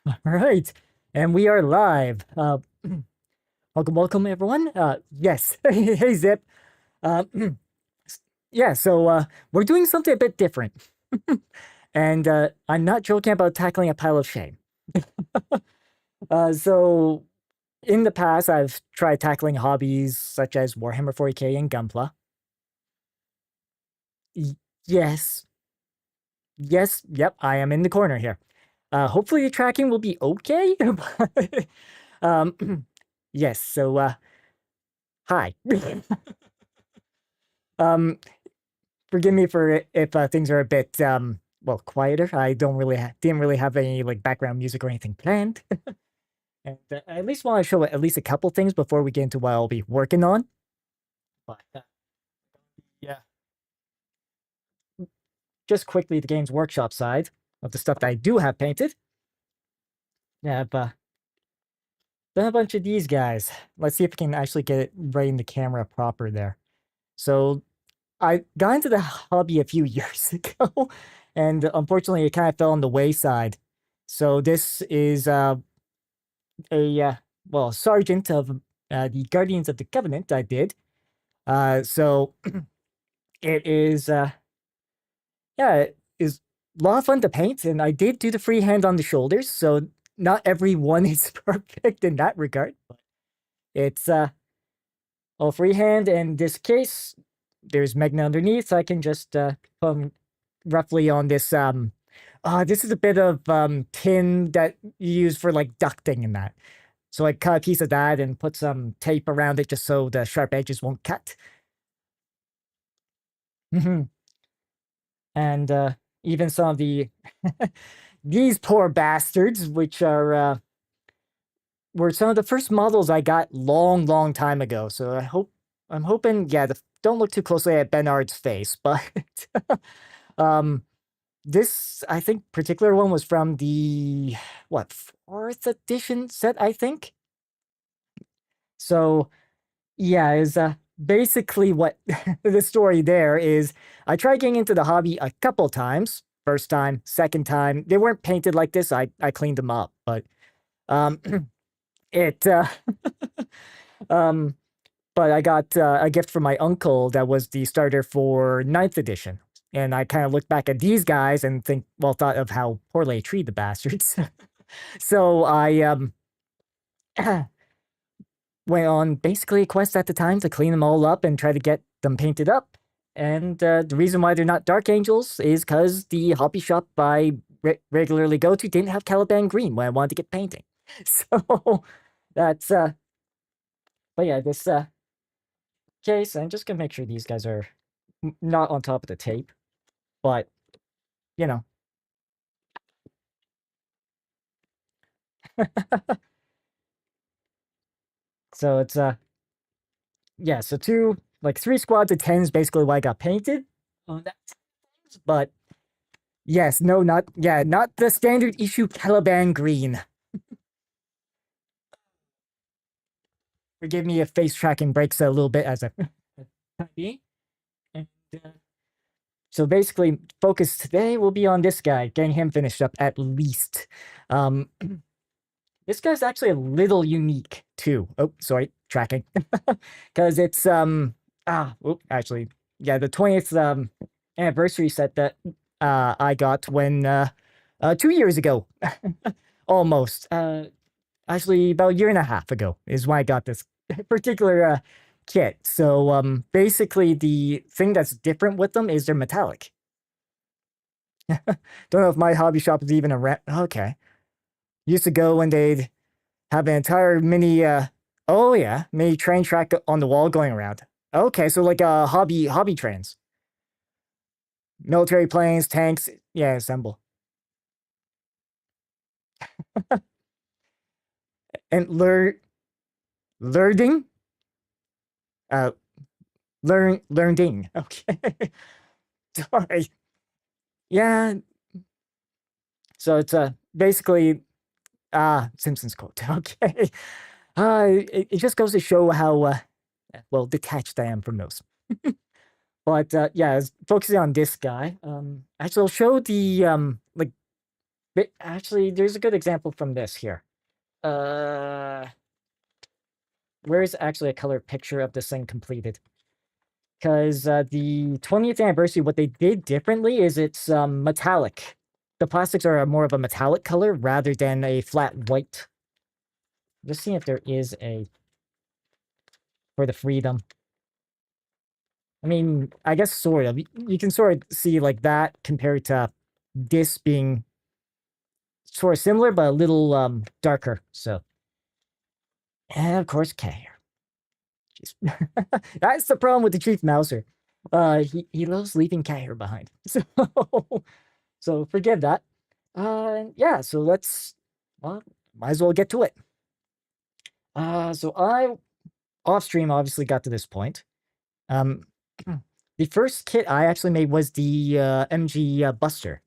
All right, and we are live. Welcome, everyone. Yes, hey, Zip. Uh, yeah, so we're doing something a bit different, and I'm not joking about tackling a pile of shame. So in the past, I've tried tackling hobbies such as Warhammer 40K and Gunpla. Y- yes, yes, yep, I am in the corner here. Hopefully the tracking will be okay. um, yes, so hi. um, Forgive me for if things are a bit well quieter. I don't really didn't really have any like background music or anything planned, and I at least want to show at least a couple things before we get into what I'll be working on. But yeah, just quickly the Games Workshop side of the stuff that I do have painted. Yeah, but then a bunch of these guys. Let's see if we can actually get it right in the camera proper there. So I got into the hobby a few years ago, and unfortunately, it kind of fell on the wayside. So this is a well sergeant of the Guardians of the Covenant. I did. So it is yeah, it is a lot of fun to paint, and I did do the freehand on the shoulders. So not everyone is perfect in that regard. But it's all freehand. In this case, there's Magna underneath. So I can just put 'em roughly on this. This is a bit of tin that you use for like ducting and that. So I cut a piece of that and put some tape around it just so the sharp edges won't cut. Mhm. And even some of the these poor bastards, which are were some of the first models I got long time ago. So I'm hoping, yeah, don't look too closely at Bernard's face, but um, this I think particular one was from the what fourth edition set, I think. So yeah, is basically what the story there is. I tried getting into the hobby a couple times. First time, second time, they weren't painted like this. I cleaned them up, but um, it um, but I got a gift from my uncle that was the starter for ninth edition, and I kind of look back at these guys and think, well, thought of how poorly I treat the bastards. So I went on basically a quest at the time to clean them all up and try to get them painted up. And the reason why they're not Dark Angels is because the hobby shop I regularly go to didn't have Caliban Green when I wanted to get painting. So that's, but yeah, this case, I'm just gonna make sure these guys are not on top of the tape, but you know. So it's, yeah, so three squads of 10 is basically why I got painted. Oh, that's, but yes, no, not the standard issue Caliban green. Forgive me if face tracking breaks a little bit as a and so basically, focus today will be on this guy, getting him finished up at least. Um, this guy's actually a little unique too. Oh, sorry, tracking, because it's actually, yeah, the 20th anniversary set that I got when 2 years ago, almost. Actually, about a year and a half ago is when I got this particular kit. So basically, the thing that's different with them is they're metallic. Don't know if my hobby shop is even around. Okay, used to go when they'd have an entire mini. Oh yeah, mini train track on the wall going around. Okay, so like a hobby trains, military planes, tanks. Yeah, assemble and learning. Uh, learning. Okay, sorry. Yeah, so it's basically Simpsons quote. Okay. It just goes to show how well detached I am from those. But yeah, focusing on this guy. Actually, I'll show the like But actually, there's a good example from this here. Uh, where is actually a color picture of this thing completed? Because the 20th anniversary, what they did differently is it's metallic. The plastics are more of a metallic color rather than a flat white. Just seeing if there is a for the Freedom. I mean, I guess sort of. You can sort of see like that compared to this being sort of similar, but a little darker. So, and of course, K. Jeez. That's the problem with the Chief Mouser. He loves leaving K here behind. So forgive that. Yeah. So let's well, might as well get to it. So I off stream obviously got to this point. Um, the first kit I actually made was the MG Buster.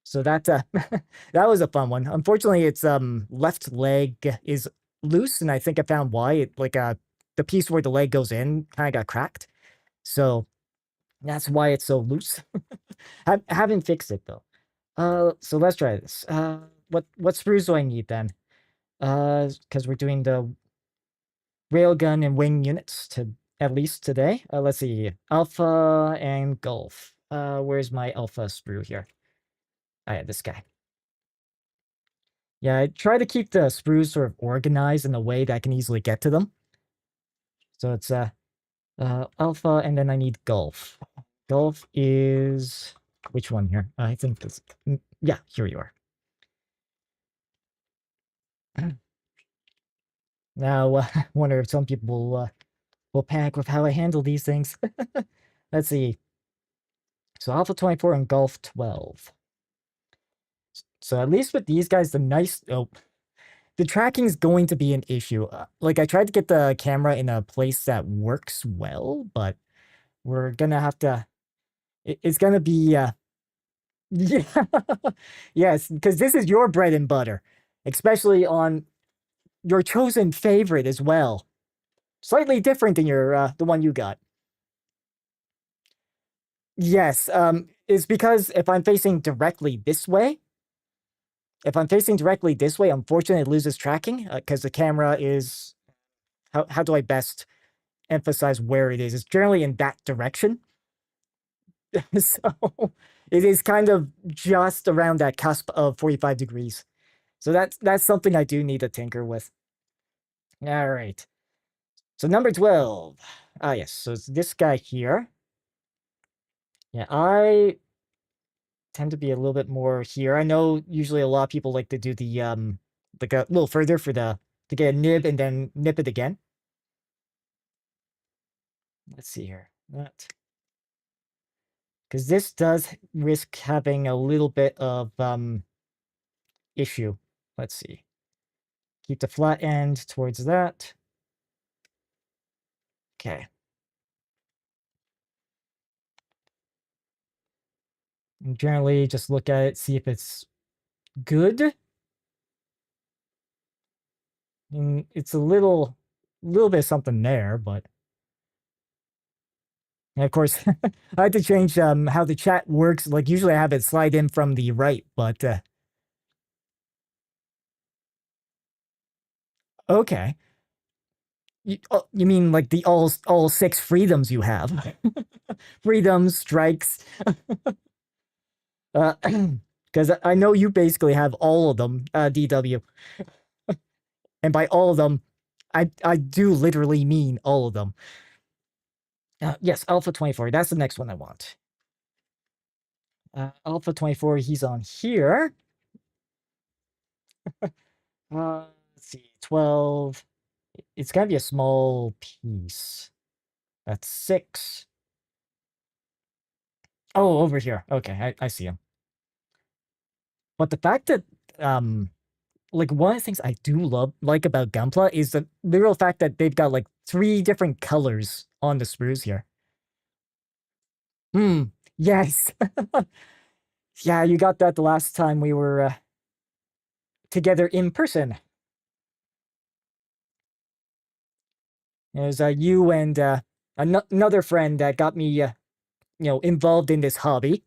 So that that was a fun one. Unfortunately, its left leg is loose, and I think I found why. It like the piece where the leg goes in kind of got cracked. So that's why it's so loose. Haven't fixed it though. So let's try this. What sprues do I need then? Because we're doing the railgun and wing units to at least today. Let's see, Alpha and Gulf. Where's my Alpha sprue here? Oh, yeah, this guy. Yeah, I try to keep the sprues sort of organized in a way that I can easily get to them. So it's Alpha, and then I need Gulf. Gulf is which one here? I think this. Yeah, here you are. Now, I wonder if some people will panic with how I handle these things. Let's see. So Alpha 24 and Gulf 12. So at least with these guys, the tracking is going to be an issue. Like I tried to get the camera in a place that works well, but we're gonna have to. It's gonna be yeah, yes, because this is your bread and butter, especially on your chosen favorite as well. Slightly different than your the one you got. Yes, it's because if I'm facing directly this way, unfortunately, it loses tracking because the camera is. How do I best emphasize where it is? It's generally in that direction. So it is kind of just around that cusp of 45 degrees. So that's something I do need to tinker with. All right. So number 12. Ah, yes. So it's this guy here. Yeah, I tend to be a little bit more here. I know usually a lot of people like to do the like a little further for the to get a nib and then nip it again. Let's see here. That because this does risk having a little bit of issue. Let's see. Keep the flat end towards that. Okay. And generally just look at it, see if it's good. And it's a little bit of something there, but and of course I had to change how the chat works. Like usually I have it slide in from the right, but okay. You mean like the all six freedoms you have? Freedoms, strikes. Because I know you basically have all of them, DW. And by all of them, I do literally mean all of them. Yes, Alpha 24. That's the next one I want. Alpha 24, he's on here. Let's see, 12. It's gotta be a small piece. That's 6. Oh, over here. Okay, I see him. But the fact that like one of the things I do like about Gunpla is the literal fact that they've got like 3 different colors on the sprues here. Hmm. Yes. Yeah, you got that the last time we were together in person. It was you and another friend that got me, involved in this hobby.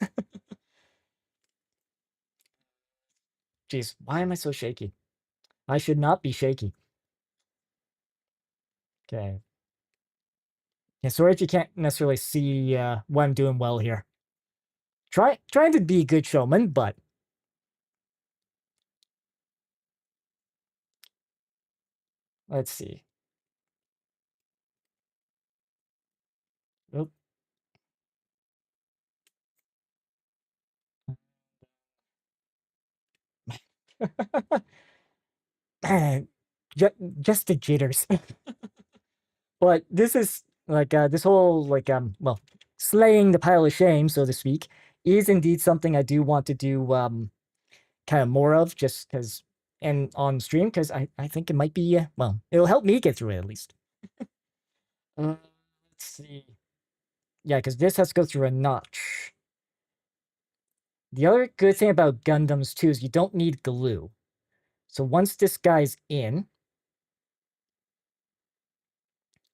Jeez, why am I so shaky? I should not be shaky. Okay. Yeah, sorry if you can't necessarily see what I'm doing well here. Trying to be a good showman, but let's see. Oh. Just the jitters. But this is like this whole like well, slaying the pile of shame, so to speak, is indeed something I do want to do kind of more of, just because and on stream, because I think it might be well, it'll help me get through it at least. Let's see. Yeah, because this has to go through a notch. The other good thing about Gundams too is you don't need glue. So once this guy's in,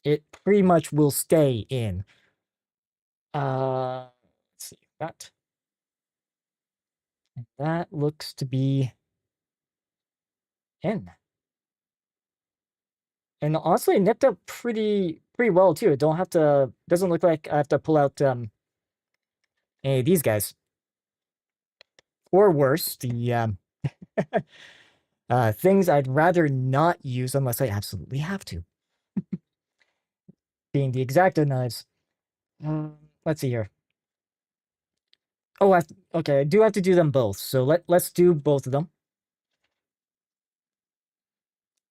it pretty much will stay in. Let's see that looks to be in. And honestly, it nipped up pretty well too. Don't have to. Doesn't look like I have to pull out any of these guys. Or worse, the things I'd rather not use unless I absolutely have to. Being the Exacto knives. Let's see here. Oh, okay. I do have to do them both. So let's do both of them.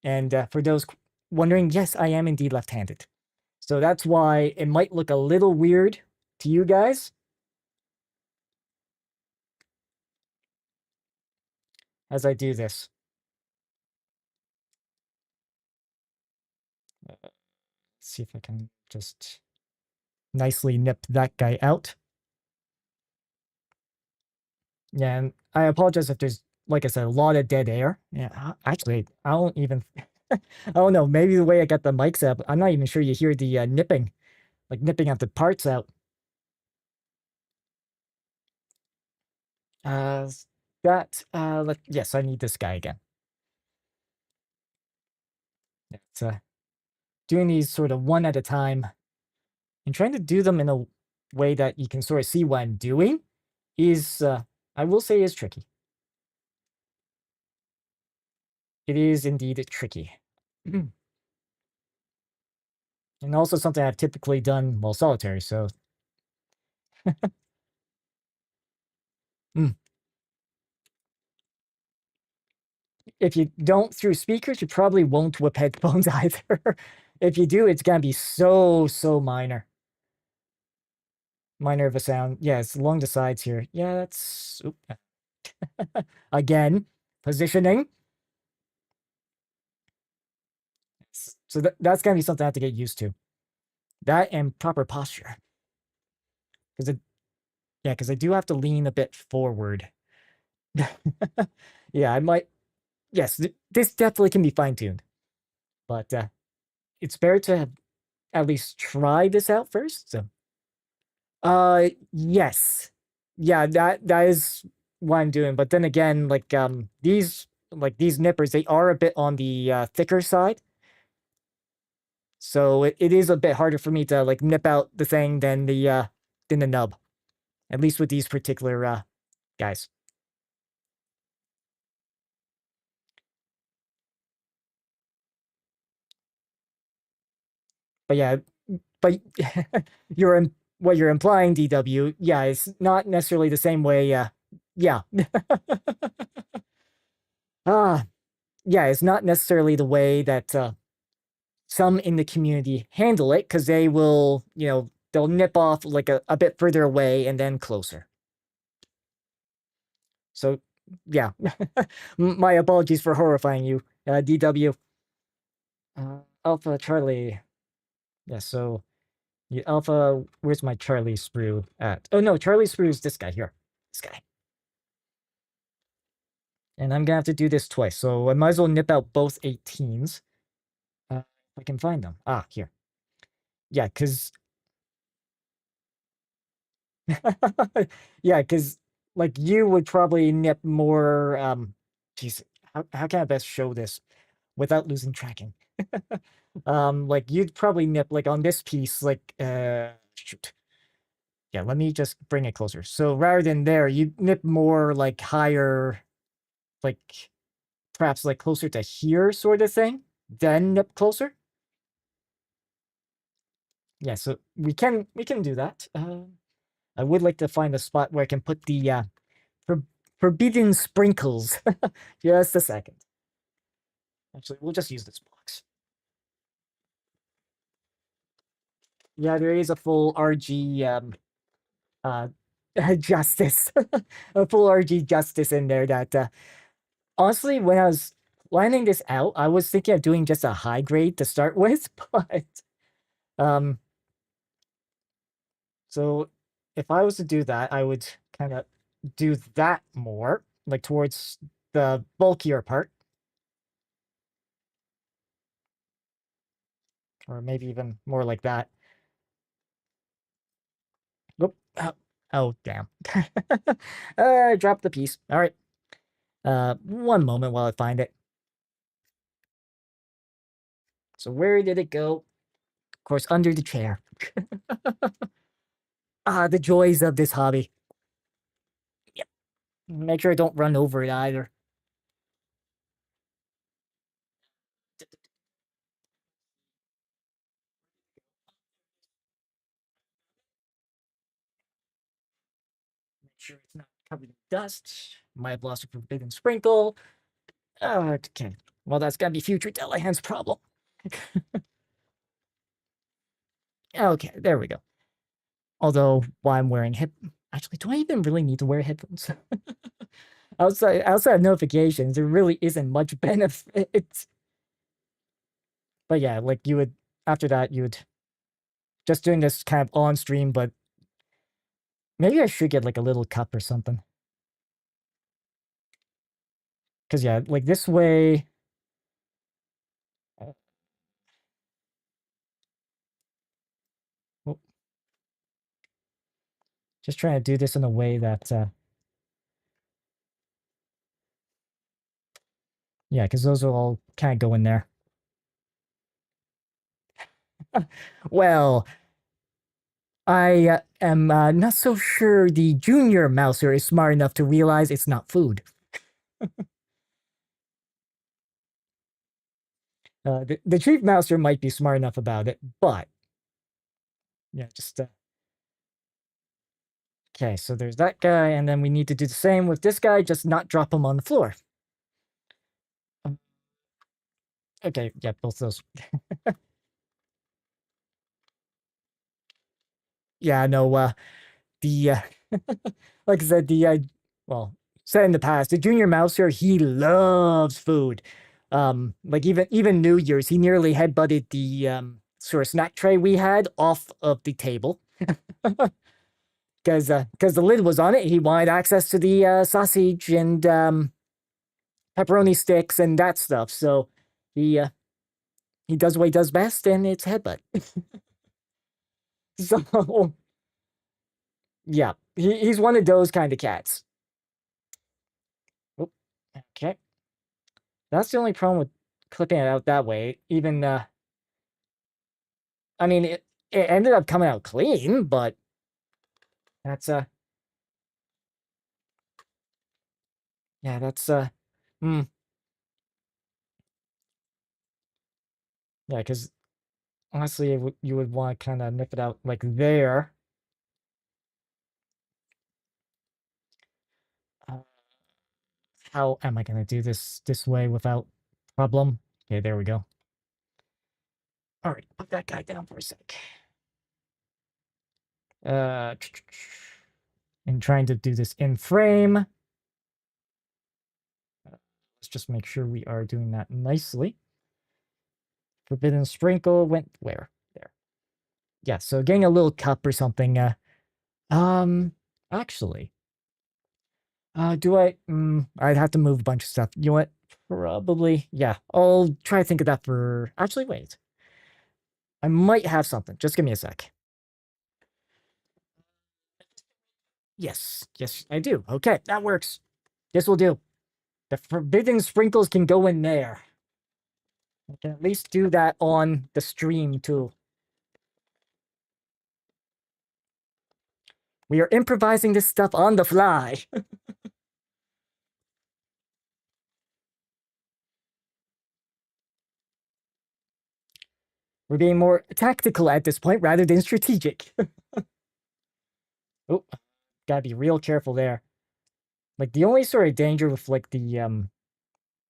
And for those wondering, yes, I am indeed left-handed. So that's why it might look a little weird to you guys as I do this. Let's see if I can just nicely nip that guy out. Yeah, and I apologize if there's, like I said, a lot of dead air. Yeah, actually, I don't even, I don't know, maybe the way I got the mics up, I'm not even sure you hear the nipping, like nipping out the parts out. Uh, yes, I need this guy again. It's doing these sort of one at a time and trying to do them in a way that you can sort of see what I'm doing is, I will say, is tricky. It is indeed tricky. And also something I've typically done while solitary, so. Mm. If you don't through speakers, you probably won't whip headphones either. If you do, it's gonna be so minor. Minor of a sound. Yeah, it's along the sides here. Yeah, that's again, positioning. So that's gonna be something I have to get used to. That and proper posture. Because because I do have to lean a bit forward. Yeah, I might. Yes, this definitely can be fine tuned, but it's better to have at least try this out first. So, yes, yeah, that is what I'm doing. But then again, these nippers, they are a bit on the thicker side, so it is a bit harder for me to like nip out the thing than the nub, at least with these particular guys. But yeah, but you're what you're implying, DW. Yeah, it's not necessarily the same way. Yeah. Ah, yeah, it's not necessarily the way that some in the community handle it, because they will, they'll nip off like a bit further away and then closer. So, yeah, my apologies for horrifying you, DW. Alpha Charlie. Yeah, so Alpha, where's my Charlie sprue at? Oh no, Charlie sprue is this guy here. This guy. And I'm gonna have to do this twice, so I might as well nip out both 18s. If I can find them. Ah, here. Yeah, because yeah, because like you would probably nip more Jeez, how can I best show this without losing tracking? Like you'd probably nip like on this piece, like shoot. Yeah, let me just bring it closer. So rather than there, you nip more like higher, like perhaps like closer to here sort of thing, then nip closer. Yeah, so we can do that. I would like to find a spot where I can put the for, forbidden sprinkles. Just a second. Actually, we'll just use this box. Yeah, there is a full RG uh justice, a full RG justice in there. That honestly, when I was planning this out, I was thinking of doing just a high grade to start with, but um, so if I was to do that, I would kind of do that more, like towards the bulkier part, or maybe even more like that. Oop, oh, damn. I dropped the piece. All right. One moment while I find it. So where did it go? Of course, under the chair. Ah, the joys of this hobby. Yep. Make sure I don't run over it either. Make sure it's not covered in dust. Might have lost a forbidden sprinkle. Okay. Well, that's gonna be future Dalahan's problem. Okay, there we go. Although, while I'm wearing actually, do I even really need to wear headphones? outside of notifications, there really isn't much benefit. But yeah, like you would after that, you would just doing this kind of on stream, but maybe I should get like a little cup or something. Cause yeah, like this way. uh, oh, just trying to do this in a way that yeah, because those will all kind of go in there. Well, I am not so sure the junior mouser is smart enough to realize it's not food. The chief mouser might be smart enough about it, but yeah, just okay. So there's that guy, and then we need to do the same with this guy, just not drop him on the floor. Um, okay, yeah, both those. Yeah, no, the like I said, well, said in the past, the junior mouser, he loves food. Like even New Year's, he nearly headbutted the sort of snack tray we had off of the table because the lid was on it. He wanted access to the sausage and pepperoni sticks and that stuff. So he does what he does best, and it's headbutt. So yeah, he's one of those kind of cats. Oop, okay. That's the only problem with clipping it out that way. Even I mean, it ended up coming out clean, but that's yeah, that's hmm, yeah, because honestly, you would want to kind of nip it out like there. Uh, how am I gonna do this way without problem? Okay, there we go. All right, put that guy down for a sec. Uh, and trying to do this in frame. Let's just make sure we are doing that nicely. Forbidden sprinkle went where? There. Yeah, so getting a little cup or something. Actually, do I? I'd have to move a bunch of stuff. You know what? Probably, yeah. I'll try to think of that for. Actually, wait. I might have something. Just give me a sec. Yes, yes, I do. Okay, that works. This will do. The forbidden sprinkles can go in there. I can at least do that on the stream too. We are improvising this stuff on the fly. We're being more tactical at this point rather than strategic. Oh, gotta be real careful there. Like the only sort of danger with like the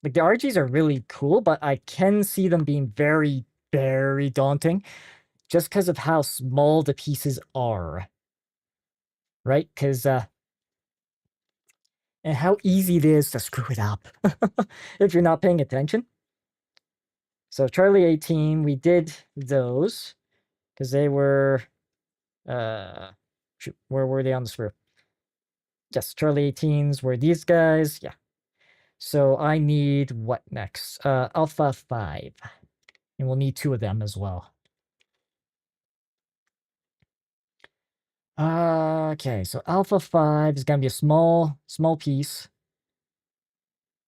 RGs are really cool, but I can see them being very, very daunting just because of how small the pieces are. Right? Because and how easy it is to screw it up if you're not paying attention. So Charlie 18, we did those because they were shoot, where were they on the sprue? Yes, Charlie 18s were these guys. Yeah. So I need what next? Alpha 5. And we'll need 2 of them as well. Okay, so Alpha 5 is gonna be a small piece.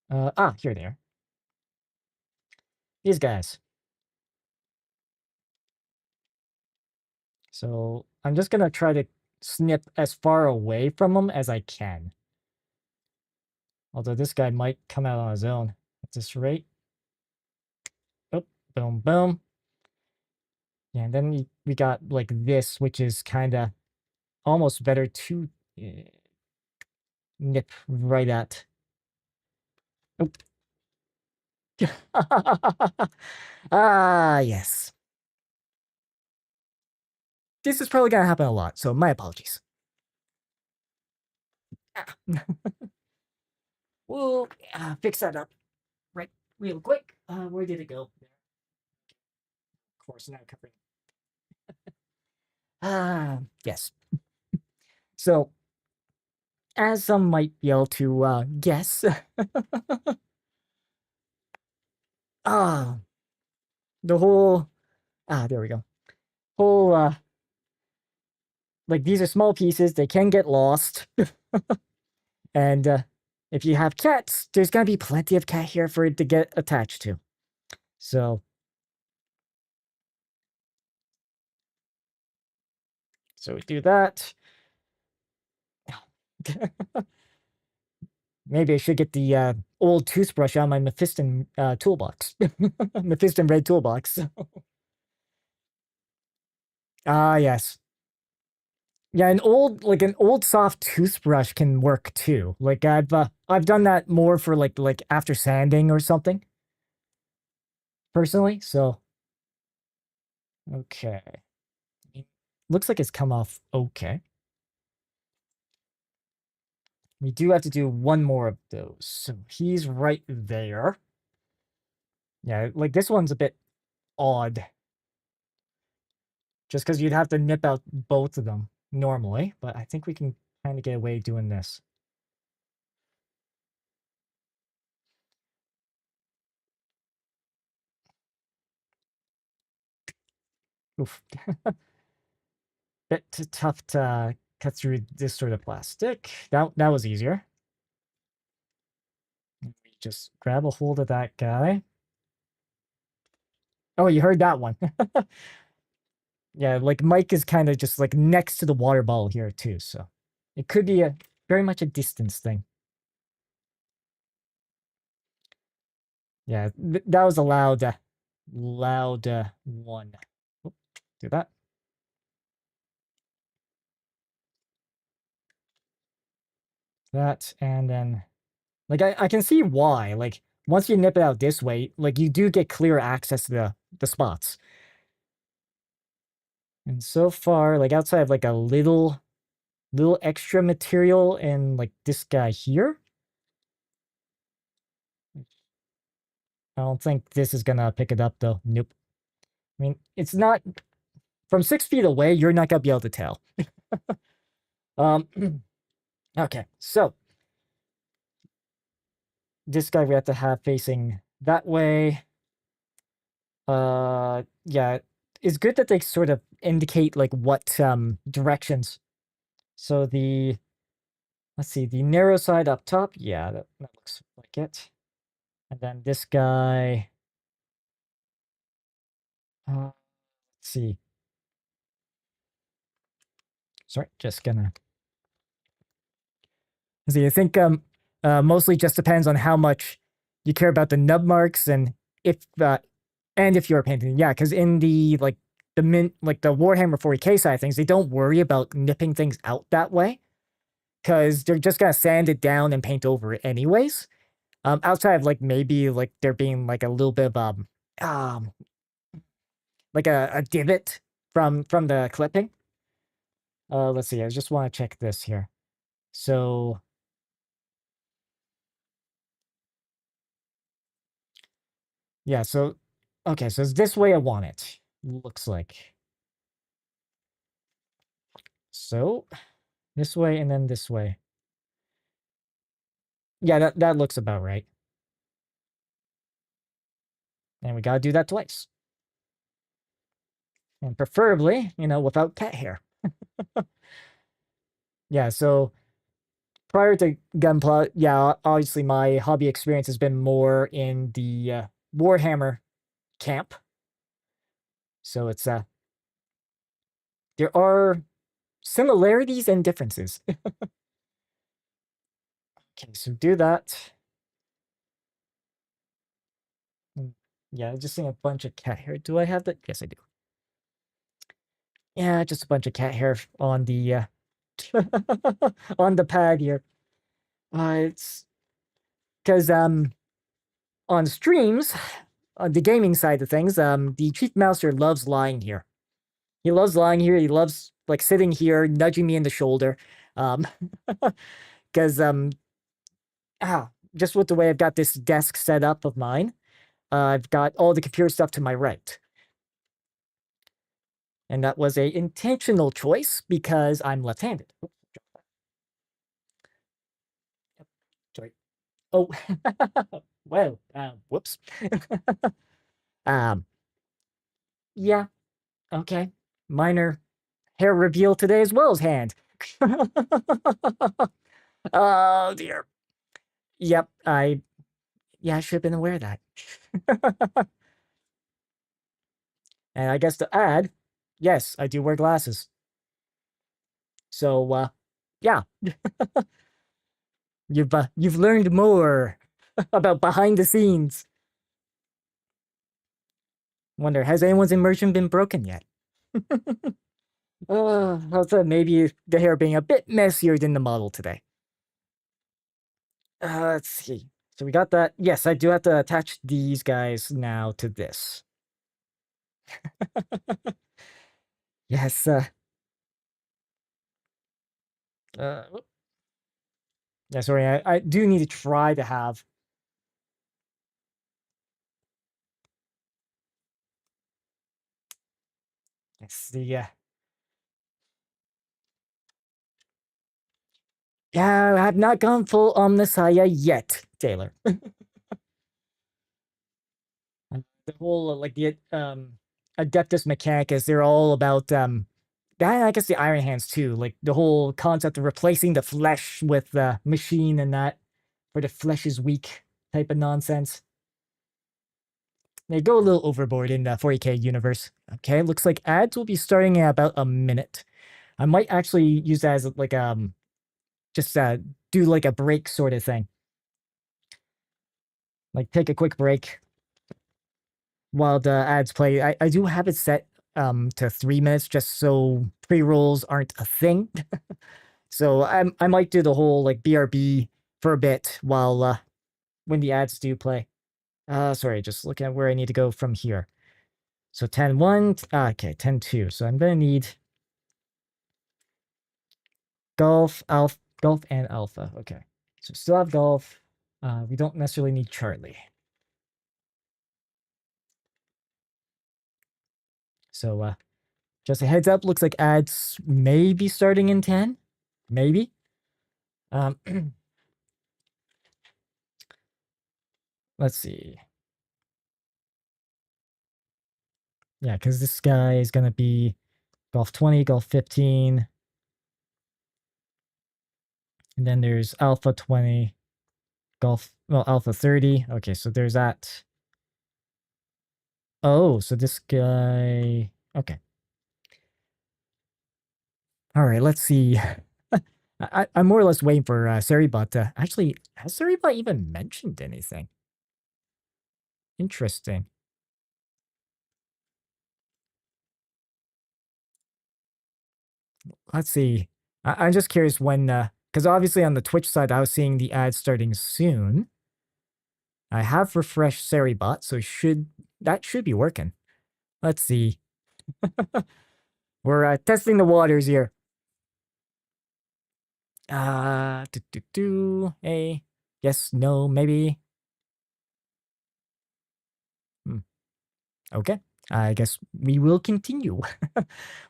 Here they are. These guys. So I'm just gonna try to snip as far away from them as I can. Although this guy might come out on his own at this rate. Oh, boom, boom. Yeah, and then we got like this, which is kind of almost better to nip right at. Oh. Yes. This is probably going to happen a lot, so my apologies. We'll fix that up right real quick. Where did it go? There. Of course, now covering. Yes. So, as some might be able to guess, the whole, there we go. Whole, like these are small pieces, they can get lost. And if you have cats, there's gonna be plenty of cat hair for it to get attached to. So we do that. Maybe I should get the old toothbrush out of my Mephiston toolbox. Mephiston red toolbox. Yes. Yeah, an old soft toothbrush can work too. Like I've done that more for like after sanding or something. Personally, so okay. Looks like it's come off okay. We do have to do one more of those. So he's right there. Yeah, like this one's a bit odd. Just because you'd have to nip out both of them normally, but I think we can kind of get away doing this. Oof. Bit tough to cut through this sort of plastic. That was easier. Just grab a hold of that guy. Oh, you heard that one. Yeah, like Mike is kind of just like next to the water bottle here too, so it could be a very much a distance thing. Yeah, that was a loud one. Oop, do that. That, and then, like, I can see why. Like, once you nip it out this way, like, you do get clear access to the spots. And so far, like, outside of, like, a little extra material and, like, this guy here, I don't think this is gonna pick it up, though. Nope. I mean, it's not... From 6 feet away, you're not gonna be able to tell. Okay, so... This guy we have to have facing that way. Yeah, it's good that they sort of indicate, like, what, directions. So the Let's see, the narrow side up top. Yeah, that looks like it. And then this guy. Let's see. Sorry, just gonna see. I think mostly just depends on how much you care about the nub marks and if you're painting. Yeah, because in the like the Warhammer 40K side of things, they don't worry about nipping things out that way because they're just gonna sand it down and paint over it anyways. Outside of like maybe like there being like a little bit of um like a divot from the clipping. Let's see. I just want to check this here. So yeah, so okay, so it's this way I want it. Looks like. So this way and then this way. Yeah, that looks about right. And we gotta do that twice. And preferably, without cat hair. Yeah, so prior to Gunpla, yeah, obviously my hobby experience has been more in the Warhammer camp. So it's there are similarities and differences. Okay, so do that. Yeah, just seeing a bunch of cat hair. Do I have that? Yes, I do. Yeah, just a bunch of cat hair on the on the pad here. It's because on streams, on the gaming side of things, the Chief Master loves lying here. He loves lying here. He loves like sitting here, nudging me in the shoulder. Um, because just with the way I've got this desk set up of mine, I've got all the computer stuff to my right. And that was a intentional choice because I'm left-handed. Sorry. Oh, well, whoops. um, yeah, okay. Minor hair reveal today as well as hand. Oh dear. Yep, I should have been aware of that. And I guess to add, yes, I do wear glasses. So, yeah, you've learned more about behind the scenes. Wonder, has anyone's immersion been broken yet? Also maybe the hair being a bit messier than the model today. Let's see. So we got that. Yes, I do have to attach these guys now to this. Yes. Whoop. Yeah. Sorry. I do need to try to have. Let's see. Yeah, I have not gone full Omnisaya yet, Taylor. The whole like the Adeptus Mechanicus, they're all about I guess the Iron Hands too, like the whole concept of replacing the flesh with the machine and that, where the flesh is weak type of nonsense. They go a little overboard in the 40K universe. Okay, looks like ads will be starting in about a minute. I might actually use that as like just do like a break sort of thing. Like take a quick break while the ads play. I do have it set to 3 minutes just so pre-rolls aren't a thing. So I might do the whole like BRB for a bit while when the ads do play. Sorry, just looking at where I need to go from here. So 10-1, okay, 10-2. So I'm gonna need golf, golf and alpha. Okay. So still have golf. We don't necessarily need Charlie. So just a heads up, looks like ads may be starting in 10. Maybe. Um let's see. Yeah, because this guy is gonna be golf 20, golf 15. And then there's Alpha 20, Golf, well, Alpha 30. Okay, so there's that. Oh, so this guy. Okay. All right, let's see. I'm more or less waiting for Seribot. Actually, has Seribot even mentioned anything? Interesting. Let's see. I'm just curious when, because obviously on the Twitch side, I was seeing the ads starting soon. I have refreshed Seribot, so that should be working. Let's see. We're testing the waters here. Hey, yes, no, maybe. Hmm. Okay, I guess we will continue.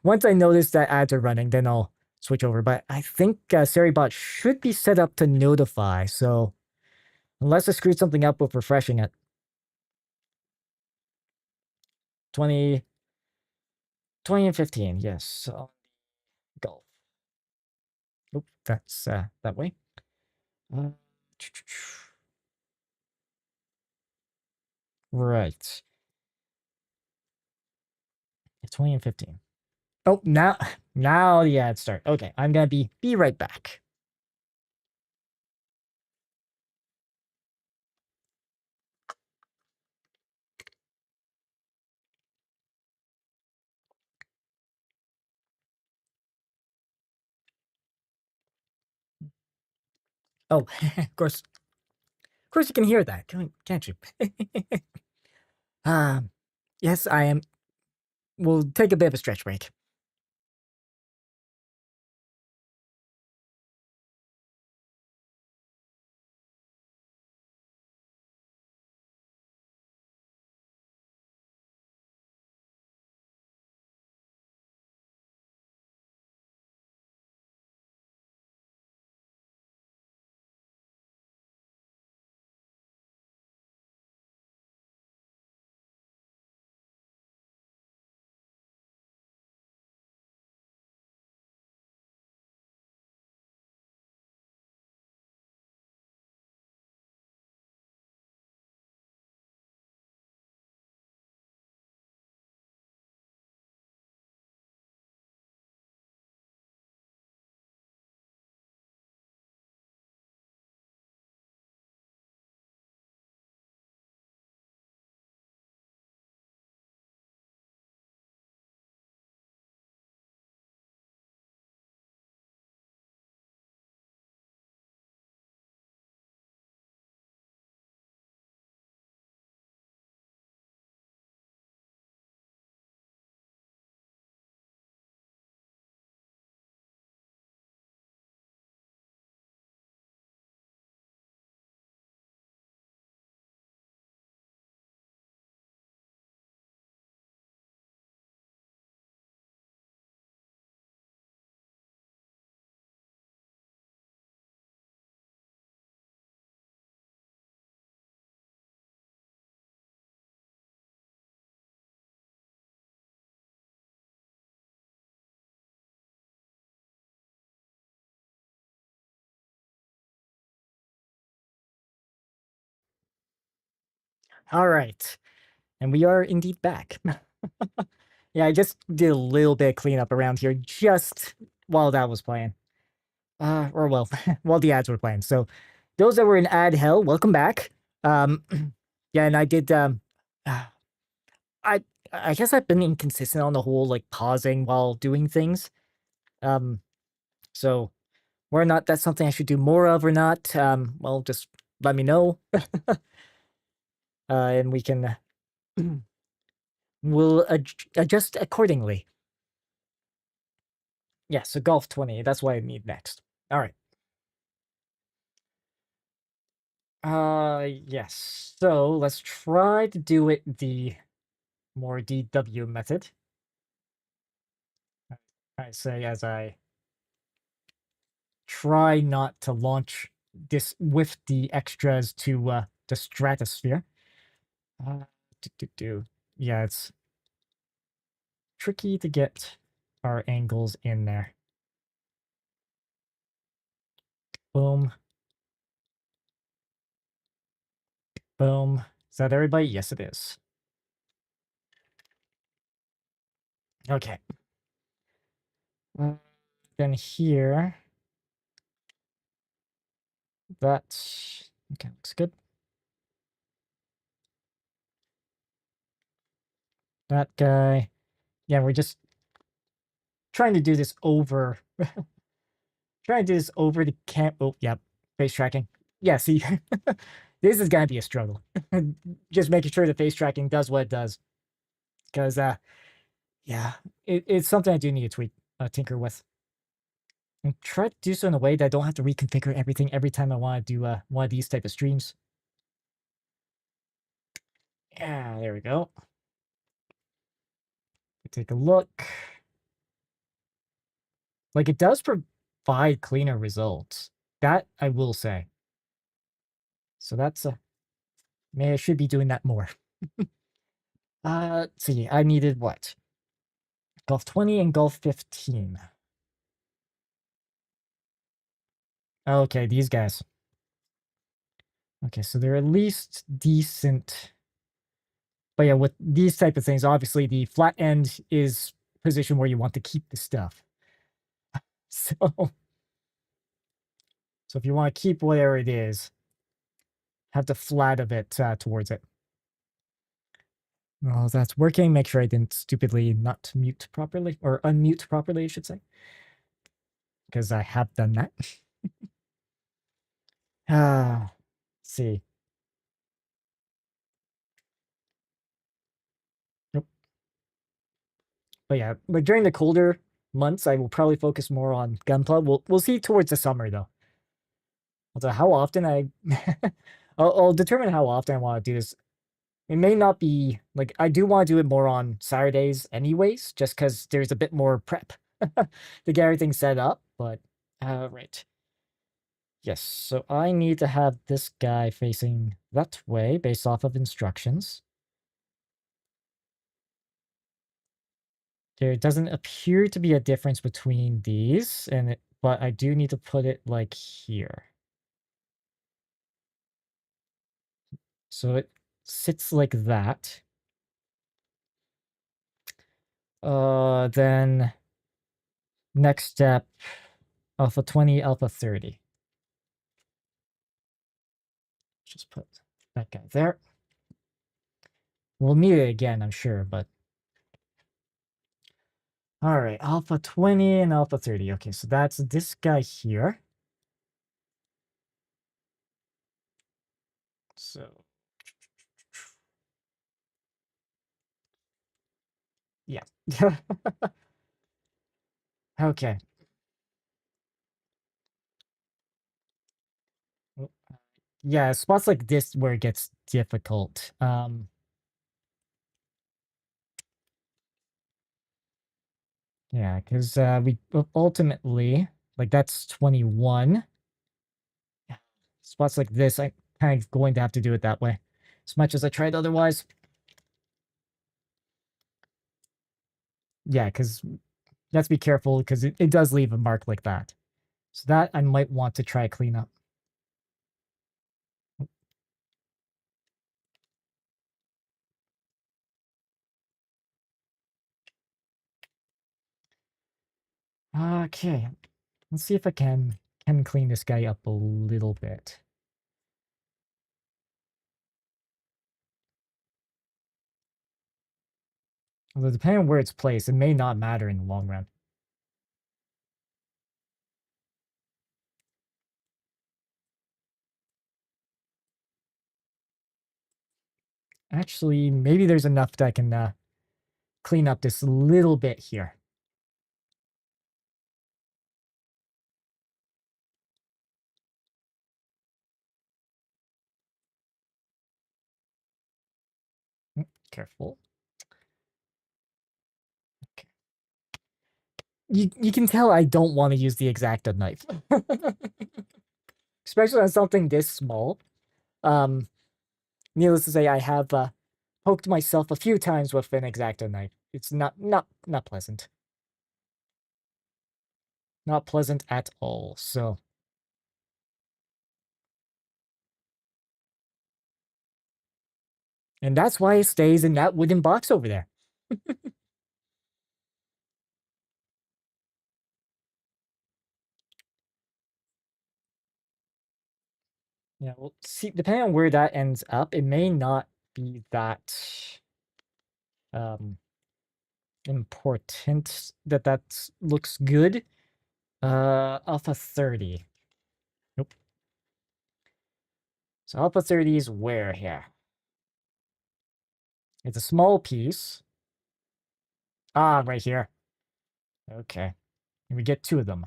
Once I notice that ads are running, then I'll switch over. But I think Seribot should be set up to notify. So unless I screwed something up with refreshing it, 20, 20 and 15. Yes. So golf. Oop, that's that way. Uh, right. 20 and 15. Oh, now the ads start. Okay, I'm gonna be right back. Oh, of course you can hear that, can't you? um, yes, I am. We'll take a bit of a stretch break. All right, and we are indeed back. Yeah, I just did a little bit of cleanup around here just while that was playing. Or well, while the ads were playing. So those that were in ad hell, welcome back. Um, yeah, and I did. I I guess I've been inconsistent on the whole like pausing while doing things. Um, so whether or not that's something I should do more of or not, well, just let me know, and we can we'll adjust accordingly. Yeah, so golf 20. That's what I need next. All right. Yes. So let's try to do it the more DW method. I say as I try not to launch this with the extras to the stratosphere. Uh, Yeah, it's tricky to get our angles in there. Boom. Boom. Is that everybody? Yes, it is. Okay. Then here, that okay, looks good. That guy, yeah, we're just trying to do this over, trying to do this over the camp. Oh, yep, face tracking. Yeah, see, this is gonna be a struggle. Just making sure the face tracking does what it does, because yeah, it's something I do need to tweak, tinker with. And try to do so in a way that I don't have to reconfigure everything every time I want to do one of these type of streams. Yeah, there we go. Take a look. Like, it does provide cleaner results. That I will say. So that's man, I should be doing that more. Let's see. I needed what? Golf 20 and golf 15. Okay, these guys. Okay, so they're at least decent. But yeah, with these type of things, obviously the flat end is position where you want to keep the stuff. So, so if you want to keep whatever it is, have the flat of it towards it. Well, that's working. Make sure I didn't stupidly not mute properly, or unmute properly, I should say. Because I have done that. See. Nope. But yeah, but during the colder months, I will probably focus more on gunpla. We'll see towards the summer though. Although how often I'll determine how often I want to do this. It may not be like I do want to do it more on Saturdays anyways, just because there's a bit more prep to get everything set up. But right. Yes, so I need to have this guy facing that way based off of instructions. There doesn't appear to be a difference between these, but I do need to put it like here. So it sits like that. Then next step, alpha 20, alpha 30. Just put that guy there. We'll need it again, I'm sure, but all right, alpha 20 and alpha 30. Okay, so that's this guy here. So yeah. Okay. Yeah, spots like this where it gets difficult. Yeah, because we ultimately, like that's 21. Yeah. Spots like this, I kind of going to have to do it that way. As much as I tried otherwise. Yeah, because let's be careful because it does leave a mark like that. So that I might want to try clean up. Okay, let's see if I can clean this guy up a little bit. Although depending on where it's placed, it may not matter in the long run. Actually, maybe there's enough that I can clean up this little bit here. Careful. Okay. You can tell I don't want to use the X-Acto knife. Especially on something this small. Um, Needless to say, I have poked myself a few times with an X-Acto knife. It's not pleasant. Not pleasant at all. So And that's why it stays in that wooden box over there. Yeah, well, see, depending on where that ends up, it may not be that um important that looks good. Alpha 30. Nope. So alpha 30 is where here? It's a small piece. Ah, right here. Okay. And we get two of them.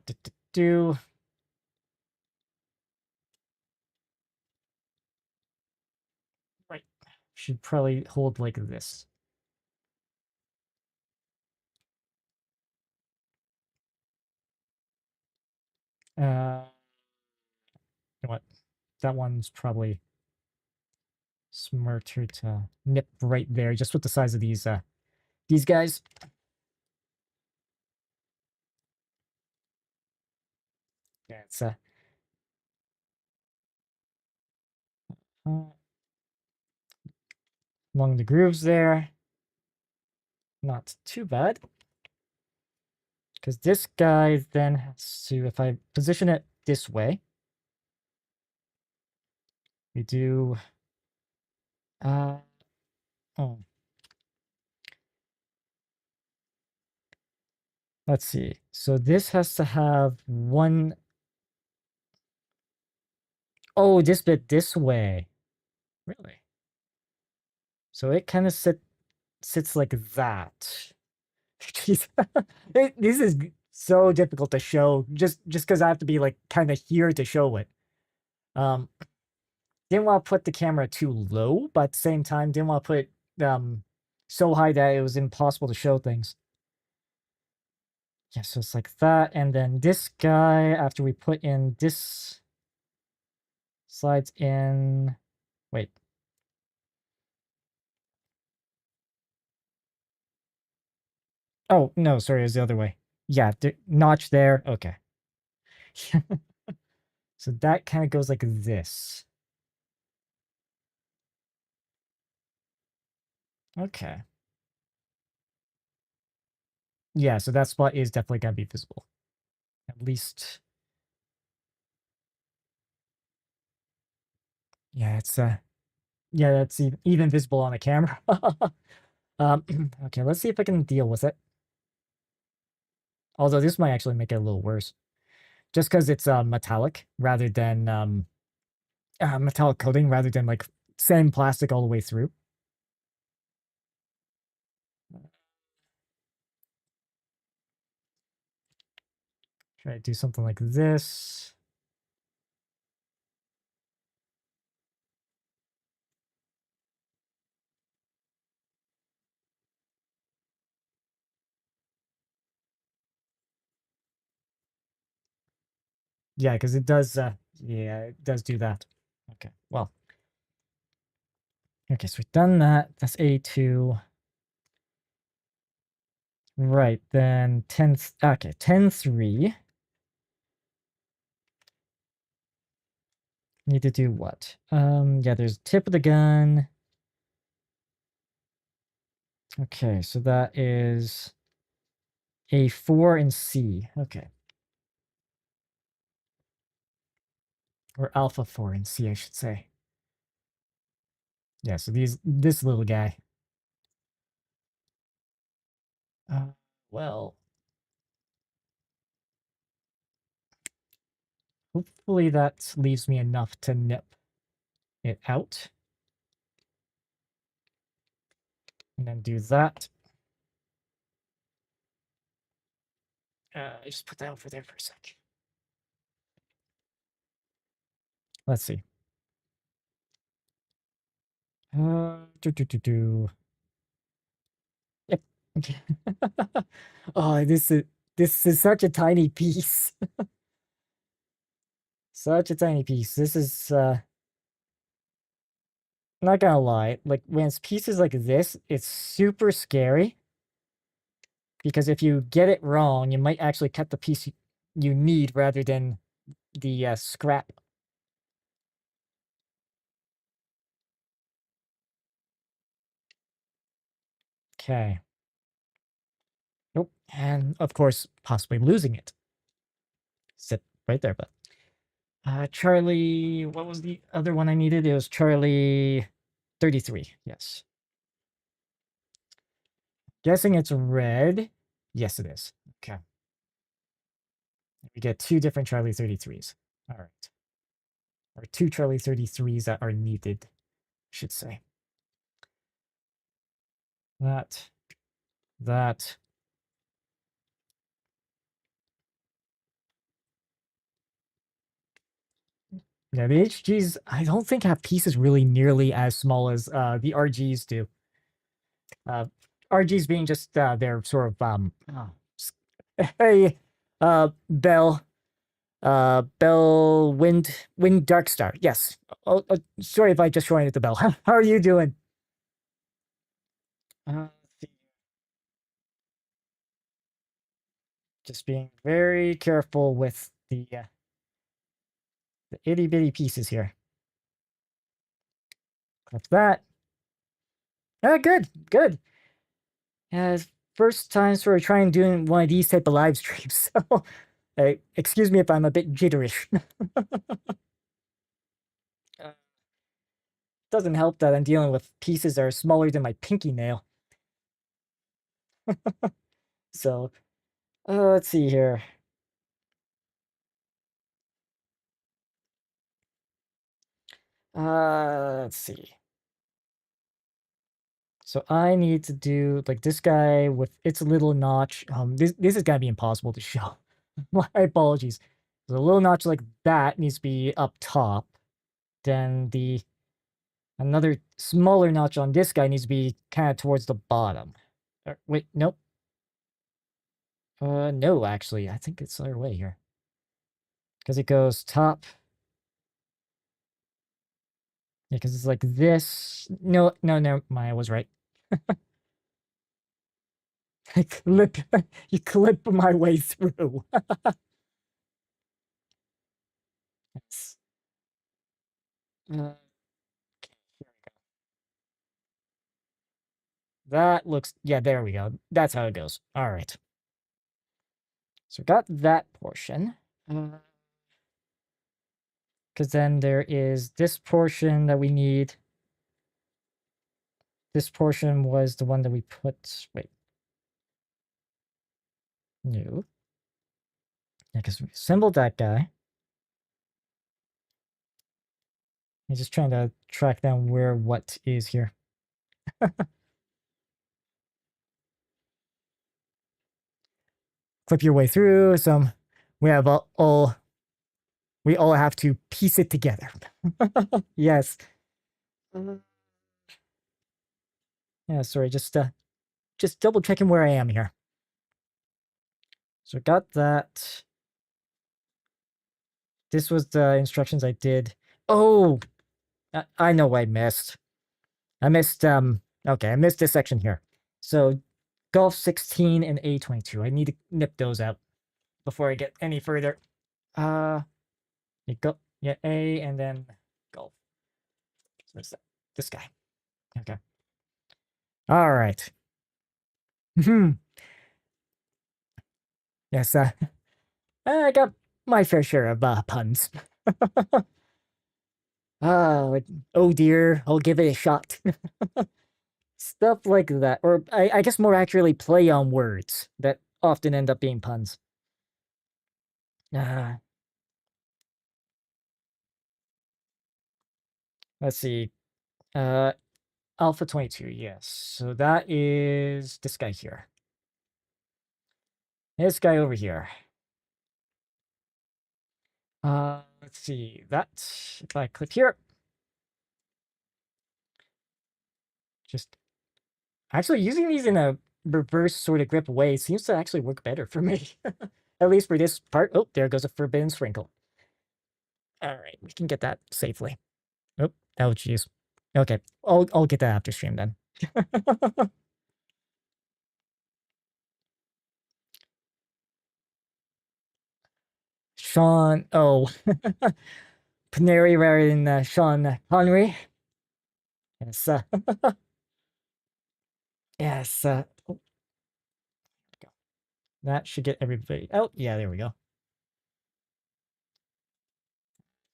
Do, do, do. Right. Should probably hold like this. You know what? That one's probably smarter to nip right there, just with the size of these guys. Yeah, it's uh, along the grooves there. Not too bad. Because this guy then has to, if I position it this way, we do, oh, let's see. So this has to have one, oh, this bit this way. Really? So it kind of sits like that. Jeez. This is so difficult to show just because I have to be like kind of here to show it. Um, didn't want to put the camera too low, but at the same time, didn't want to put it so high that it was impossible to show things. Yeah, so it's like that, and then this guy, after we put in this, slides in. Wait. Oh, no, sorry, it was the other way. Yeah, notch there. Okay. So that kind of goes like this. Okay. Yeah, so that spot is definitely going to be visible. At least. Yeah, it's yeah, that's even visible on the camera. Okay, let's see if I can deal with it. Although this might actually make it a little worse. Just because it's metallic rather than metallic coating rather than like same plastic all the way through. Try to do something like this. Yeah, because it does yeah, it does do that. Okay, well. Okay, so we've done that. That's A2. Right, then 10, okay, 10-3. Need to do what? Yeah, there's tip of the gun. Okay, so that is A4 and C. Okay. Or alpha 4 and C, I should say. Yeah, so this little guy. Uh, well, hopefully that leaves me enough to nip it out. And then do that. Just put that over there for a sec. Let's see. Do. Yep. Oh, this is such a tiny piece. Such a tiny piece. This is not gonna lie, like when it's pieces like this, it's super scary because if you get it wrong, you might actually cut the piece you need rather than the scrap. Okay. Nope. And of course, possibly losing it. Sit right there, but Charlie, what was the other one I needed? It was Charlie 33. Yes. Guessing it's red. Yes, it is. Okay. We get two different Charlie 33s. All right. Or two Charlie 33s that are needed, I should say. That. That. Yeah, the HGs, I don't think have pieces really nearly as small as the RGs do. Uh, RGs being just their sort of hey, Bell, Bell Wind Darkstar. Yes. Sorry if I just joined at the bell. How are you doing? Let's see. Just being very careful with the itty bitty pieces here. Clip that. Good, good. Uh, First time sort of trying doing one of these type of live streams. So, excuse me if I'm a bit jitterish. Doesn't help that I'm dealing with pieces that are smaller than my pinky nail. So, let's see here. Let's see. So I need to do like this guy with its little notch. This is gonna be impossible to show. My apologies. The little notch like that needs to be up top. Then the another smaller notch on this guy needs to be kind of towards the bottom. Wait, nope. No, actually, I think it's the other way here. Because it goes top. Yeah, because it's like this. No, no, no, I was right. I clip, you clip my way through. Yes. Okay, here we go. That looks, yeah, there we go. That's how it goes. All right. So we got that portion. Because then there is this portion that we need. This portion was the one that we put, wait. No. Yeah, because we assembled that guy. I'm just trying to track down where what is here. Clip your way through some. We have all we all have to piece it together. Yes. Yeah, sorry, just double checking where I am here. So got that. This was the instructions I did. Oh, I know what I missed. I missed okay, I missed this section here. So Golf 16 and A22. I need to nip those out before I get any further. You go, yeah, A and then Golf. What's that? This guy. Okay. All right. Yes, I got my fair share of puns. Oh dear, I'll give it a shot. Stuff like that. Or I guess more accurately, play on words that often end up being puns. Uh, let's see. Uh, Alpha 22, yes. So that is this guy here. This guy over here. Let's see. That, if I click here, just actually using these in a reverse sort of grip way seems to actually work better for me. At least for this part. Oh, there goes a forbidden sprinkle. All right, we can get that safely. Oh, jeez. Okay, I'll get that after stream then. Sean, oh, Paneri rather than Sean Connery. Yes, Yes. Oh, go. That should get everybody out. Yeah, there we go.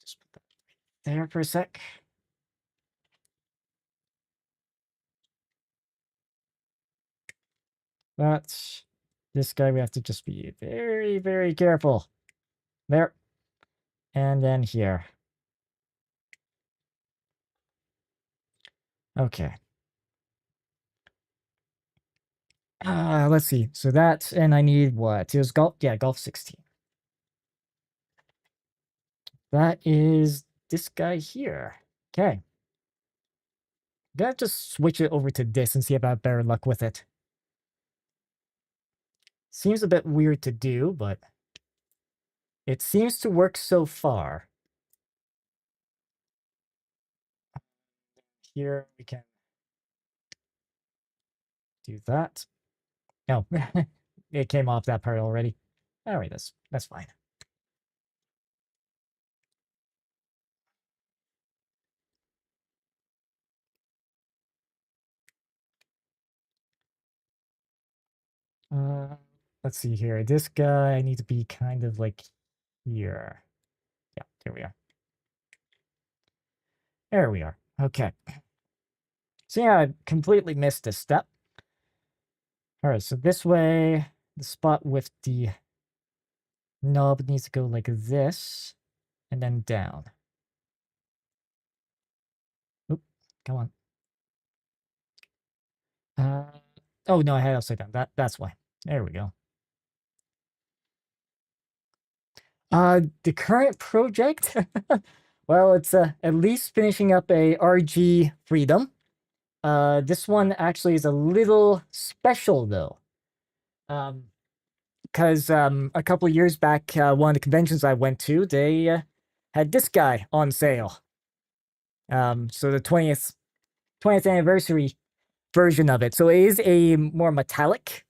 Just put that there for a sec. That's this guy. We have to just be very, very careful. There. And then here. Okay. Let's see. So that, and I need what? It was golf. Yeah, golf 16. That is this guy here. Okay. Gotta just switch it over to this and see if I have better luck with it. Seems a bit weird to do, but it seems to work so far. Here we can do that. No, it came off that part already. All right, that's fine. Uh, let's see here. This guy, I need to be kind of like here. Yeah, there we are. There we are. Okay. So yeah, I completely missed a step. All right, so this way, the spot with the knob needs to go like this, and then down. Oop, come on. Uh, oh no, I had it upside down. That's why. There we go. The current project, well, it's at least finishing up a RG Freedom. This one actually is a little special though. Because a couple of years back, one of the conventions I went to, they had this guy on sale. So the 20th anniversary version of it. So it is a more metallic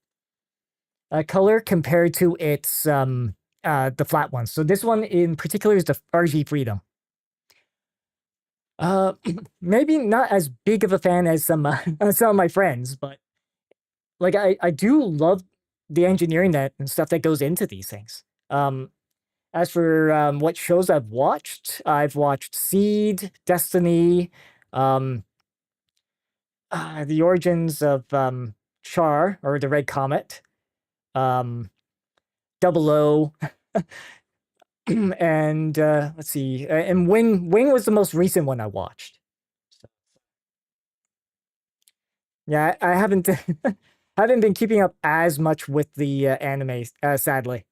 color compared to its the flat one. So this one in particular is the RG Freedom. Uh, maybe not as big of a fan as some of my friends, but like I do love the engineering that and stuff that goes into these things. As for what shows I've watched Seed, Destiny, um, the origins of Char or the Red Comet, um, Double O, and let's see, and Wing was the most recent one I watched. Yeah, I haven't haven't been keeping up as much with the anime, sadly.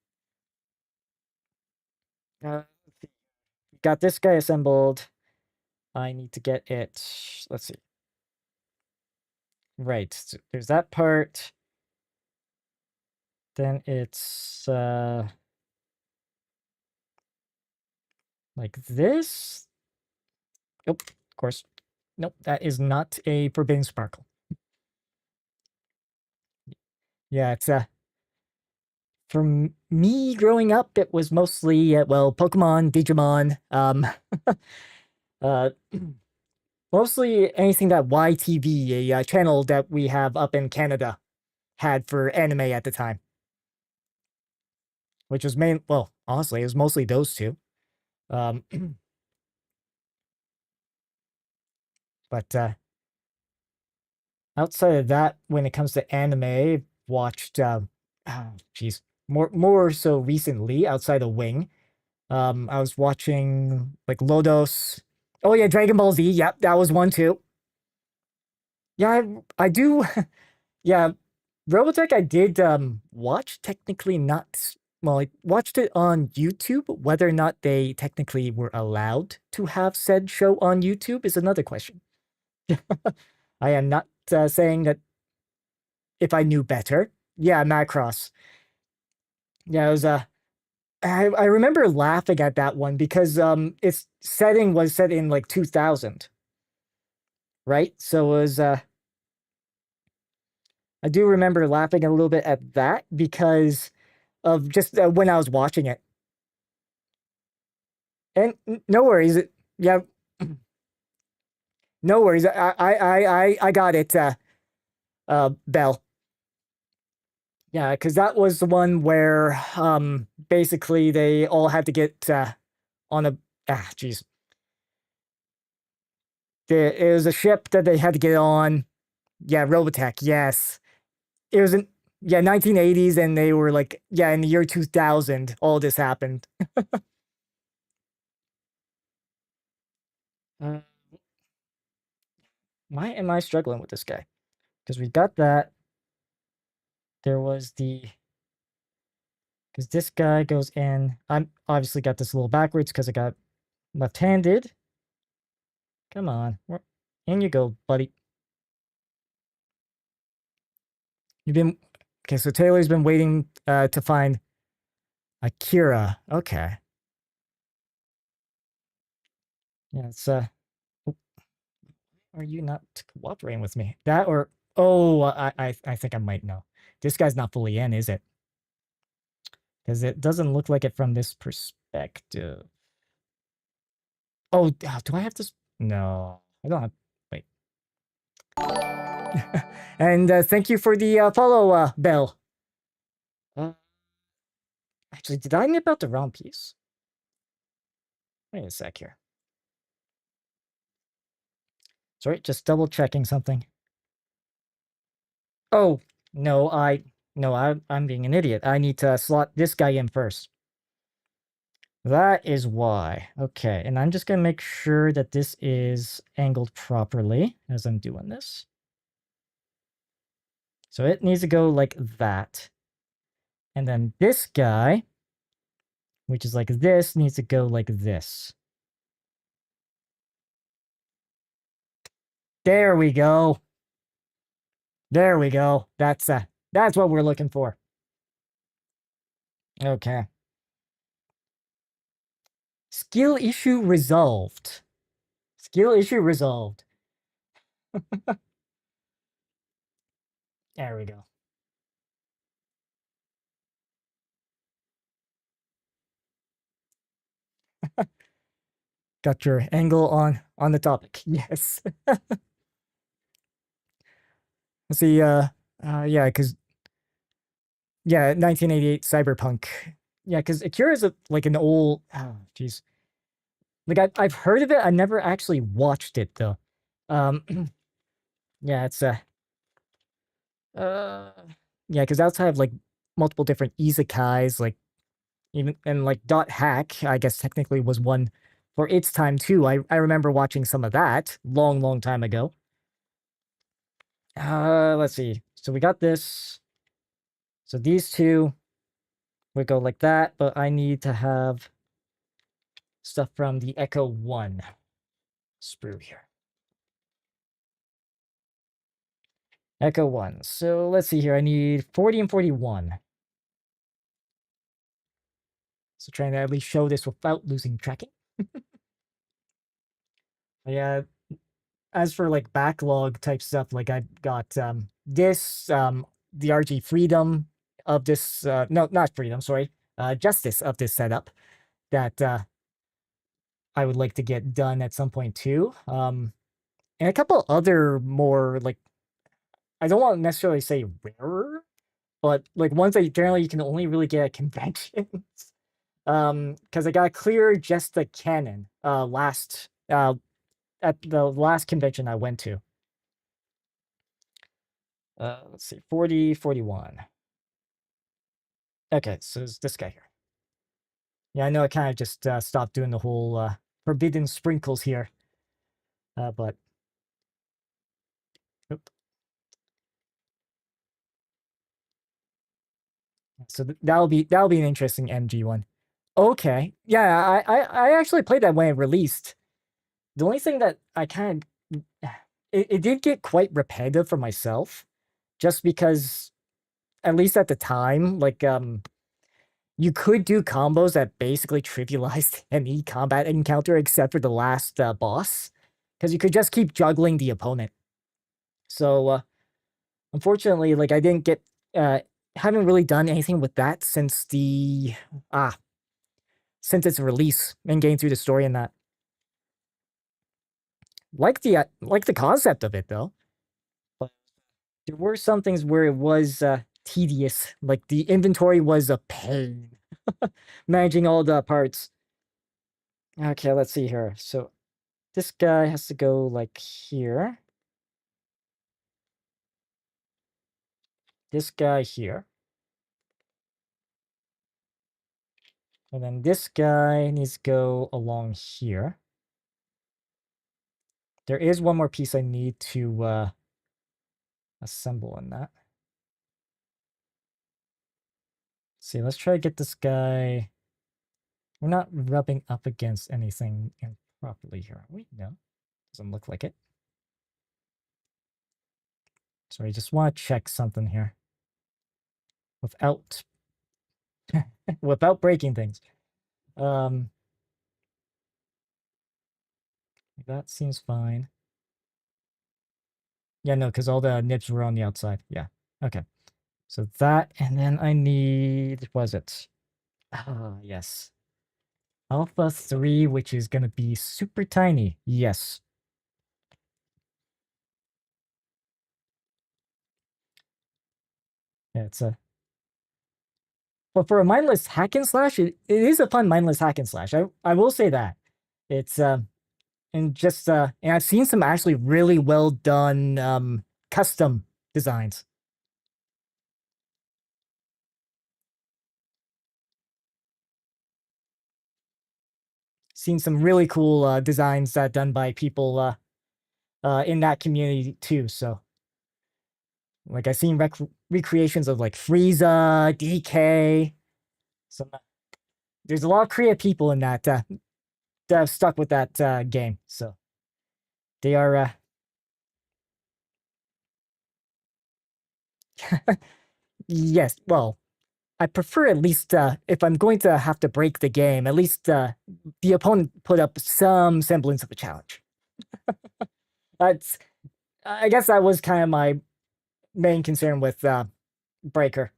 Uh, got this guy assembled. I need to get it. Let's see. Right, so there's that part. Then it's like this. Nope, of course. Nope, that is not a forbidden sparkle. Yeah, it's for me growing up, it was mostly well, Pokemon, Digimon, uh, mostly anything that YTV, a channel that we have up in Canada, had for anime at the time, which was main. Well, honestly, it was mostly those two. Um, but outside of that, when it comes to anime, I've watched geez, more so recently outside of Wing. I was watching like Lodos. Oh yeah, Dragon Ball Z. Yep, that was one too. Yeah, I do. Yeah, Robotech I did watch, technically not. Well, I watched it on YouTube. Whether or not they technically were allowed to have said show on YouTube is another question. I am not saying that if I knew better. Yeah, Macross. Yeah, it was I remember laughing at that one because its setting was set in like 2000, right? So it was I do remember laughing a little bit at that because of just when I was watching it. And no worries. Yeah, no worries. I got it. Bell. Yeah, because that was the one where basically they all had to get on a jeez. It was a ship that they had to get on. Yeah, Robotech. Yes, it was in 1980s, and they were like in the year 2000. All this happened. uh, why am I struggling with this guy? Because we got that. There was because this guy goes in. I'm obviously got this a little backwards because I got left-handed. Come on, in you go, buddy. You've been okay. So Taylor's been waiting to find Akira. Okay, yeah. It's are you not cooperating with me? That or oh, I think I might know. This guy's not fully in, is it? Because it doesn't look like it from this perspective. Oh, do I have to? No, I don't have. Wait. And thank you for the follow, Bell. Uh, actually, did I nip out the wrong piece? Wait a sec here. Sorry, just double checking something. Oh, no, I'm being an idiot. I need to slot this guy in first. That is why. Okay, and I'm just gonna make sure that this is angled properly as I'm doing this. So it needs to go like that. And then this guy, which is like this, needs to go like this. There we go. There we go. That's what we're looking for. Okay. Skill issue resolved. Skill issue resolved. There we go. Got your angle on the topic. Yes. See, yeah, because 1988 Cyberpunk. Yeah, because Akira is like an old. Oh, jeez. Like I've heard of it. I never actually watched it though. Um, yeah, it's uh, yeah, because outside of like multiple different isekais, like even and like Dot Hack, I guess technically was one for its time too. I remember watching some of that long time ago. Let's see. So we got this. So these two would go like that, but I need to have stuff from the Echo 1 sprue here. Echo 1. So let's see here. I need 40 and 41. So trying to at least show this without losing tracking. Yeah. As for like backlog type stuff, like I've got this, the RG Freedom of this, no, not Freedom, sorry, Justice of this setup that I would like to get done at some point too. And a couple other more like, I don't want to necessarily say rarer, but like ones that generally you can only really get at conventions. Because I got clear just the canon last at the last convention I went to. Let's see, 40, 41. Okay, so it's this guy here. Yeah, I know I kind of just stopped doing the whole forbidden sprinkles here, but oop. So that'll be an interesting MG one. Okay, yeah, I actually played that when it released. The only thing that I kind of it did get quite repetitive for myself, just because at least at the time, like you could do combos that basically trivialized any combat encounter except for the last boss, because you could just keep juggling the opponent. So unfortunately, like I didn't get haven't really done anything with that since the since its release and getting through the story and that. Like the concept of it though. But There were some things where it was tedious, like the inventory was a pain. Managing all the parts. Okay, let's see here. So this guy has to go like here. This guy here. And then this guy needs to go along here. There is one more piece I need to assemble in that. Let's see, let's try to get this guy. We're not rubbing up against anything improperly here, are we? No, doesn't look like it. So I just want to check something here without without breaking things. That seems fine. Yeah, no, because all the nibs were on the outside. Yeah. Okay. So that, and then I need, what was it? Ah, yes. Alpha 3, which is going to be super tiny. Yes. Yeah, it's a... But for a mindless hack and slash, it is a fun mindless hack and slash. I will say that. It's, and just, and I've seen some actually really well done, custom designs. Seen some really cool, designs, done by people, in that community too, so. Like I've seen recreations of like Frieza, DK. So there's a lot of creative people in that that have stuck with that game. So they are yes, well, I prefer at least if I'm going to have to break the game, at least the opponent put up some semblance of a challenge. That's I guess that was kind of my main concern with Breaker.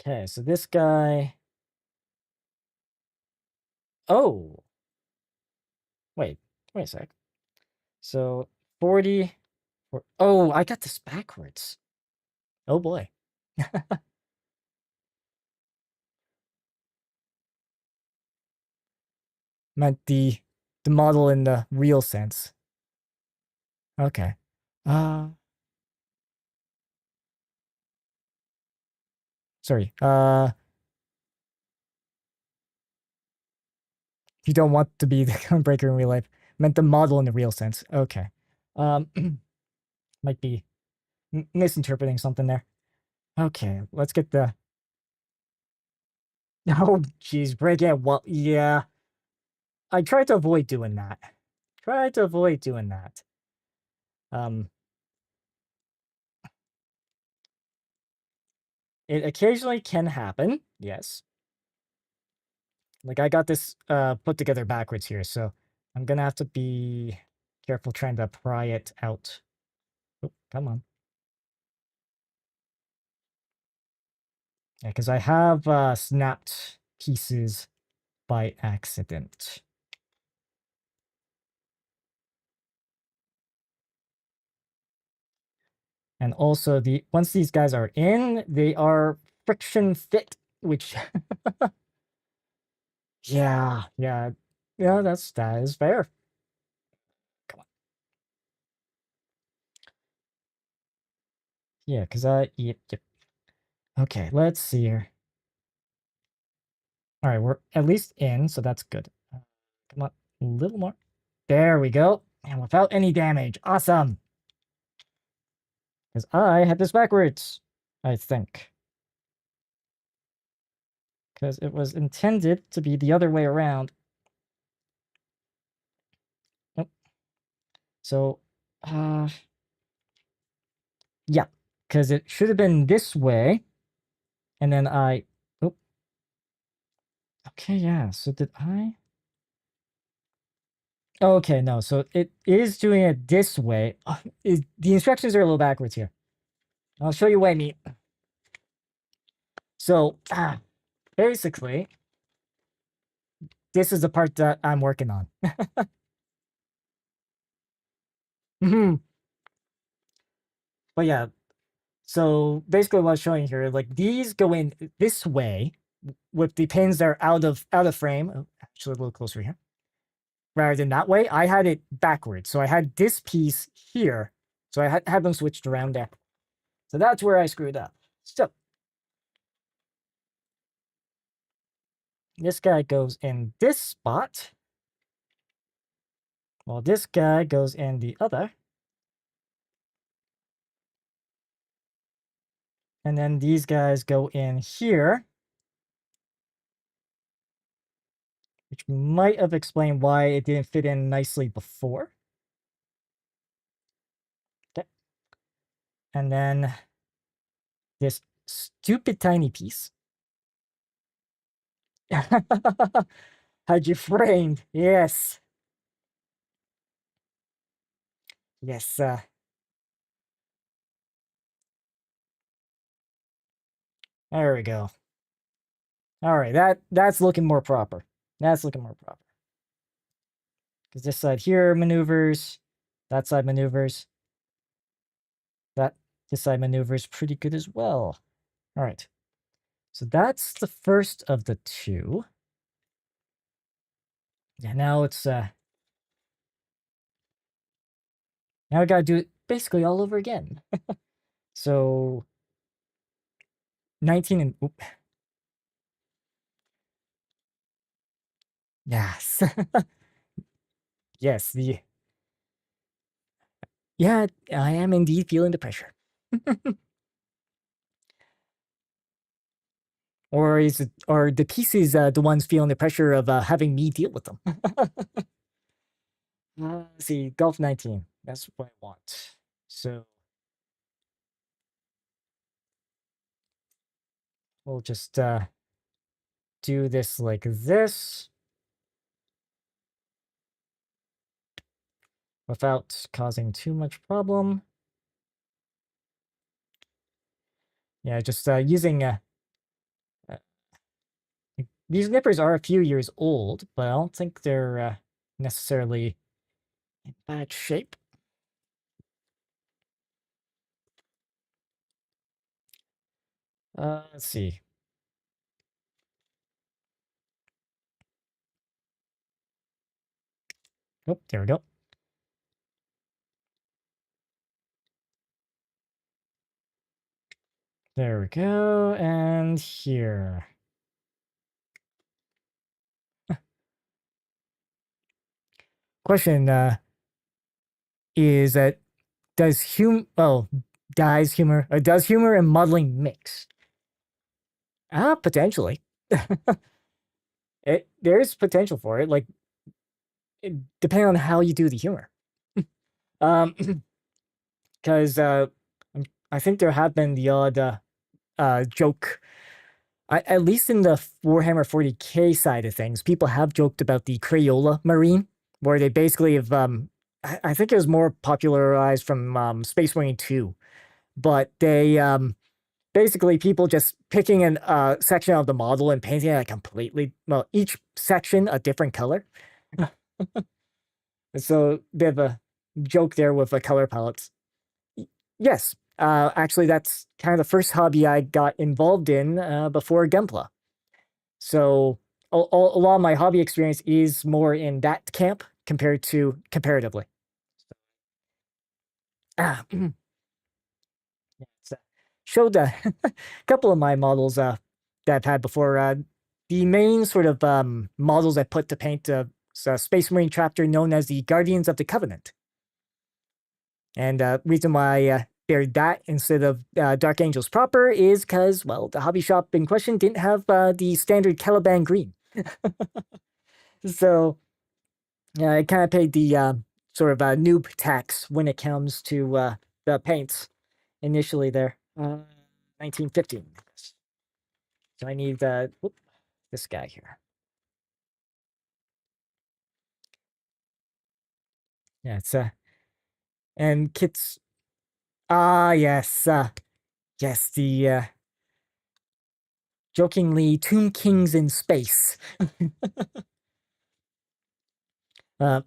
Okay, so this guy. Oh, wait, wait a sec. So 40. Oh, I got this backwards. Oh boy. Meant the model in the real sense. Okay. Uh sorry. You don't want to be the cone breaker in real life. Meant the model in the real sense. Okay. Um might be misinterpreting something there. Okay, let's get the oh jeez, break it. Well, yeah. I tried to avoid doing that. Try to avoid doing that. Um it occasionally can happen, yes. Like I got this put together backwards here, so I'm gonna have to be careful trying to pry it out. Oh, come on. Yeah, because I have snapped pieces by accident. And also the once these guys are in, they are friction fit, which yeah, yeah. Yeah, that is fair. Come on. Yeah, because yep. Okay, let's see here. All right, we're at least in, so that's good. Come on, a little more. There we go. And without any damage. Awesome. Because I had this backwards, I think. Because it was intended to be the other way around. Oh. So, yeah. Because it should have been this way. And then oh. Okay, yeah. So did I? Okay, no. So it is doing it this way. The instructions are a little backwards here. I'll show you what I mean. So, basically, this is the part that I'm working on. Mhm. But yeah, so basically what I'm showing here, like these go in this way with the pins that are out of frame. Oh, actually, a little closer here. Rather than that way, I had it backwards. So I had this piece here. So I had them switched around there. So that's where I screwed up. So this guy goes in this spot, while this guy goes in the other. And then these guys go in here, which might have explained why it didn't fit in nicely before. Okay. And then this stupid tiny piece had you framed. Yes. Yes. There we go. All right. That's looking more proper. That's looking more proper. Because this side here maneuvers, that side maneuvers, that this side maneuvers pretty good as well. All right. So that's the first of the two. Yeah, now it's now I gotta do it basically all over again. So 19 and oop, yes. Yes, the yeah, I am indeed feeling the pressure. Or is it or the pieces the ones feeling the pressure of having me deal with them? Let's see, Golf 19. That's what I want. So we'll just do this like this without causing too much problem. Yeah, just using uh, these nippers are a few years old, but I don't think they're necessarily in bad shape. Let's see. Oh, there we go. There we go, and here. Question is that does humor and modeling mix? Potentially. There's potential for it, like depending on how you do the humor. Um, because I think there have been the odd joke. At least in the Warhammer 40K side of things, people have joked about the Crayola Marine, where they basically have I think it was more popularized from Space Marine 2, but they basically people just picking a section of the model and painting it completely, well, each section a different color. So they have a joke there with the color palettes. Yes, actually, that's kind of the first hobby I got involved in before Gunpla. So a lot of my hobby experience is more in that camp compared to comparatively. Ah, it's, showed a couple of my models that I've had before. The main sort of models I put to paint a Space Marine chapter known as the Guardians of the Covenant. And reason why they're that instead of Dark Angels proper is because, well, the hobby shop in question didn't have the standard Caliban green. So I kind of paid the sort of noob tax when it comes to the paints initially there. 1915. So I need this guy here. Yeah, it's and kits. Yes, yes, the jokingly Tomb Kings in space. uh,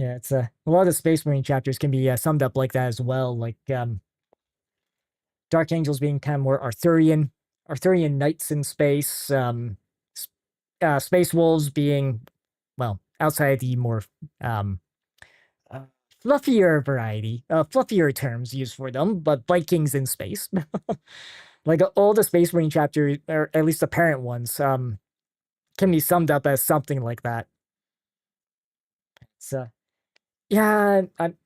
Yeah, it's a lot of Space Marine chapters can be summed up like that as well. Like Dark Angels being kind of more Arthurian knights in space. Space Wolves being, well, outside the more um, uh, fluffier variety, fluffier terms used for them, but Vikings in space. Like all the Space Marine chapters, or at least the parent ones, can be summed up as something like that. So yeah,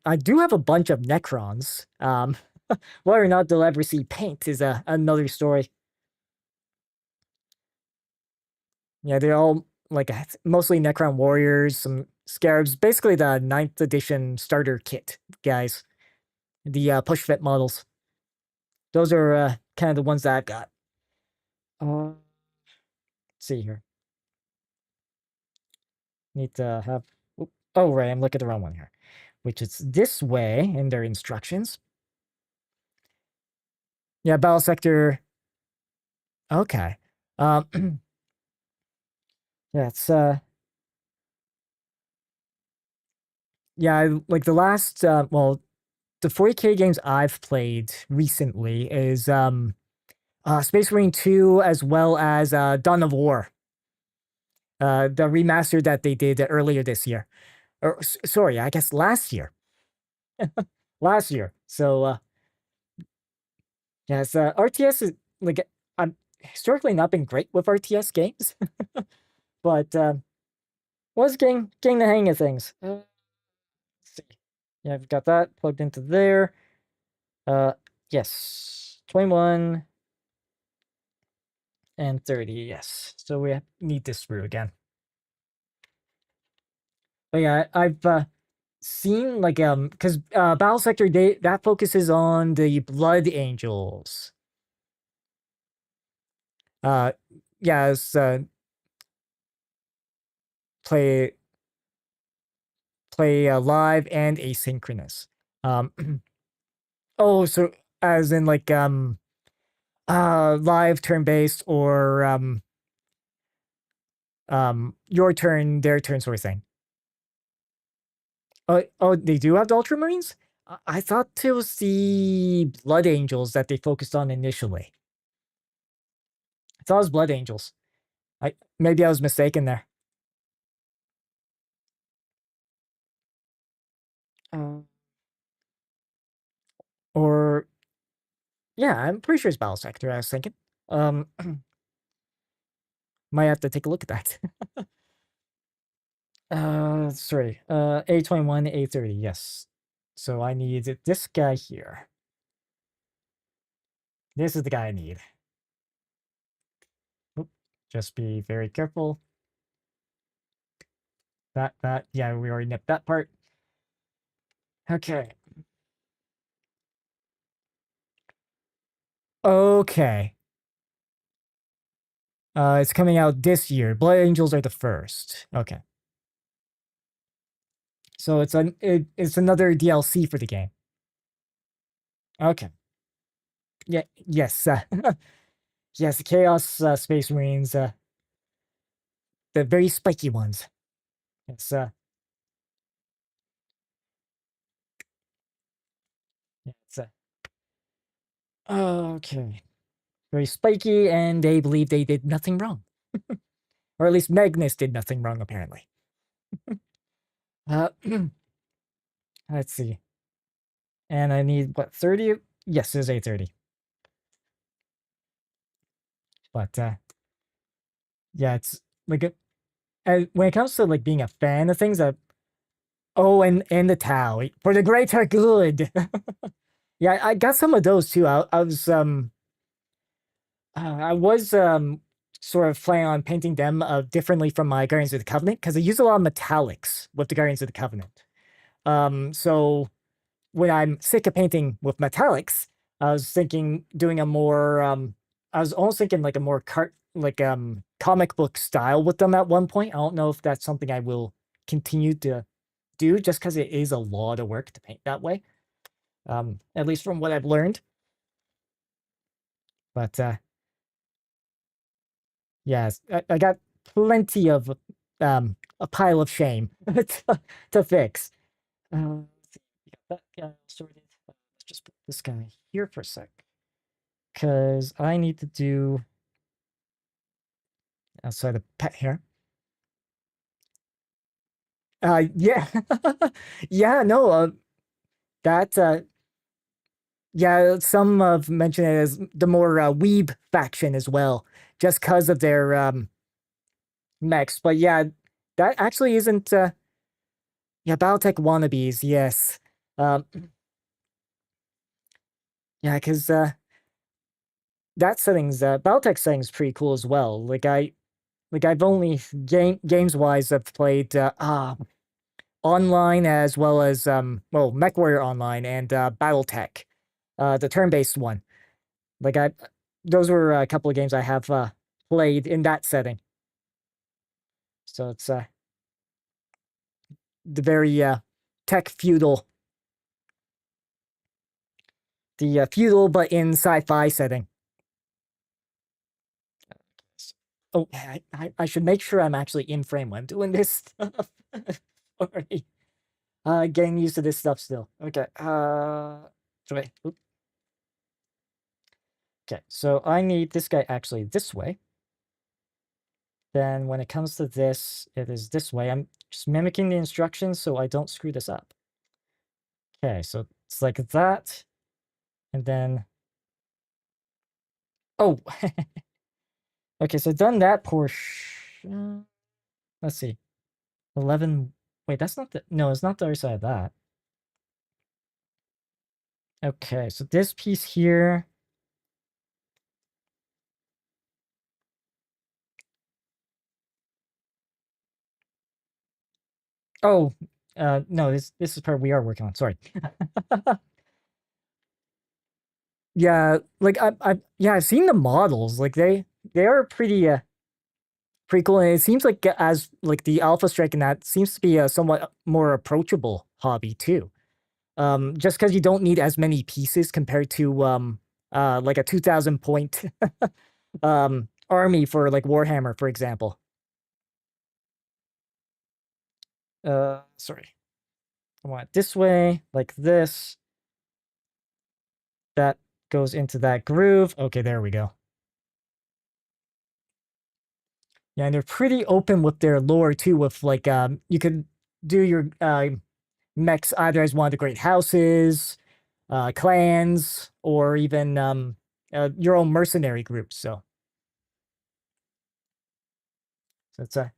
I do have a bunch of Necrons. Whether or not they'll ever see paint is another story. Yeah, they're all like mostly Necron warriors, some scarabs, basically the ninth edition starter kit guys, the push fit models. Those are kind of the ones that I've got. Let's see here. Need to have. Oh, right, I'm looking at the wrong one here, which is this way in their instructions. Yeah, battle sector. Okay. Um, yeah, it's yeah, like the last well, the 40K games I've played recently is Space Marine 2 as well as Dawn of War. The remaster that they did earlier this year. Or sorry, I guess last year. Last year. So yes, RTS is like I'm historically not been great with RTS games, but was getting the hang of things. Let's see. Yeah, I've got that plugged into there. Uh, yes, 21 and 30. Yes, so we need this through again. But yeah, I've seen like because Battle Sector Day that focuses on the Blood Angels. Uh, yeah, it's play live and asynchronous. Um, oh, so as in like live turn based or your turn their turn sort of thing. Oh, they do have the Ultramarines? I thought it was the Blood Angels that they focused on initially. I thought it was Blood Angels. Maybe I was mistaken there. Uh, or yeah, I'm pretty sure it's Battle Sector. I was thinking. Um, might have to take a look at that. Sorry. A21, A30. Yes. So I need this guy here. This is the guy I need. Oop, just be very careful. That, yeah, we already nipped that part. Okay. Okay. It's coming out this year. Blood Angels are the first. Okay. So it's another DLC for the game. Okay. Yeah. Yes. Yes. Chaos Space Marines. The very spiky ones. It's it's okay. Very spiky, and they believe they did nothing wrong, or at least Magnus did nothing wrong apparently. Uh, let's see. And I need what 30? Yes, there's a 30. But yeah, it's like when it comes to like being a fan of things that oh and the Tau for the greater good. Yeah, I got some of those too. I was sort of planning on painting them differently from my Guardians of the Covenant because I use a lot of metallics with the Guardians of the Covenant. So when I'm sick of painting with metallics, I was thinking doing a more I was almost thinking like a more comic book style with them at one point. I don't know if that's something I will continue to do just because it is a lot of work to paint that way. At least from what I've learned. But yes, I got plenty of a pile of shame to fix. Let's see. We got that guy sorted. Let's just put this guy here for a sec. Because I need to do outside the pet here. Yeah. Yeah, no, that, yeah, some have mentioned it as the more weeb faction as well, just because of their mechs. But yeah, that actually isn't, yeah, Battletech wannabes, yes. Um, yeah, because that settings, Battletech settings pretty cool as well. Like I've only games wise, I've played online as well as well, MechWarrior Online and BattleTech, the turn-based one. Like I, those were a couple of games I have played in that setting. So it's the very tech feudal, the feudal but in sci-fi setting. Oh, I should make sure I'm actually in frame when I'm doing this stuff. Sorry. Getting used to this stuff still. Okay. Wait. Okay, so I need this guy actually this way. Then when it comes to this, it is this way. I'm just mimicking the instructions so I don't screw this up. Okay, so it's like that. And then, oh, okay, so done that portion. Let's see, 11. Wait, that's not the, no, it's not the other side of that. Okay, so this piece here. Oh, no, this is part we are working on. Sorry. Yeah, like yeah, I've seen the models. Like they are pretty cool, and it seems like as like the Alpha Strike and that seems to be a somewhat more approachable hobby too. Just because you don't need as many pieces compared to like a 2,000 point army for like Warhammer, for example. Sorry, I want it this way, like this. That goes into that groove. Okay, there we go. Yeah, and they're pretty open with their lore too. With like, you could do your mechs either as one of the great houses, clans, or even your own mercenary groups. So it's a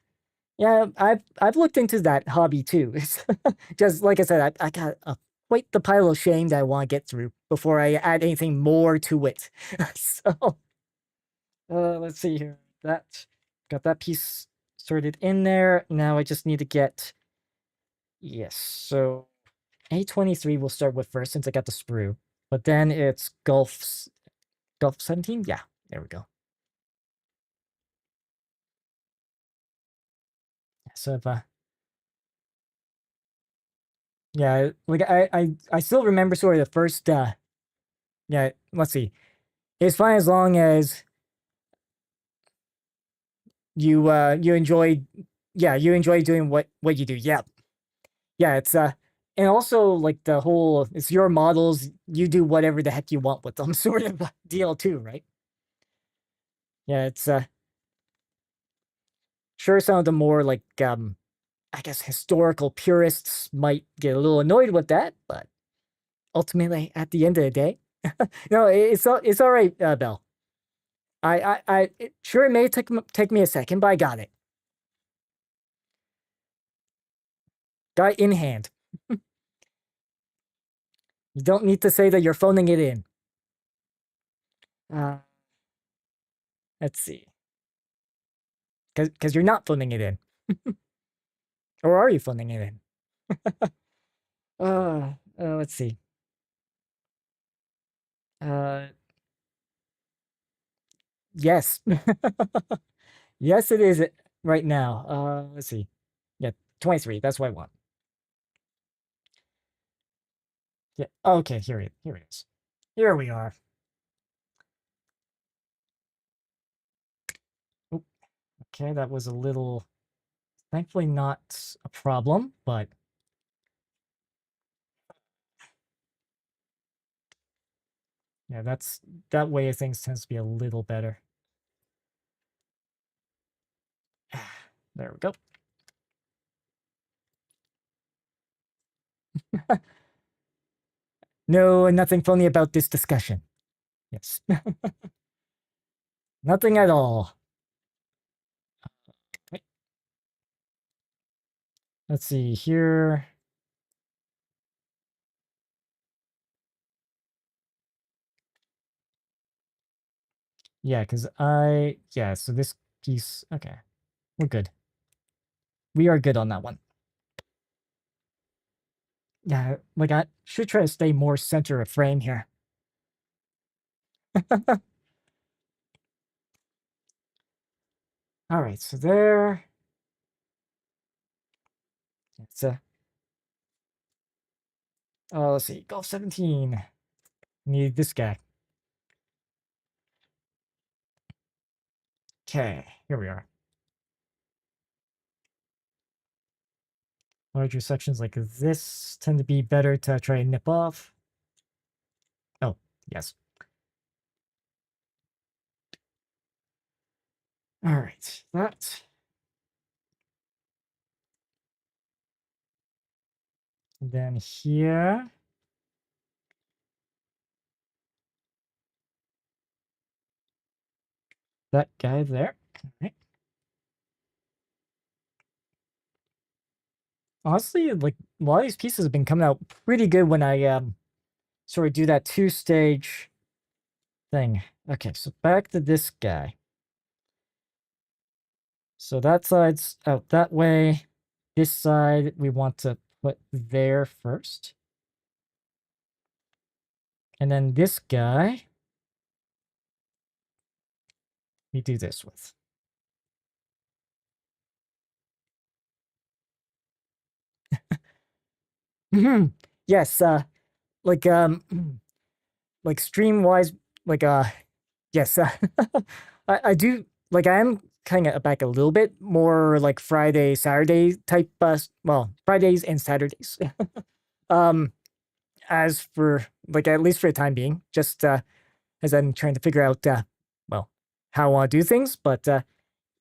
yeah, I've looked into that hobby too. It's just like I said, I got quite the pile of shame that I want to get through before I add anything more to it. So let's see here. That got that piece sorted in there. Now I just need to get yes. So A23 we'll start with first since I got the sprue. But then it's Gulf 17? Yeah, there we go. So if yeah, like I still remember sort of the first yeah, let's see. It's fine as long as you enjoy yeah, you enjoy doing what you do. Yeah. Yeah, it's and also like the whole it's your models, you do whatever the heck you want with them sort of deal too, right? Yeah, it's sure some of the more like I guess historical purists might get a little annoyed with that, but ultimately at the end of the day, no, it's all right, Bell. Sure it may take me a second, but I got it. Got it in hand. You don't need to say that you're phoning it in. Uh, let's see, because you're not phoning it in, or are you phoning it in? Let's see. Uh, yes, yes, it is right now. Let's see. Yeah, 23. That's what I want. Yeah. Okay, here it is. Here we are. Oop, okay, that was a little, thankfully not a problem, but Yeah, that way of things tends to be a little better. There we go. No, nothing funny about this discussion. Yes. Nothing at all. Right. Let's see here. Yeah, so this piece, okay, we're good. We are good on that one. Yeah, like I should try to stay more center of frame here. All right, so there. It's let's see, golf 17. Need this guy. Okay, here we are. Larger sections like this tend to be better to try and nip off. Oh, yes. All right, that. And then here. That guy there. All right. Honestly, like a lot of these pieces have been coming out pretty good when I sort of do that two-stage thing. Okay, so back to this guy. So that side's out that way. This side we want to put there first. And then this guy we do this with. Yes, like like stream wise, like yes, I do like I am kind of back a little bit more like Friday, Saturday type well, Fridays and Saturdays. um as for like at least for the time being, just as I'm trying to figure out well, how I want to do things, but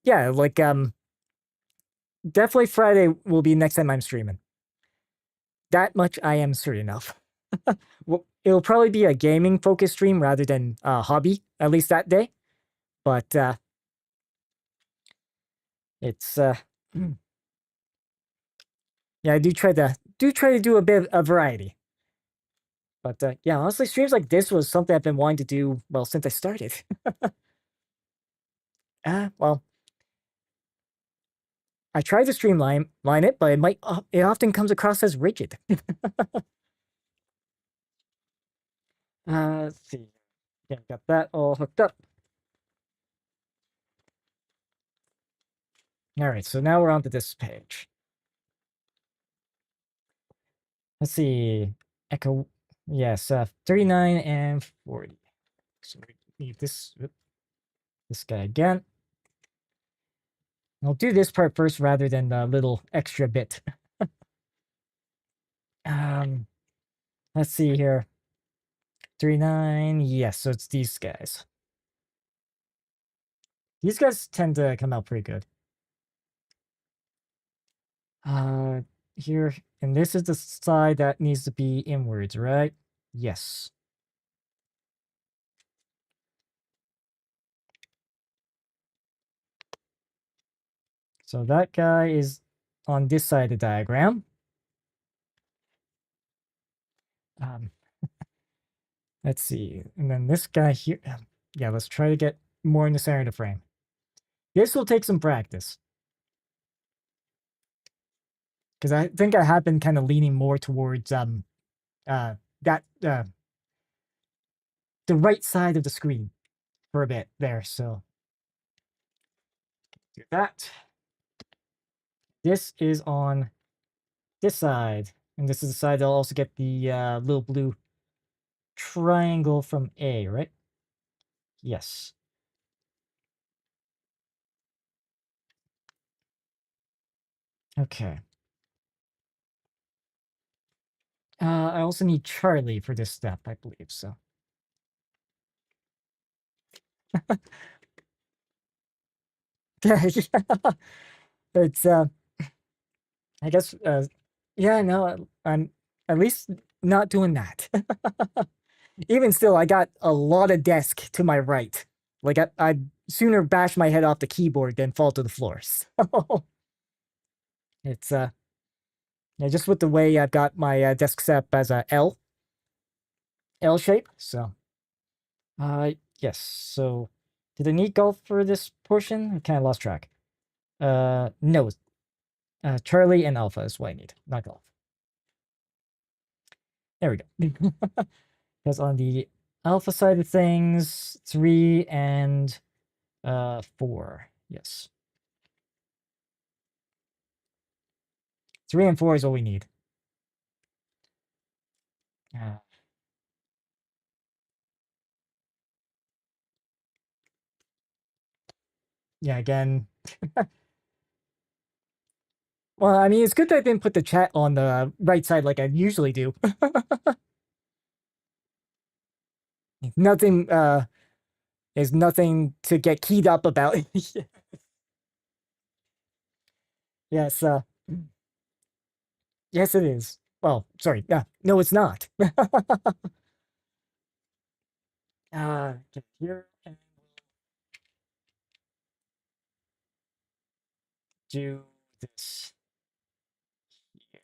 yeah, like definitely Friday will be next time I'm streaming. That much I am certain of. Well, it'll probably be a gaming focused stream rather than hobby, at least that day. But it's yeah, I do try to do a bit of variety. But yeah, honestly, streams like this was something I've been wanting to do well since I started. Well, I tried to streamline it, but it often comes across as rigid. Let's see. Yeah, got that all hooked up. All right, so now we're on to this page. Let's see. Echo, yes, 39 and 40. So we need this guy again. I'll do this part first rather than the little extra bit. um, let's see here. 39, yes, so it's these guys. These guys tend to come out pretty good. Uh, here, and this is the side that needs to be inwards, right? Yes. So that guy is on this side of the diagram. Um, let's see. And then this guy here. Yeah, let's try to get more in the center of the frame. This will take some practice. Because I think I have been kind of leaning more towards that the right side of the screen for a bit there. So do that. This is on this side. And this is the side that'll also get the little blue triangle from A, right? Yes. Okay. I also need Charlie for this step, I believe, so. It's I guess yeah, no, I'm at least not doing that. Even still, I got a lot of desk to my right. Like I'd sooner bash my head off the keyboard than fall to the floor. So it's yeah, just with the way I've got my desk set up as a L shape. So yes. So did I need golf for this portion? I kind of lost track. No. Charlie and Alpha is what I need, not golf. There we go. Because on the Alpha side of things, 3 and 4. Yes. 3 and 4 is all we need. Uh, yeah, again. Well, I mean, it's good that I didn't put the chat on the right side like I usually do. Nothing is nothing to get keyed up about. Yes, yes it is. Well, sorry. No, it's not. Get here and do this here.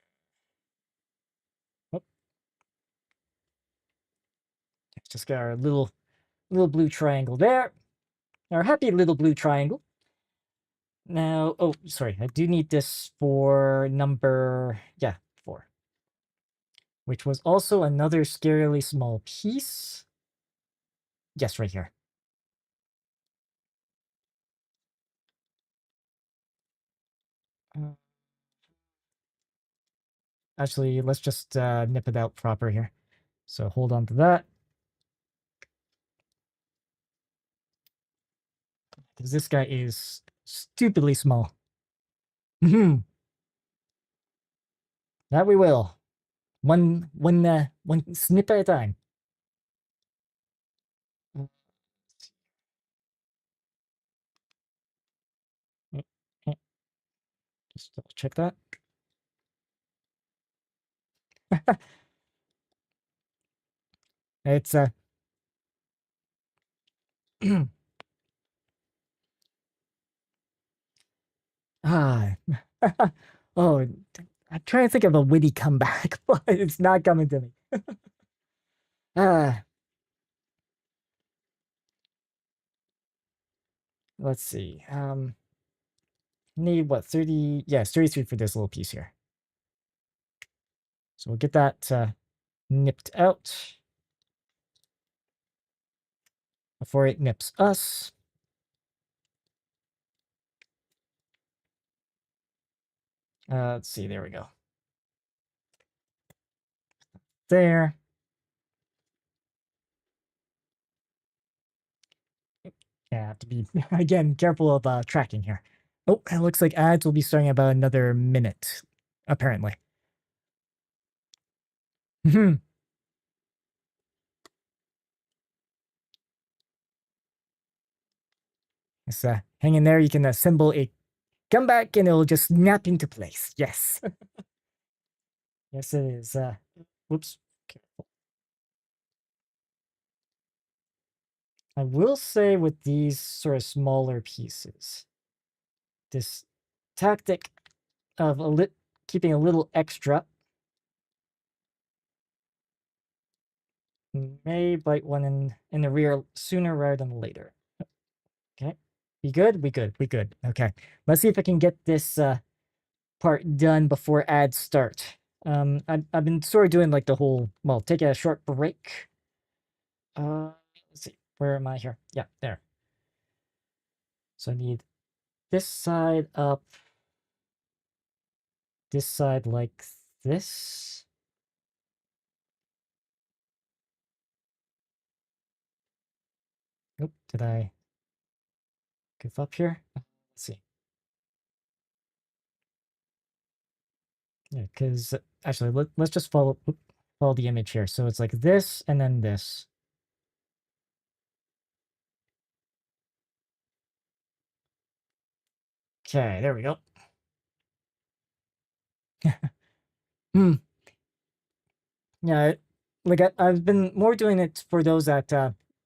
Oh, just got our little blue triangle there. Our happy little blue triangle. Now, oh, sorry, I do need this for number, yeah, 4, which was also another scarily small piece. Yes, right here. Uh, Actually, let's just nip it out proper here. So hold on to that. Because this guy is stupidly small. That we will. One snip at a time. Mm, mm, just double check that. It's ah oh, I'm trying to think of a witty comeback, but it's not coming to me. Ah, let's see. Need what, 30? Yes, 33 for this little piece here. So we'll get that nipped out before it nips us. Let's see, there we go. There. Yeah, have to be, again, careful of tracking here. Oh, it looks like ads will be starting about another minute, apparently. So hang in there, you can assemble a comeback and it'll just snap into place. Yes. Yes, it is. Whoops. Careful. I will say with these sort of smaller pieces, this tactic of keeping a little extra may bite one in the rear sooner rather than later. Okay. We good? We good. We good. Okay. Let's see if I can get this part done before ads start. I've been sort of doing like the whole, well, take a short break. Let's see. Where am I here? Yeah, there. So I need this side up, this side like this. Nope, did I goof up here? Let's see. Yeah, because actually, let's just follow the image here. So it's like this and then this. Okay, there we go. Hmm. Yeah, like I've been more doing it for those that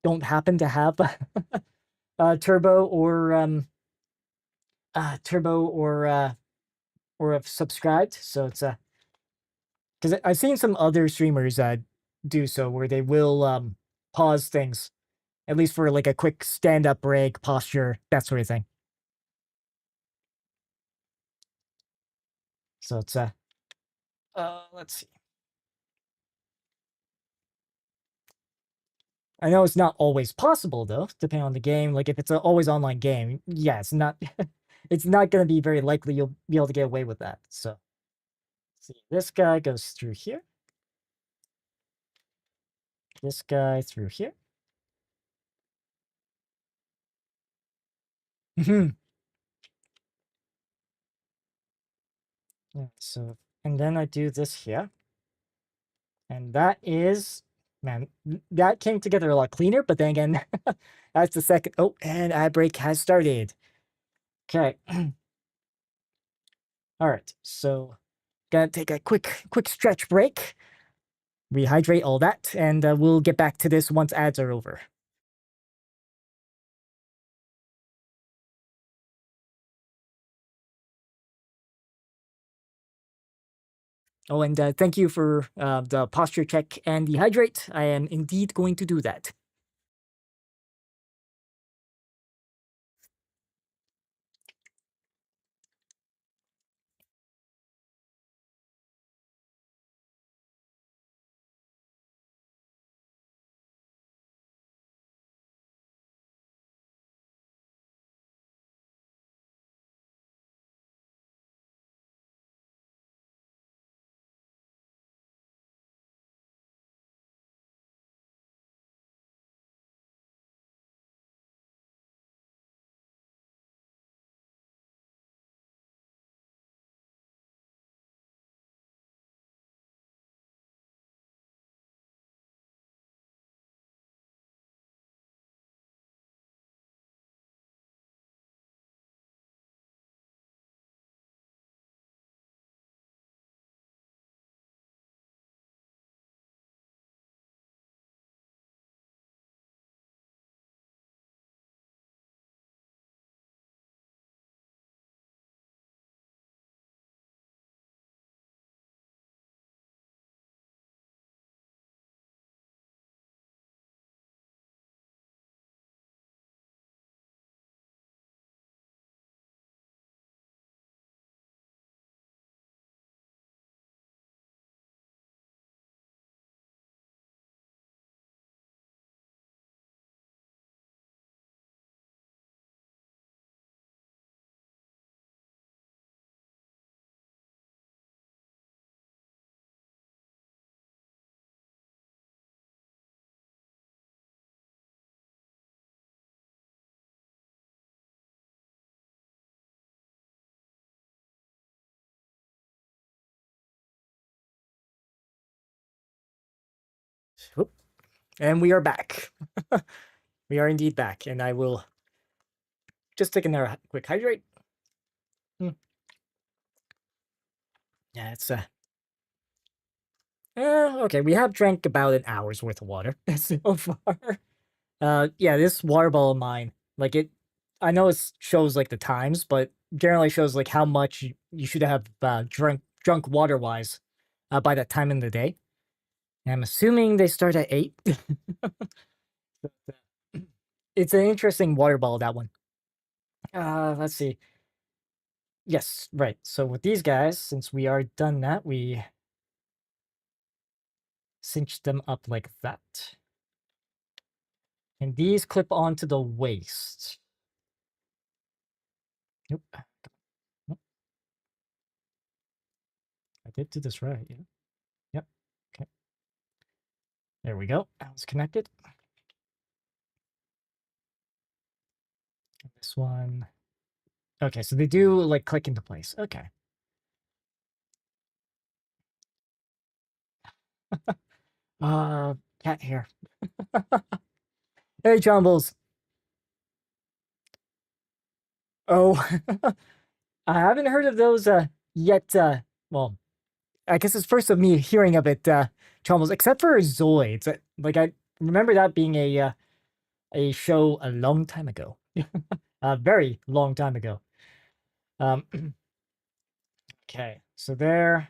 don't happen to have turbo or have subscribed. So it's because I've seen some other streamers do so where they will pause things at least for like a quick stand up break, posture, that sort of thing. So it's let's see. I know it's not always possible though, depending on the game. Like if it's an always online game, yeah, it's not it's not going to be very likely you'll be able to get away with that. So let's see, this guy goes through here. This guy through here. Yeah, so and then I do this here. And that is, man, that came together a lot cleaner, but then again, that's the second. Oh, and ad break has started. Okay. All right. So, gonna take a quick stretch break, rehydrate all that, and we'll get back to this once ads are over. Oh, and thank you for the posture check and dehydrate. I am indeed going to do that. Oop. And we are back. We are indeed back, and I will just take another quick hydrate. Yeah, it's okay. We have drank about an hour's worth of water so far. Yeah, this water bottle of mine, like it, I know it shows like the times, but generally shows like how much you should have drunk water wise by that time in the day. And I'm assuming they start at 8. It's an interesting water bottle, that one. Let's see. Yes, right. So with these guys, since we are done that, we cinch them up like that. And these clip onto the waist. Nope. Nope. I did do this right, yeah. Yep. Okay. There we go. That was connected. This one. Okay, so they do like click into place. Okay. Cat hair. Hey, Jumbles. Oh, I haven't heard of those yet. Well, I guess it's first of me hearing of it, Chalmers, except for Zoids. Like I remember that being a show a long time ago, a very long time ago. Um, okay, so there,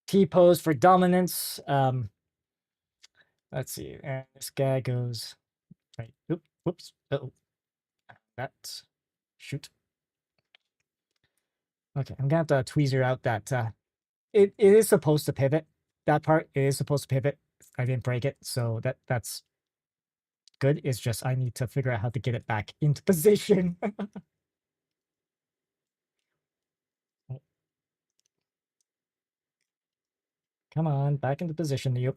T pose for dominance. Let's see, and this guy goes right. Oop, whoops. Oh, that shoot. Okay, I'm gonna have to tweezer out that it is supposed to pivot. That part it is supposed to pivot. I didn't break it, so that's good. It's just I need to figure out how to get it back into position. Oh, come on, back into position. Yep.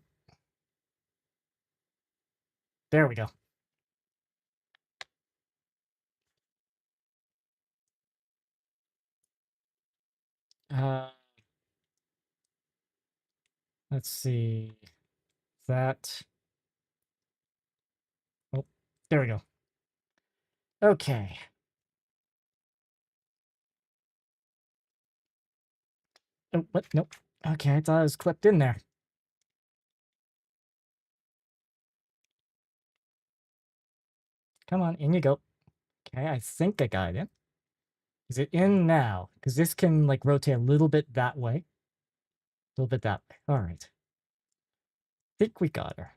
There we go. Uh, let's see. That. Oh, there we go. Okay. Oh, what? Nope. Okay, I thought it was clipped in there. Come on, in you go. Okay, I think I got it in. Is it in now? Because this can like rotate a little bit that way. A little bit that way. All right. Think we got her.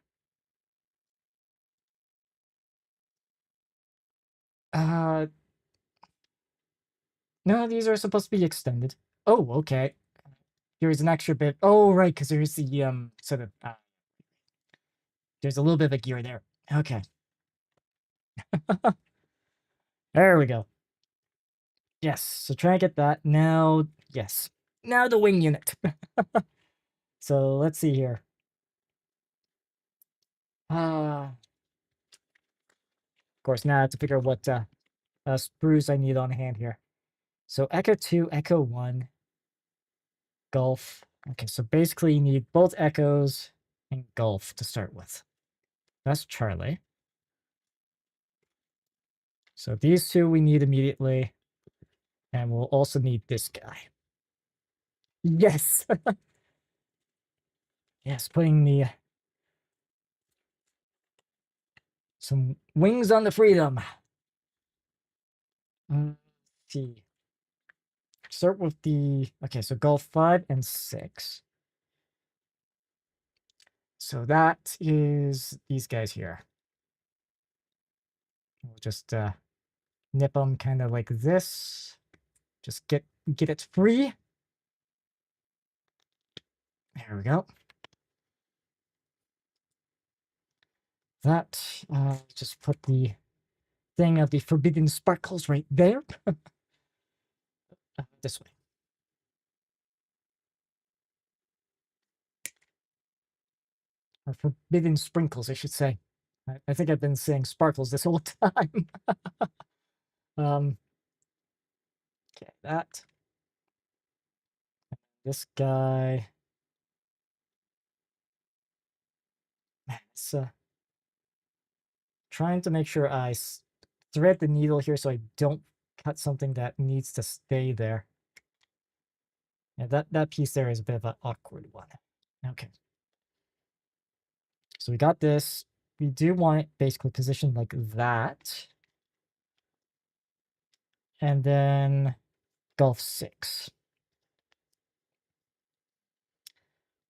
Uh, no, these are supposed to be extended. Oh, okay. Here's an extra bit. Oh, right, because there's the sort of there's a little bit of a gear there. Okay. There we go. Yes. So try and get that. Now, yes. Now the wing unit. So let's see here. Of course, now I have to figure out what sprues I need on hand here. So Echo 2, Echo 1, Golf. Okay, so basically you need both Echoes and Golf to start with. That's Charlie. So these two we need immediately. And we'll also need this guy. Yes! Yes, putting the some wings on the freedom. Let's see. Start with the okay, so Golf 5 and 6. So that is these guys here. We'll just nip them kind of like this. Just get it free. There we go. That just put the thing of the forbidden sparkles right there. This way. Or forbidden sprinkles, I should say. I think I've been saying sparkles this whole time. Okay, that. This guy. Man, it's trying to make sure I thread the needle here so I don't cut something that needs to stay there. Yeah, that piece there is a bit of an awkward one. Okay. So we got this. We do want it basically positioned like that. And then Golf 6.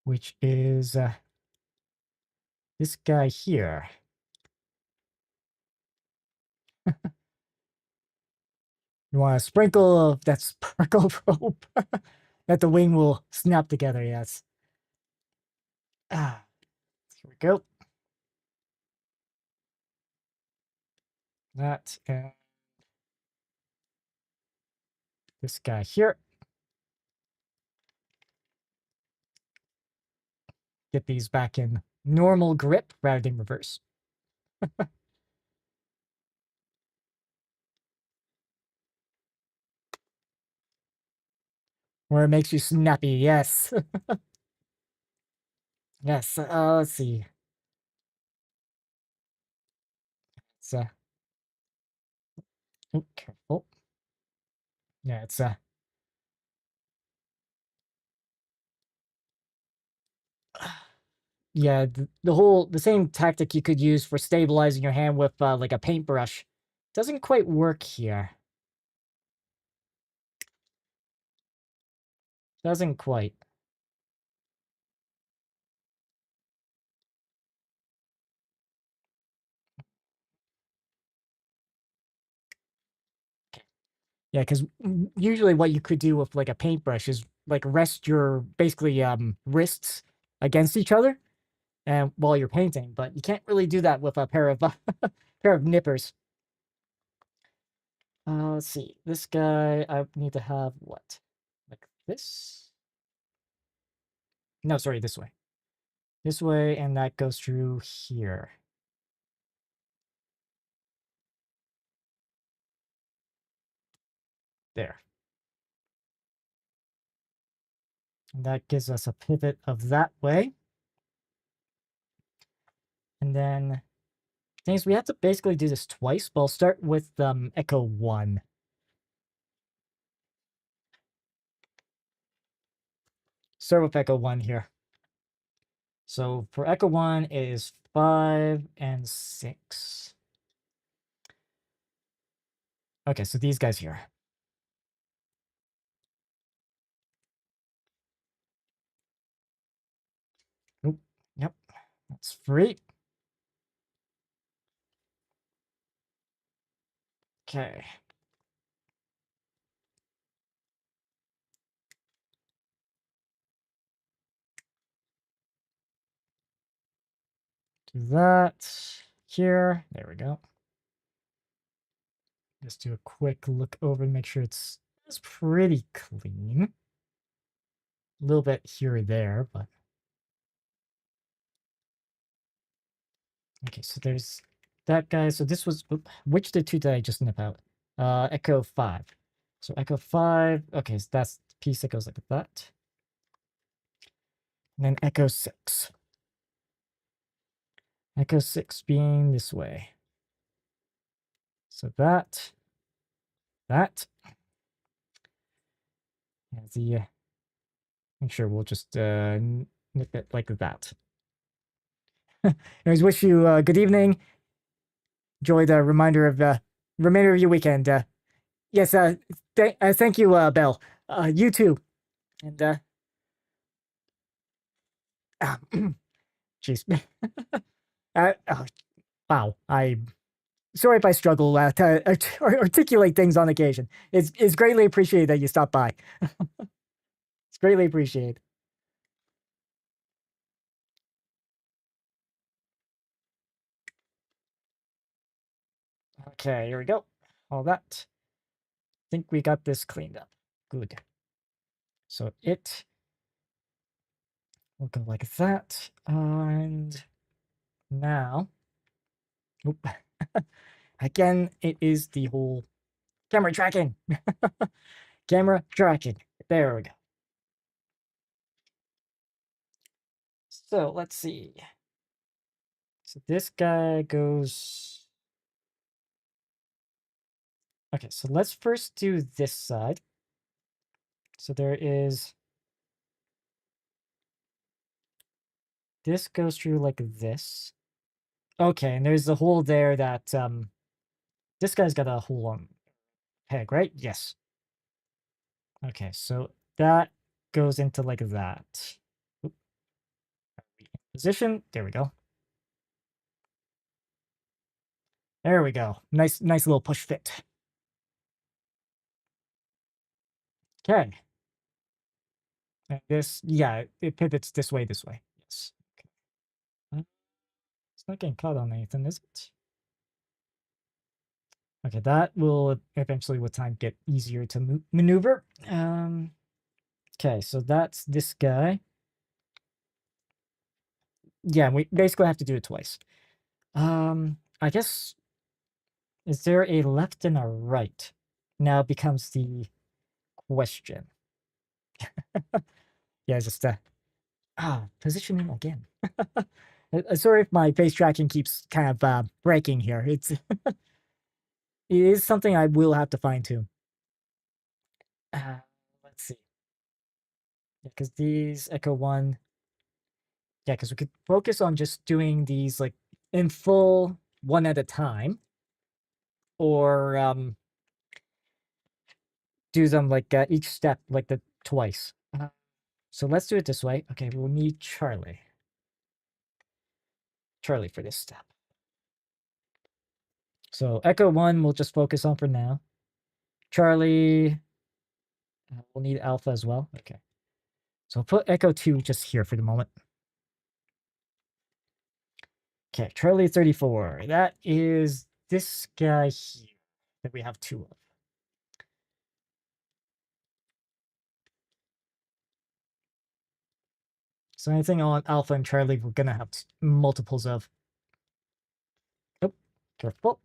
Which is this guy here. You want a sprinkle of that sparkle rope that the wing will snap together, yes. Ah, here we go. That and this guy here. Get these back in normal grip rather than reverse. Where it makes you snappy, yes. Yes, let's see. It's Oh, careful. Yeah, it's yeah, the same tactic you could use for stabilizing your hand with like a paintbrush doesn't quite work here. Doesn't quite. Yeah, because usually what you could do with like a paintbrush is like rest your basically wrists against each other and while you're painting, but you can't really do that with a pair of pair of nippers. Let's see. This guy, I need to have what? Like this? No, sorry, this way. This way, and that goes through here. There. And that gives us a pivot of that way. And then things we have to basically do this twice, but I'll start with echo 1. Start with echo 1 here. So for echo 1 is 5 and 6. Okay, so these guys here. Oop, yep, that's free. Okay. Do that here. There we go. Just do a quick look over and make sure it's pretty clean. A little bit here or there, but okay, so there's that guy. So this was which of the two did I just nip out? Echo 5. So echo 5. Okay, so that's the piece that goes like that. And then echo 6. Echo 6 being this way. So that. Yeah, the make sure we'll just nip it like that. Anyways, wish you good evening. Enjoy the remainder of your weekend. Yes, thank you, Belle. You too. And jeez. Oh, wow. Sorry if I struggle to articulate things on occasion. It's greatly appreciated that you stopped by. It's greatly appreciated. Okay, here we go. All that. Think we got this cleaned up. Good. So it will go like that. And now, oop, again, it is the whole camera tracking. Camera tracking. There we go. So let's see. So this guy goes. Okay, so let's first do this side. So there is. This goes through like this. Okay, and there's a hole there that this guy's got a hole on peg, right? Yes. Okay, so that goes into like that. Oop. Position. There we go. There we go. Nice little push fit. Okay. And this, yeah, it pivots this way, this way. Yes. Okay. It's not getting caught on anything, is it? Okay, that will eventually with time get easier to maneuver. Okay, so that's this guy. Yeah, we basically have to do it twice. I guess, is there a left and a right? Now becomes the question. Yeah, just positioning again. Sorry if my face tracking keeps kind of breaking here. It's It is something I will have to fine tune. Let's see. Because these Echo 1, yeah, because we could focus on just doing these like in full one at a time, or do them like each step like the twice. So let's do it this way. Okay, we'll need Charlie. Charlie for this step. So Echo 1 we'll just focus on for now. Charlie, we'll need Alpha as well. Okay. So I'll put Echo 2 just here for the moment. Okay, Charlie 34. That is this guy here that we have two of. So anything on Alpha and Charlie, we're gonna have multiples of. Oh, careful.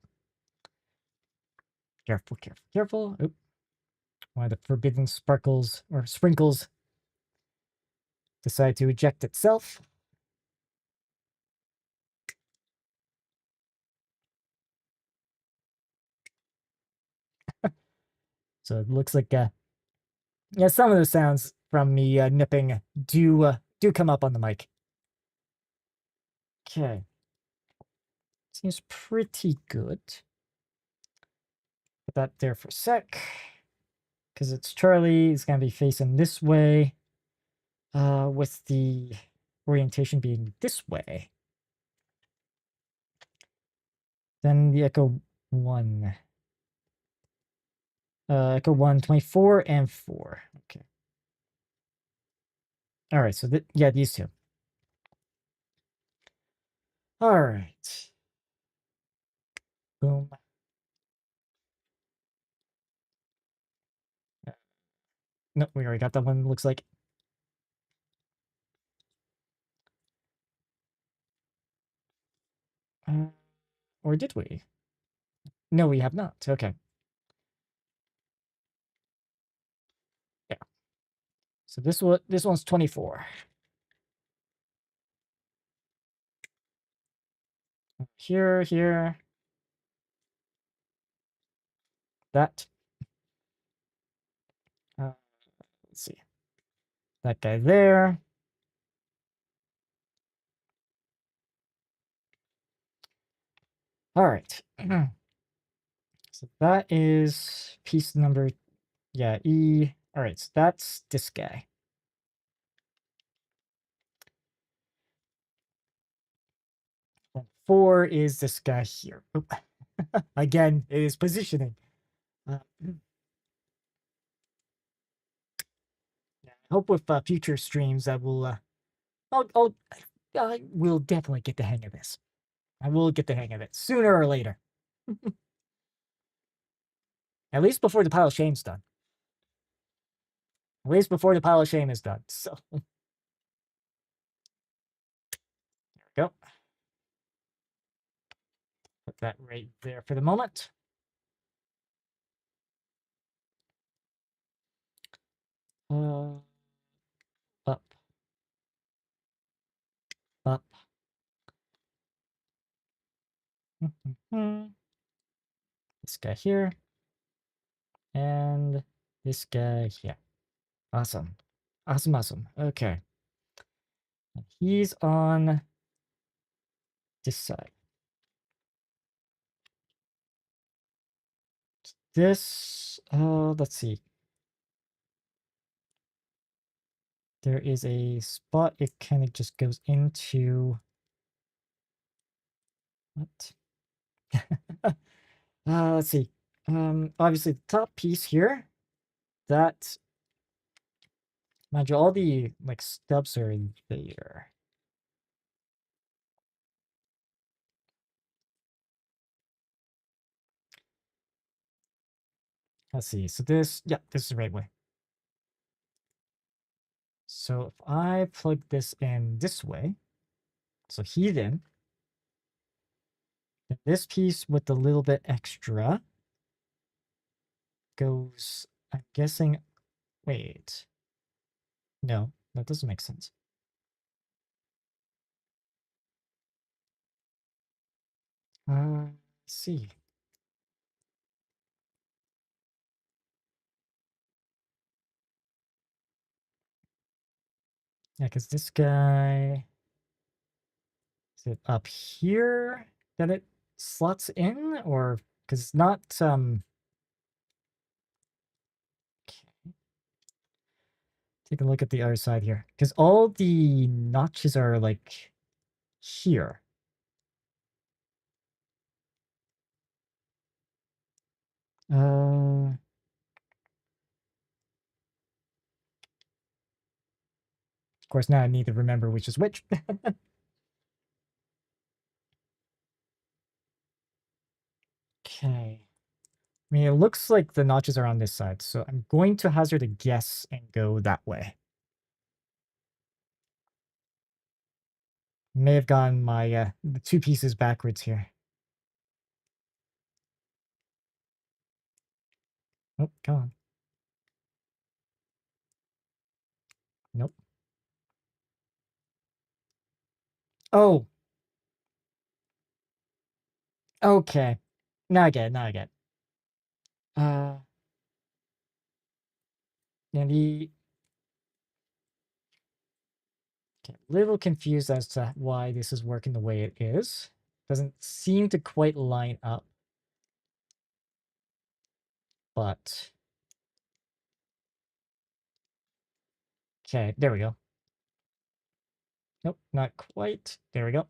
Careful, careful, careful. Oh, one of the forbidden sparkles or sprinkles decide to eject itself. So it looks like yeah, some of the sounds from me nipping do come up on the mic. Okay. Seems pretty good. Put that there for a sec. Because it's Charlie, it's gonna be facing this way. With the orientation being this way. Then the Echo 1. Echo 1, 24 and 4. Okay. Alright, so yeah, these two. Alright. Boom. No, we already got that one, looks like. Or did we? No, we have not. Okay. Yeah. So this one's 24. Here. That. Let's see. That guy there. All right. So that is piece number, yeah, E. All right, so that's this guy. And 4 is this guy here. Oop. Again, it is positioning. I hope with future streams I will, I will definitely get the hang of this. I will get the hang of it sooner or later. At least before the pile of shame's done. At least before the pile of shame is done. So there we go. Put that right there for the moment. Up. Up. This guy here. And this guy here. Awesome. Awesome. Okay. He's on this side. This, let's see. There is a spot it kind of just goes into. What? Let's see. Obviously the top piece here, that, mind you, all the like stubs are in there. Let's see. So this, yeah, this is the right way. So if I plug this in this way, so heat in, then this piece with a little bit extra goes, I'm guessing, wait, no, that doesn't make sense. Let's see. Yeah, because this guy, is it up here that it slots in, or because it's not okay. Take a look at the other side here, because all the notches are like here. Of course, now I need to remember which is which. Okay. I mean, it looks like the notches are on this side, so I'm going to hazard a guess and go that way. May have gotten my the two pieces backwards here. Oh, come on. Nope. Oh, okay. Now I get it. Now I get it. And the okay, little confused as to why this is working the way it is. Doesn't seem to quite line up. But okay, there we go. Nope, not quite. There we go.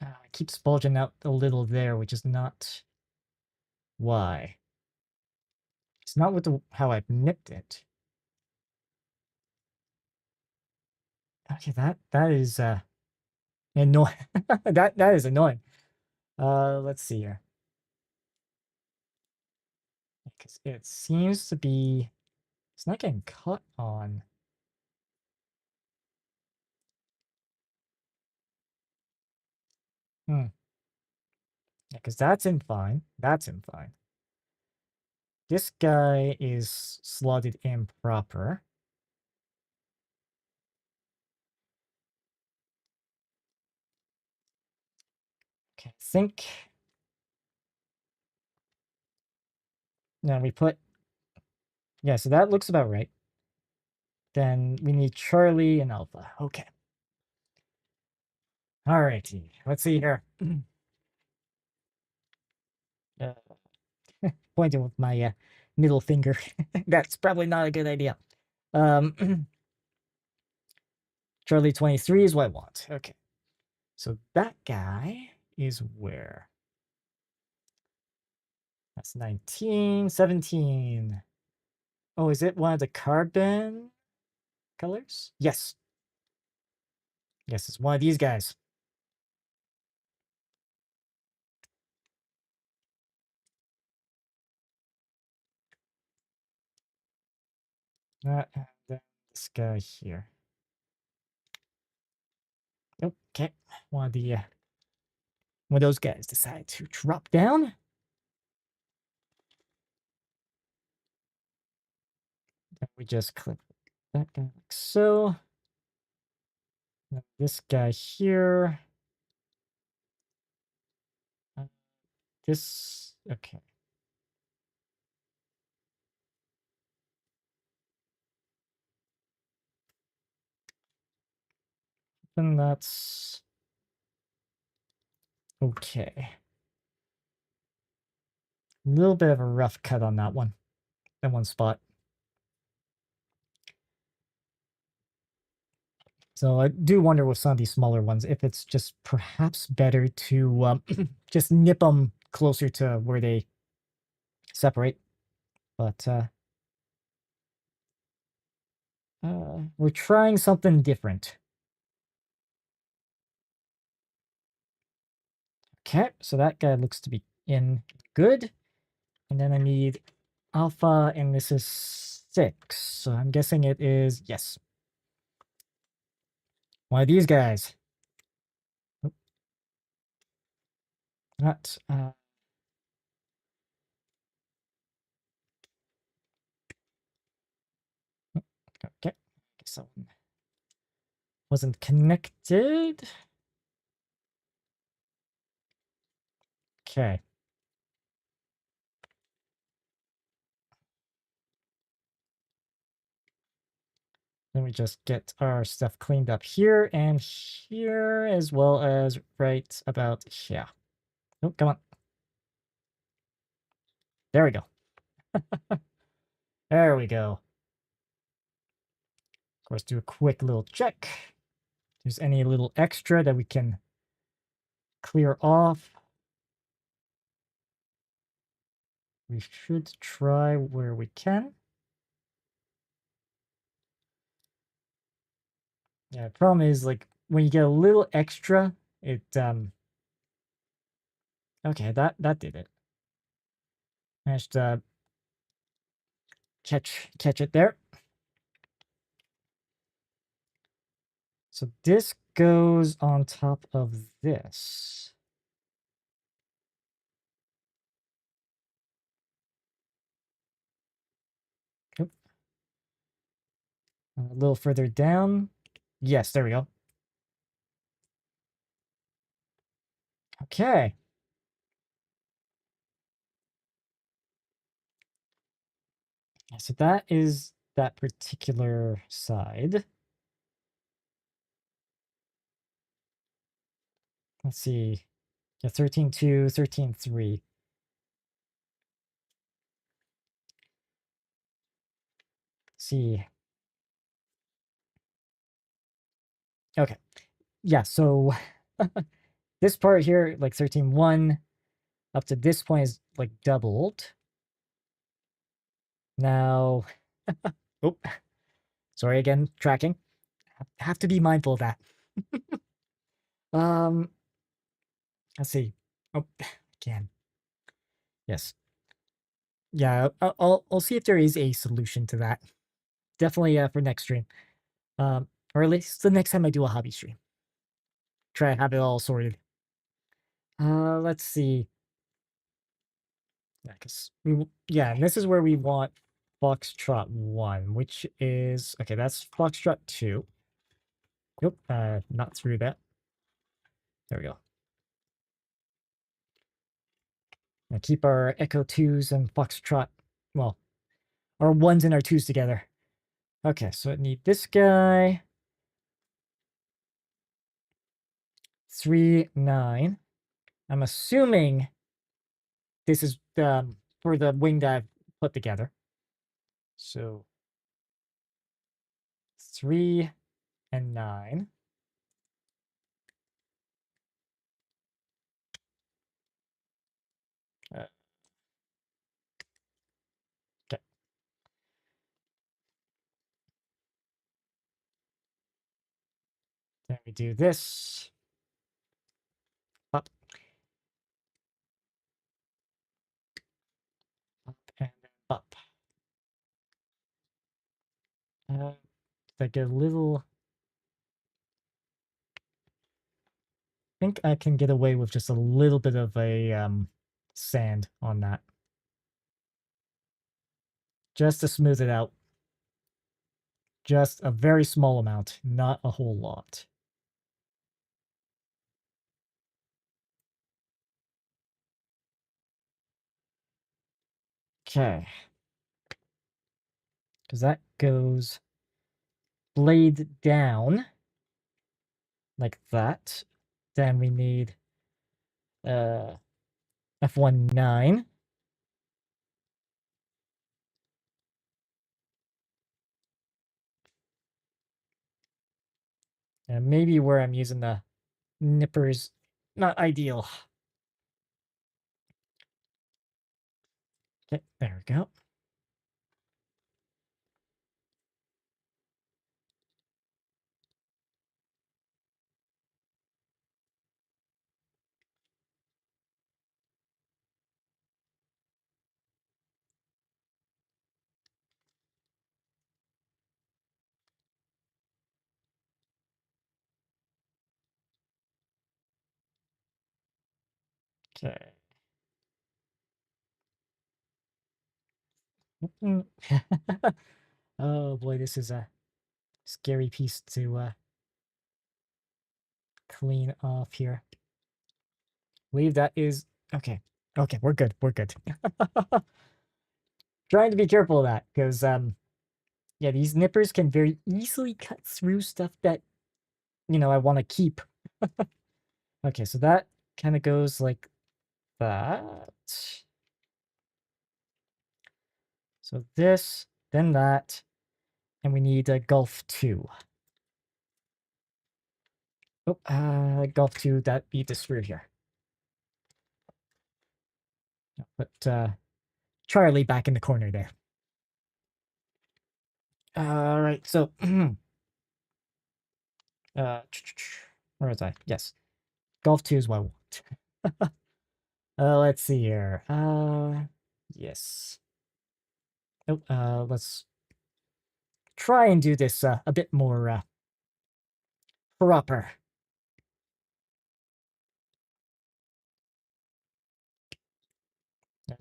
It keeps bulging out a little there, which is not why. It's not with the how I've nipped it. Okay, that is annoying. that is annoying. Let's see here. Because it seems to be it's not getting cut on. Hmm. Yeah, because that's in fine. That's in fine. This guy is slotted in proper. Okay, I think now we put yeah, so that looks about right. Then we need Charlie and Alpha. Okay. Alrighty. Let's see here. uh, Pointing with my middle finger. That's probably not a good idea. Charlie 23 is what I want. Okay. So that guy is where? That's 19, 17. Oh, is it one of the carbon colors? Yes. Yes, it's one of these guys. And then this guy here. Okay. One of the one of those guys decide to drop down. Then we just clip that guy like so. Then this guy here. Uh, this okay. Then that's okay. A little bit of a rough cut on that one spot. So I do wonder with some of these smaller ones if it's just perhaps better to just nip them closer to where they separate. But we're trying something different. Okay, so that guy looks to be in good. And then I need alpha, and this is 6. So I'm guessing it is, yes, one of these guys. Oop, not, okay. Guess that one wasn't connected. Okay. Then we just get our stuff cleaned up here and here, as well as right about here. Oh, come on. There we go. There we go. Of course, do a quick little check. If there's any little extra that we can clear off. We should try where we can. Yeah, the problem is, like, when you get a little extra, it, okay, that did it. Managed to catch it there. So this goes on top of this. Yep. A little further down. Yes, there we go. Okay. So that is that particular side. Let's see. Yeah, 13.2, 13.3. See. Okay. Yeah, so this part here, like 13.1, up to this point is like doubled. Now, oh, sorry again, tracking. Have to be mindful of that. Um, let's see. Oh, again. Yes. Yeah, I'll see if there is a solution to that. Definitely for next stream. Or at least the next time I do a hobby stream. Try to have it all sorted. Let's see. Yeah, yeah, and this is where we want Foxtrot 1, which is okay, that's Foxtrot 2. Nope, not through that. There we go. Now keep our Echo 2s and Foxtrot, well, our 1s and our 2s together. Okay, so I need this guy. 3, 9. I'm assuming this is for the wing that I've put together. So 3 and 9. Okay. Then we do this. Up. Up and then up. Like a little. I think I can get away with just a little bit of a sand on that. Just to smooth it out. Just a very small amount, not a whole lot. Okay. Because that goes blade down like that. Then we need F19. And maybe where I'm using the nippers, not ideal. Okay, there we go. Okay. Oh boy, this is a scary piece to clean off here. Believe that is okay. Okay, we're good. We're good. Trying to be careful of that because Yeah, these nippers can very easily cut through stuff that, I want to keep. Okay, so that kind of goes like that. So this, then that, and we need a Gulf 2. Oh, Gulf 2, that be the screw here. Put Charlie back in the corner there. All right, so where was I? Yes, Golf 2 is what I want. Let's see here. Yes. Oh, let's try and do this a bit more proper.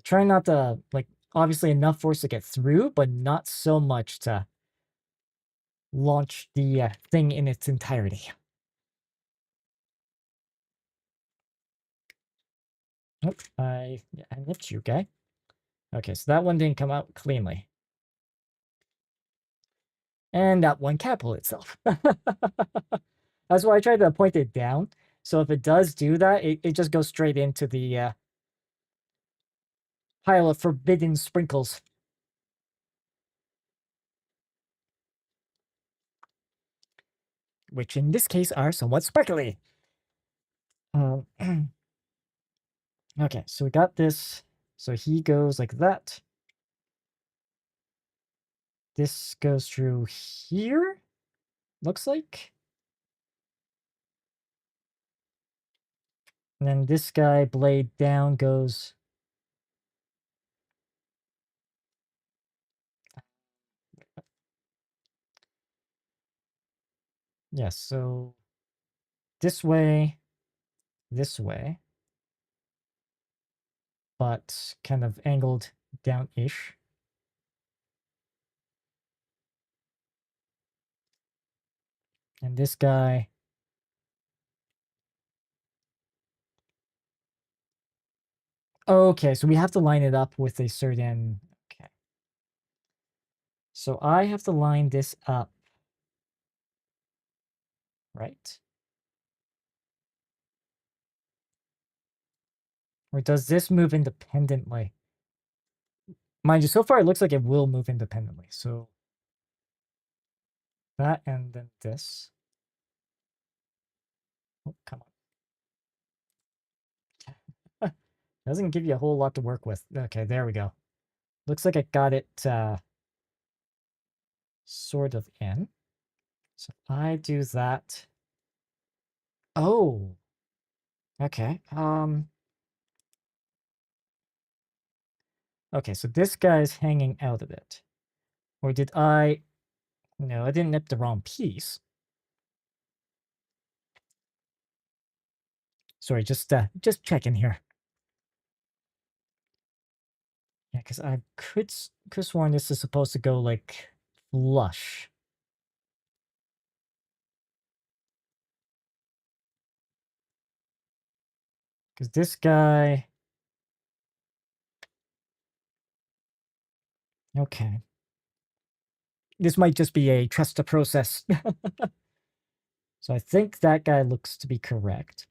Try not to, like, obviously enough force to get through, but not so much to launch the thing in its entirety. Oh, I nipped you, guy. Okay, so that one didn't come out cleanly. And that one can't pull itself. That's why I tried to point it down. So if it does do that, it just goes straight into the pile of forbidden sprinkles. Which in this case are somewhat sparkly. Okay, so we got this. So he goes like that. This goes through here, looks like. And then this guy, blade down, goes... Yeah, so this way, but kind of angled down-ish. And this guy... Okay, so we have to line it up with a certain... Okay. So I have to line this up, right? Or does this move independently? Mind you, so far it looks like it will move independently. So that and then this. Oh, come on. Doesn't give you a whole lot to work with. Okay, there we go. Looks like I got it sort of in. So I do that. Oh. Okay. Okay, so this guy's hanging out a bit. Or did I... No, I didn't nip the wrong piece. Sorry, just checking here. Yeah, because I could sworn this is supposed to go like flush. Because this guy... Okay. This might just be a trust the process. So I think that guy looks to be correct.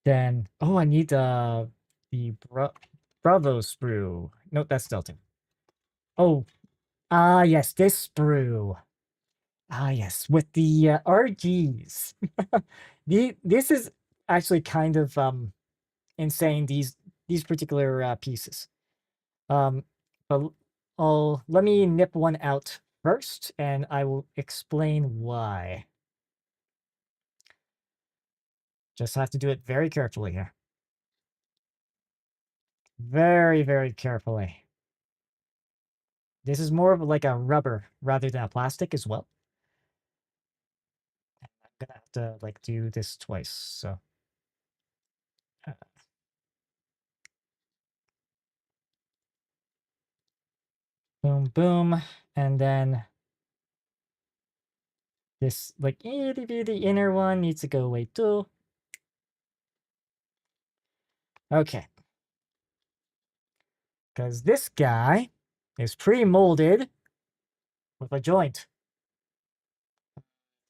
Then, oh, I need the Bravo sprue. No, that's Delta. Oh, yes, this sprue. Yes, with the RGs. This is actually kind of insane. These particular pieces. Um, but let me nip one out first, and I will explain why. Just have to do it very carefully here. Very, very carefully. This is more of like a rubber rather than a plastic as well. I'm gonna have to like do this twice, so. Boom, boom, and then this like itty bitty inner one needs to go away too. Okay. Because this guy is pre-molded with a joint.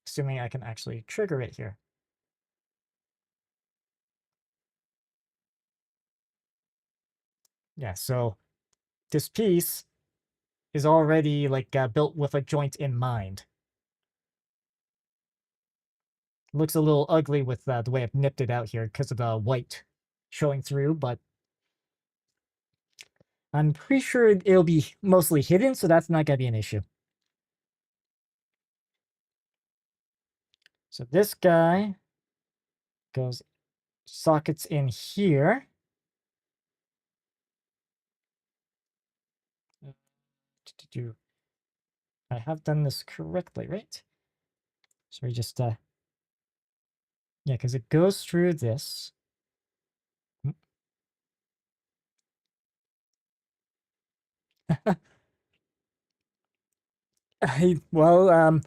Assuming I can actually trigger it here. Yeah, so this piece is already like built with a joint in mind. Looks a little ugly with the way I've nipped it out here because of the white showing through, but I'm pretty sure it'll be mostly hidden, so that's not going to be an issue. So this guy goes sockets in here. I have done this correctly, right? So we just, yeah, because it goes through this. Well,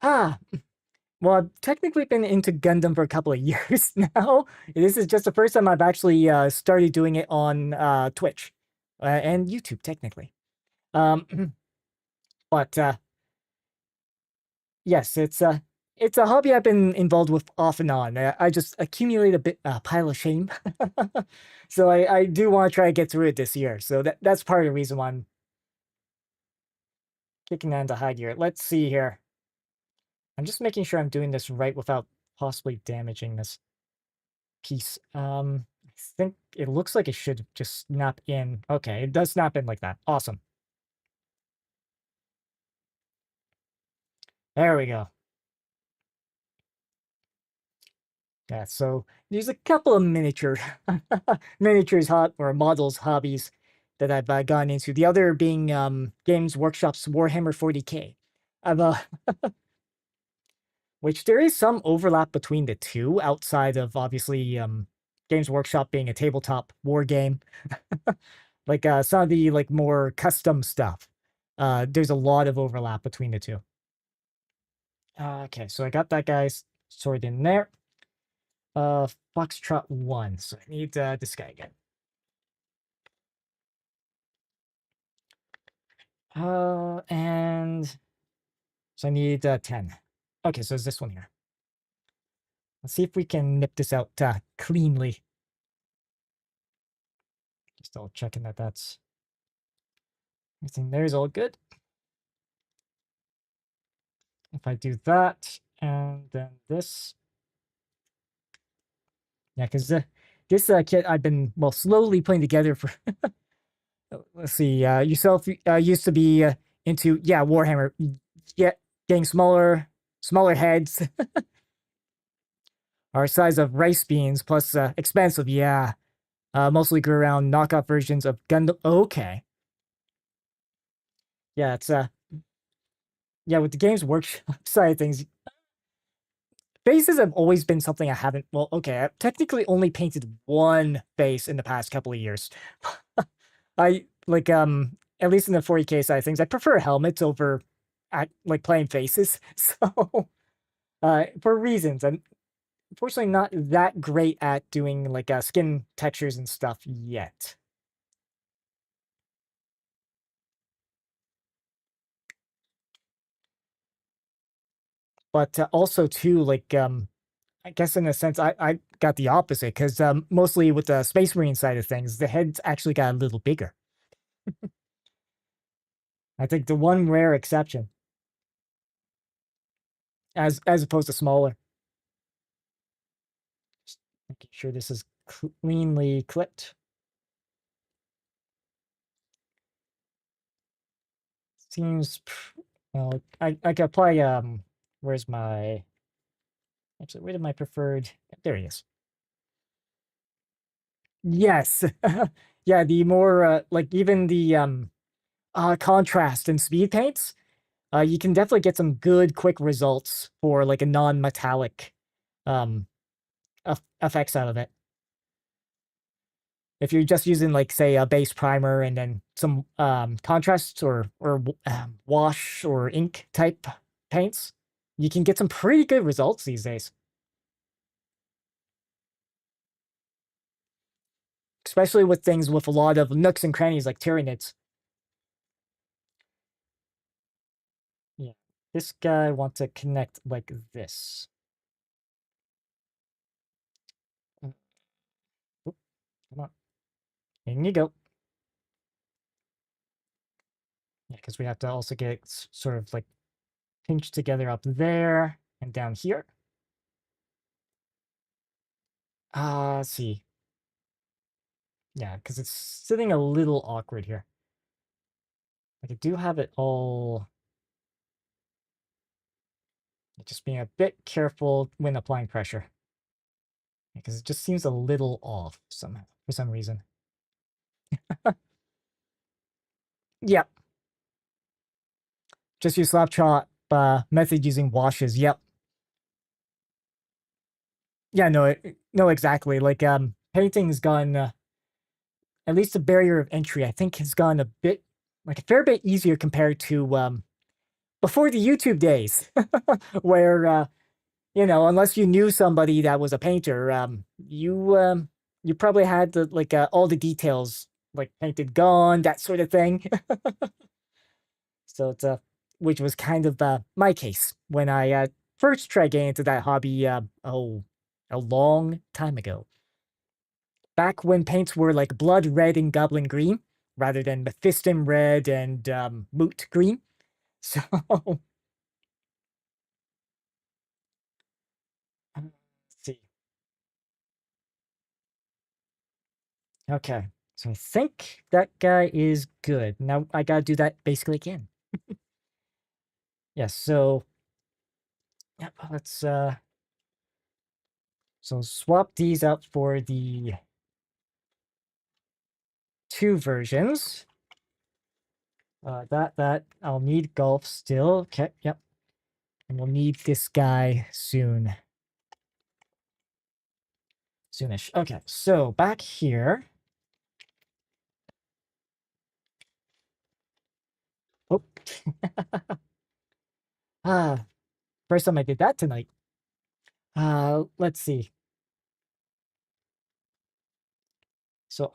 well, I've technically been into Gundam for a couple of years now. This is just the first time I've actually started doing it on Twitch and YouTube, technically. But yes, it's a hobby I've been involved with off and on. I just accumulate a bit pile of shame, so I do want to try to get through it this year. So that's part of the reason why I'm kicking that into high gear. Let's see here. I'm just making sure I'm doing this right without possibly damaging this piece. I think it looks like it should just snap in. Okay, it does snap in like that. Awesome. There we go. Yeah, so there's a couple of miniatures or models hobbies that I've gone into. The other being Games Workshop's Warhammer 40K. I've which there is some overlap between the two outside of obviously Games Workshop being a tabletop war game. Like some of the like more custom stuff. There's a lot of overlap between the two. Okay, so I got that guy's sword in there. Foxtrot 1. So I need this guy again. And so I need 10. Okay, so it's this one here. Let's see if we can nip this out cleanly. Just double checking that that's everything there is all good. If I do that, and then this. Yeah, because this kit I've been, well, slowly putting together for, let's see, yourself used to be into, yeah, Warhammer, yeah, getting smaller heads, our size of rice beans, plus expensive, yeah. Mostly grew around knockoff versions of Gundam. Okay. Yeah, it's, yeah, with the Games Workshop side of things, faces have always been something I haven't, well, okay, I've technically only painted one face in the past couple of years. I like at least in the 40K side of things, I prefer helmets over like playing faces. So for reasons, I'm unfortunately not that great at doing like skin textures and stuff yet. But also too, like I guess in a sense I got the opposite because mostly with the Space Marine side of things, the head's actually got a little bigger. I think the one rare exception, as opposed to smaller. Just making sure this is cleanly clipped. Seems well. I can apply. Where's my? Actually, where did my preferred? There he is. Yes. Yeah. The more like even the contrast and speed paints. You can definitely get some good quick results for like a non-metallic um effects out of it. If you're just using like say a base primer and then some contrast or wash or ink type paints, you can get some pretty good results these days. Especially with things with a lot of nooks and crannies like Tyranids. this guy I want to connect like this. Oop, come on. In you go. Yeah, because we have to also get it sort of like pinched together up there and down here. Let's see. Yeah, because it's sitting a little awkward here. Like I do have it all. Just being a bit careful when applying pressure. Because it just seems a little off somehow, for some reason. Yep. Just use slap chop method using washes. Yep. Yeah, no, exactly. Like, painting's gone, at least the barrier of entry, I think, has gone a bit, like a fair bit easier compared to, before the YouTube days, where, unless you knew somebody that was a painter, you probably had the, like, all the details, like painted gone, that sort of thing. So it's which was kind of my case when I first tried getting into that hobby. A long time ago, back when paints were like blood red and goblin green rather than Mephiston red and moot green. So let's see. Okay, so I think that guy is good. Now I gotta do that basically again. Yes. So yeah, let's so swap these up for the two versions. That I'll need golf still. Okay, yep. And we'll need this guy soon. Soonish. Okay, so back here. Oh. ah, first time I did that tonight. Let's see. So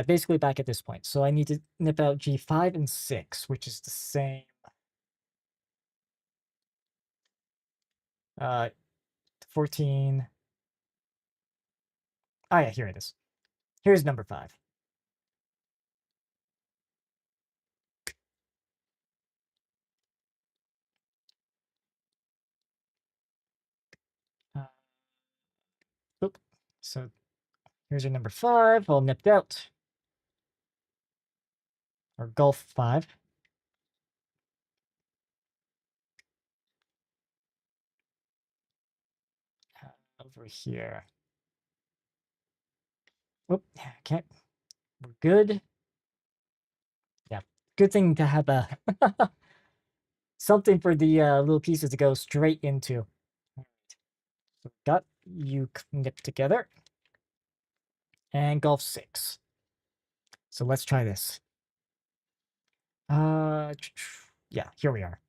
basically back at this point. So I need to nip out G5 and 6, which is the same. 14. Oh yeah, here it is. Here's number 5. Uh, oop. So here's your number 5, all nipped out. Or Golf 5. Over here. Oop, okay. We're good. Yeah, good thing to have a something for the little pieces to go straight into. So got you nipped together. And golf 6. So let's try this. Yeah, here we are.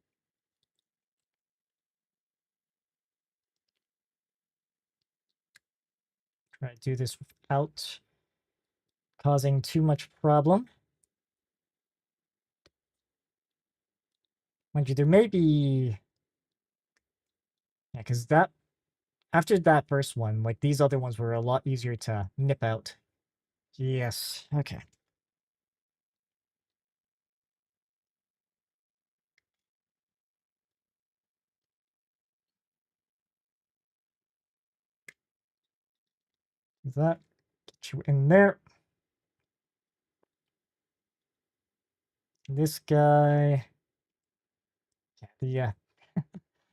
Try to do this without causing too much problem. Mind you, there may be... Yeah, because after that first one, like these other ones were a lot easier to nip out. Yes, okay. That, get you in there. This guy... Yeah,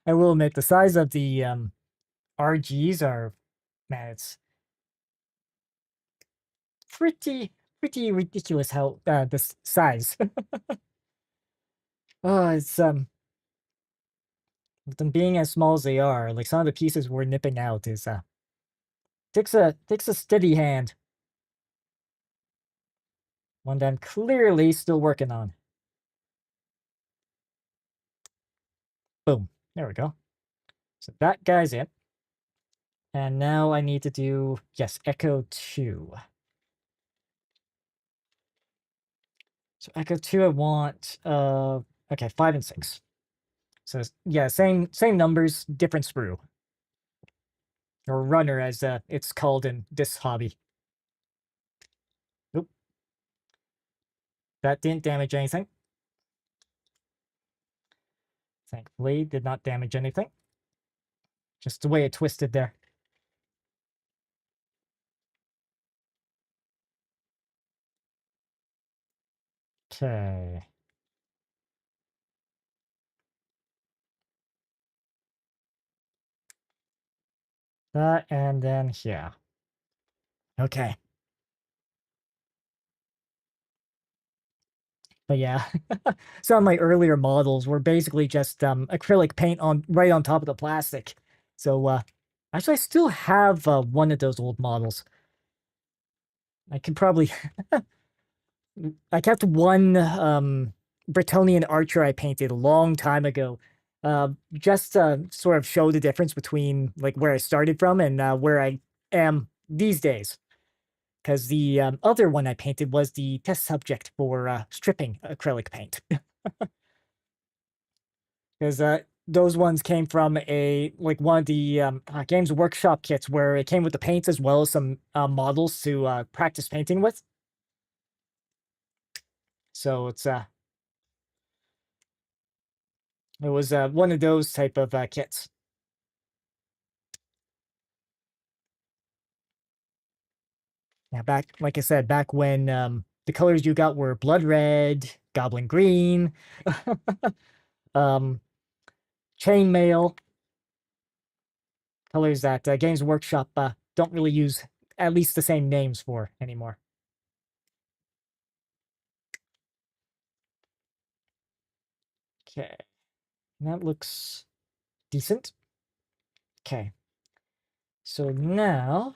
I will admit, the size of the RGs are... Man, it's pretty ridiculous how the size. Oh, it's with them being as small as they are, like some of the pieces we're nipping out is takes a steady hand. One that I'm clearly still working on. Boom. There we go. So that guy's in. And now I need to do, yes, Echo 2. So Echo 2 I want okay, 5 and 6. So yeah, same numbers, different sprue. Or runner, as it's called in this hobby. Oop. That didn't damage anything. Thankfully, did not damage anything. Just the way it twisted there. Okay. That, and then here. Okay. But yeah, some of my earlier models were basically just acrylic paint on right on top of the plastic. So actually, I still have one of those old models. I could probably I kept one Bretonian archer I painted a long time ago. Just to sort of show the difference between like where I started from and where I am these days. Because the other one I painted was the test subject for stripping acrylic paint. Because those ones came from one of the Games Workshop kits where it came with the paints as well as some models to practice painting with. So it was one of those type of kits. Yeah, back like I said, back when the colors you got were blood red, goblin green, um, chainmail, colors that Games Workshop don't really use at least the same names for anymore. Okay, that looks decent. Okay, so now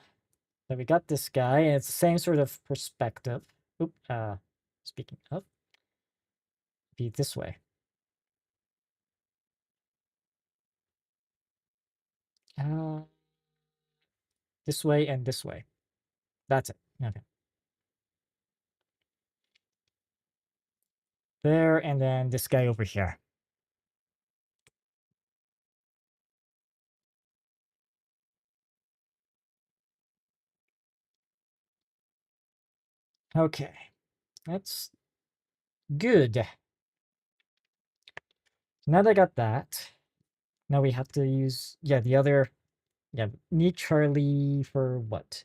that we got this guy, and it's the same sort of perspective. Oop, speaking of, be this way. Uh, this way and this way. That's it. Okay. There, and then this guy over here. Okay, that's good. Now that I got that, now we have to use, yeah, the other, yeah, need Charlie for what?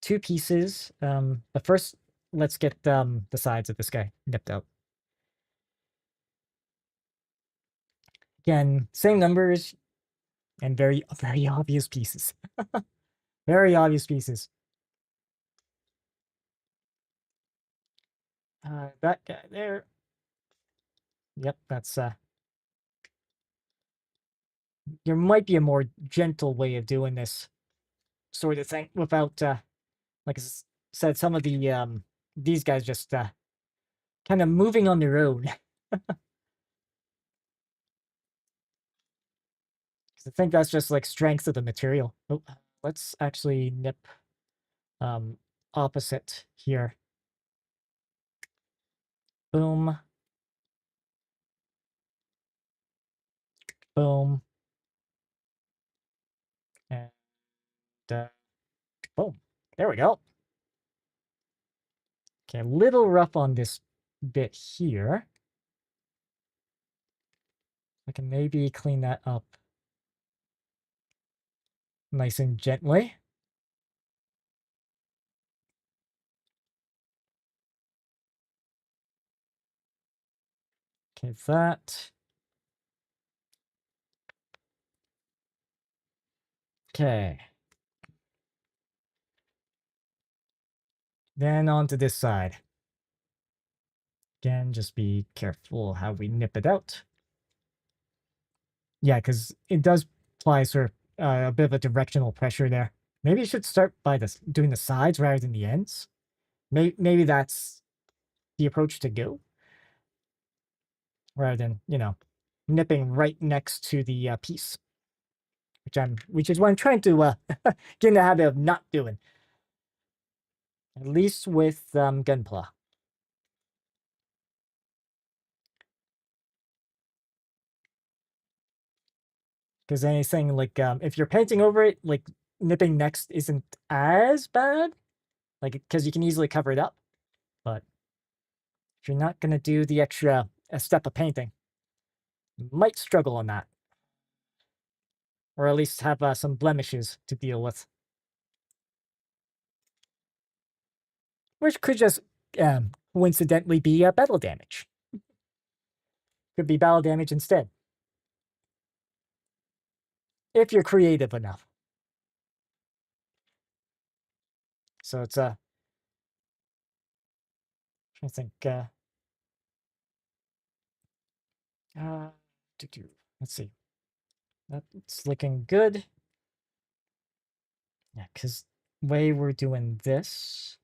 2 pieces. But first, let's get the sides of this guy nipped out. Again, same numbers and very, very obvious pieces. Very obvious pieces. That guy there. Yep, that's there might be a more gentle way of doing this sort of thing without like I said, some of the these guys just kind of moving on their own. I think that's just like strength of the material. Oh, let's actually nip um opposite here. Boom. Boom. And boom. There we go. Okay, a little rough on this bit here. I can maybe clean that up nice and gently. Okay, that. Okay. Then on to this side. Again, just be careful how we nip it out. Yeah, because it does apply sort of a bit of a directional pressure there. Maybe you should start by this doing the sides rather than the ends. Maybe that's the approach to go, rather than, you know, nipping right next to the piece, which is what I'm trying to get in the habit of not doing, at least with Gunpla. Because anything like if you're painting over it, like nipping next isn't as bad, like because you can easily cover it up. But if you're not gonna do the extra step of painting, you might struggle on that, or at least have some blemishes to deal with, which could just coincidentally be battle damage. Could be battle damage instead, if you're creative enough. So it's trying to think. Uh, let's see. That's looking good. Yeah, because way we're doing this.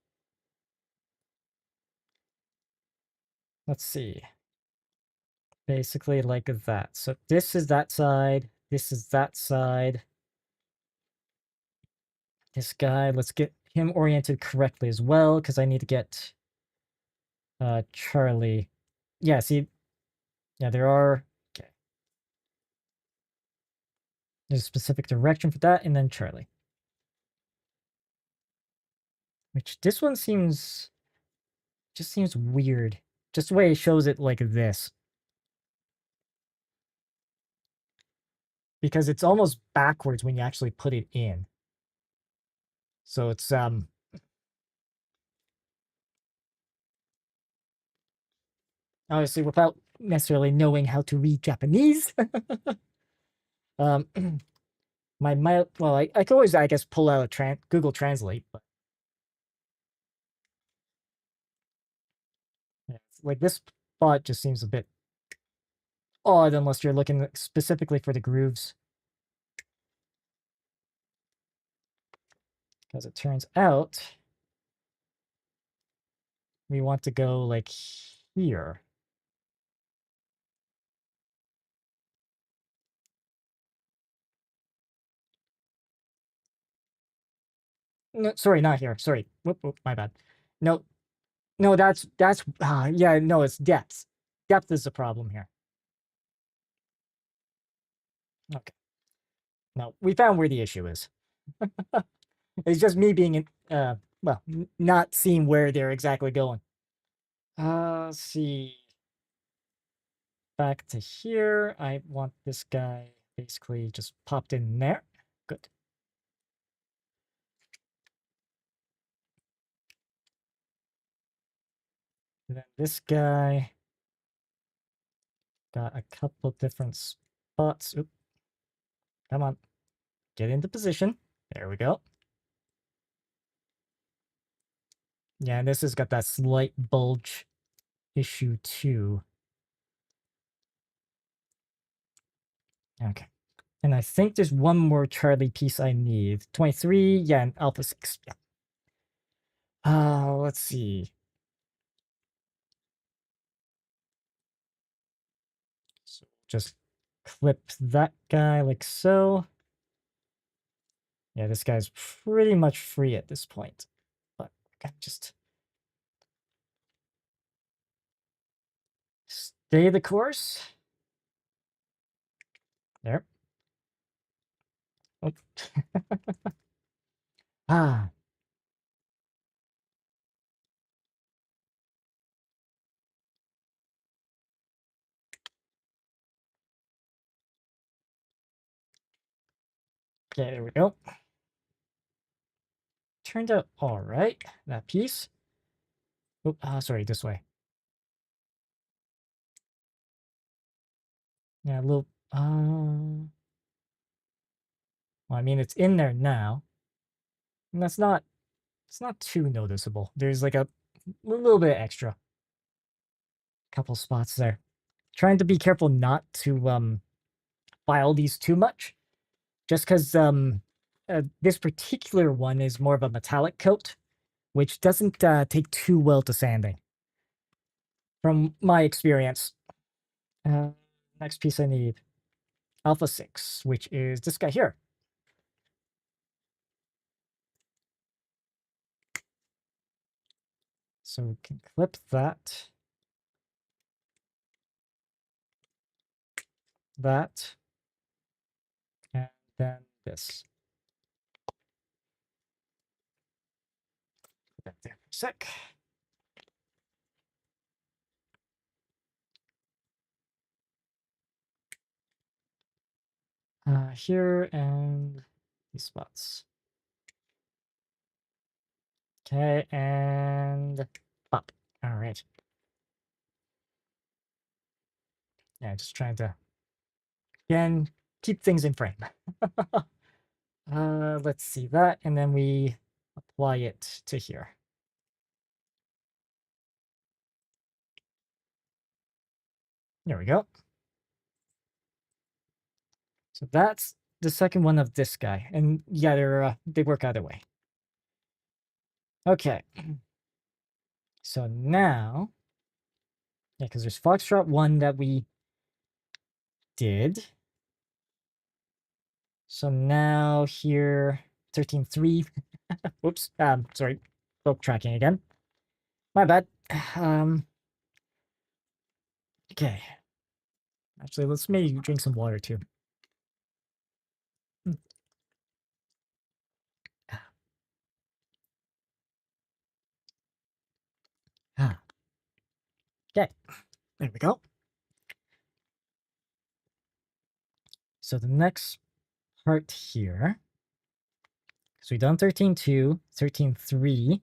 Let's see. Basically like that. So this is that side. This is that side. This guy, let's get him oriented correctly as well, because I need to get Charlie. Yeah, see, yeah, there are. Okay. There's a specific direction for that, and then Charlie. Which this one just seems weird. Just the way it shows it like this. Because it's almost backwards when you actually put it in. So it's obviously without necessarily knowing how to read Japanese. um well, I could always, I guess, pull out a Google Translate, but yeah, like this spot just seems a bit odd unless you're looking specifically for the grooves. Because it turns out we want to go like here. No, sorry, not here. Sorry. Whoop, my bad. No, no, that's yeah, no, it's depth. Depth is the problem here. Okay. No, we found where the issue is. It's just me being well, not seeing where they're exactly going. Let's see. Back to here. I want this guy basically just popped in there. Good. And then this guy got a couple different spots. Oop. Come on. Get into position. There we go. Yeah, and this has got that slight bulge issue too. Okay. And I think there's one more Charlie piece I need. 23, yeah, and Alpha 6. Yeah. Let's see. So just clip that guy like so. Yeah, this guy's pretty much free at this point. But I just stay the course. There. Oh. Ah. Okay, there we go. Turned out all right, that piece. Oh, sorry, this way. Yeah, a little, well, I mean, it's in there now. And it's not too noticeable. There's like a little bit extra. Couple spots there. Trying to be careful not to file these too much. Just because this particular one is more of a metallic coat, which doesn't take too well to sanding, from my experience. Uh, Next piece I need, Alpha 6, which is this guy here. So we can clip that. That. then this. Put that there for a sec. Here and these spots. Okay, and pop. All right. Yeah, just trying to, again, keep things in frame. Let's see that, and then we apply it to here. There we go. So that's the second one of this guy, and yeah, they work either way. Okay. So now, yeah, because there's Foxtrot 1 that we did. So now here, 13.3. Whoops. Sorry. Folk tracking again. My bad. Okay. Actually, let's maybe drink some water too. Ah. Okay. There we go. So the next part here. So we've done 13.2, 13.3,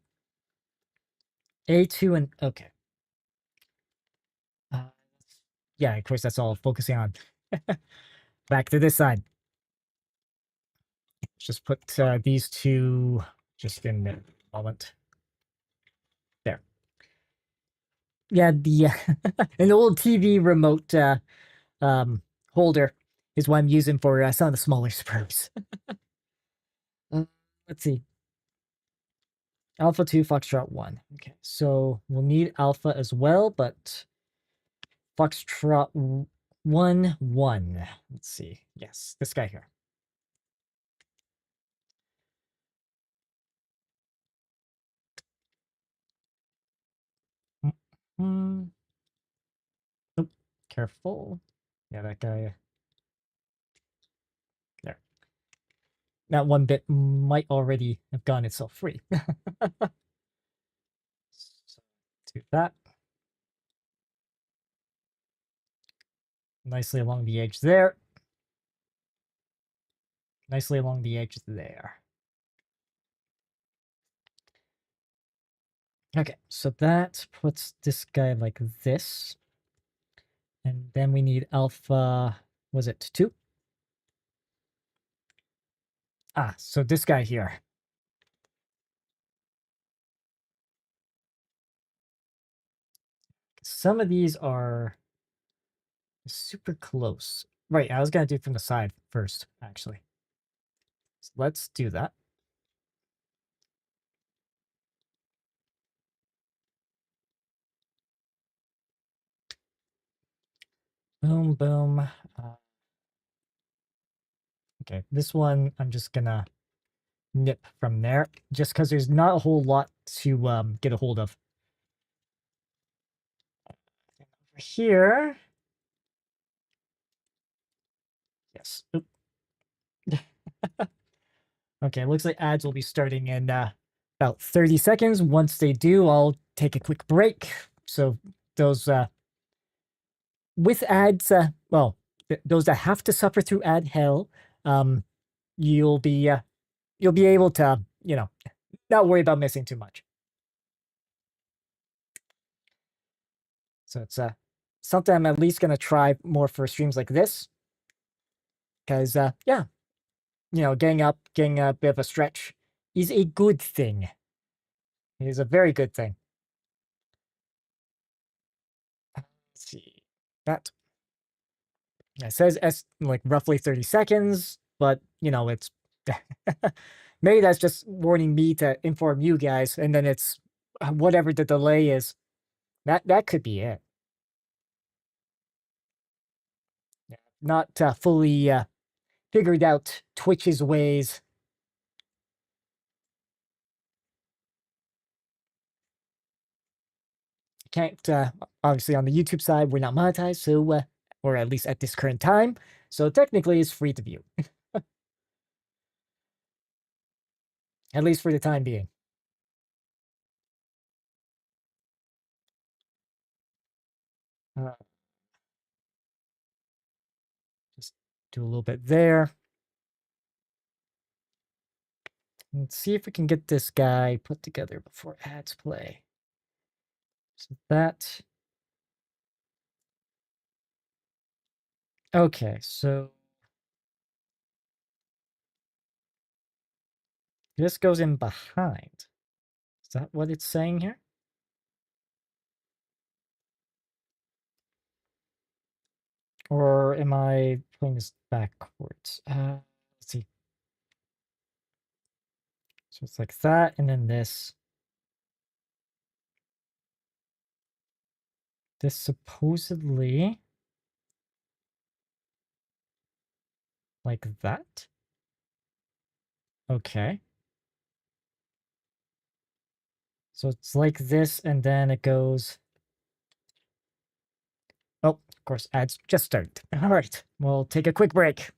A2, and okay. Yeah, of course, that's all focusing on. Back to this side. Just put these two just in a moment. There. Yeah, the an old TV remote holder is what I'm using for some of the smaller spurs. Let's see. Alpha 2, Foxtrot 1. Okay, so we'll need Alpha as well, but Foxtrot 1, 1. Let's see. Yes, this guy here. Mm-hmm. Oh, careful. Yeah, that guy. There. That one bit might already have gone itself free. So, do that. Nicely along the edge there. Nicely along the edge there. Okay, so that puts this guy like this. And then we need alpha, was it 2? Ah, so this guy here. Some of these are super close. Right, I was going to do from the side first, actually. So let's do that. Boom, boom. Okay, this one I'm just going to nip from there, just because there's not a whole lot to get a hold of. Over here. Yes. Oop. Okay, looks like ads will be starting in about 30 seconds. Once they do, I'll take a quick break. So those with ads, well, those that have to suffer through ad hell, you'll be able to, not worry about missing too much. So it's something I'm at least gonna try more for streams like this, because yeah, getting a bit of a stretch is a good thing. It is a very good thing. Let's see that. It says like roughly 30 seconds, but it's maybe that's just warning me to inform you guys, and then it's whatever the delay is. That could be it. Yeah, not fully figured out Twitch's ways. Can't obviously on the YouTube side we're not monetized, so or at least at this current time, so technically it's free to view. At least for the time being. Uh, just do a little bit there. Let's see if we can get this guy put together before ads play. So that. Okay, so this goes in behind. Is that what it's saying here? Or am I playing this backwards? Let's see. So it's like that, and then this. This supposedly like that. Okay. So it's like this, and then it goes. Oh, of course, ads just started. All right, we'll take a quick break.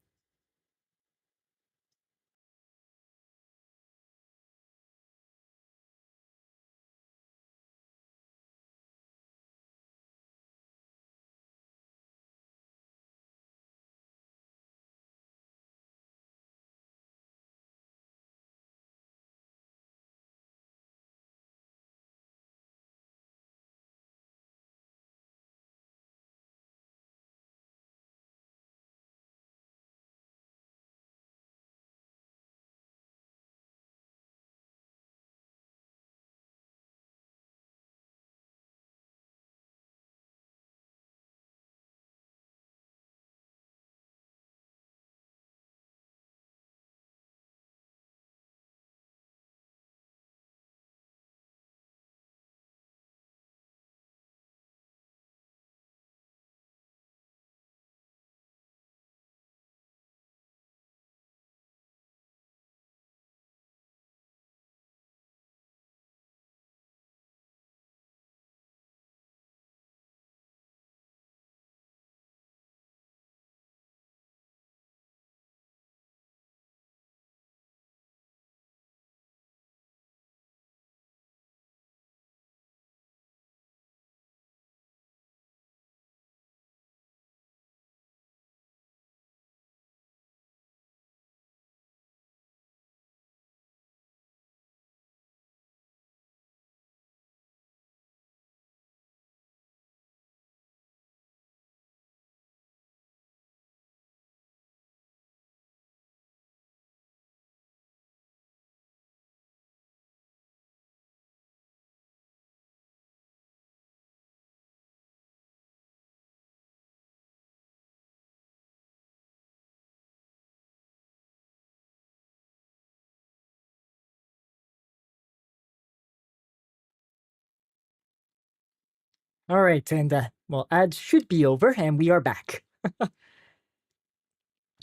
All right, and well, ads should be over, and we are back.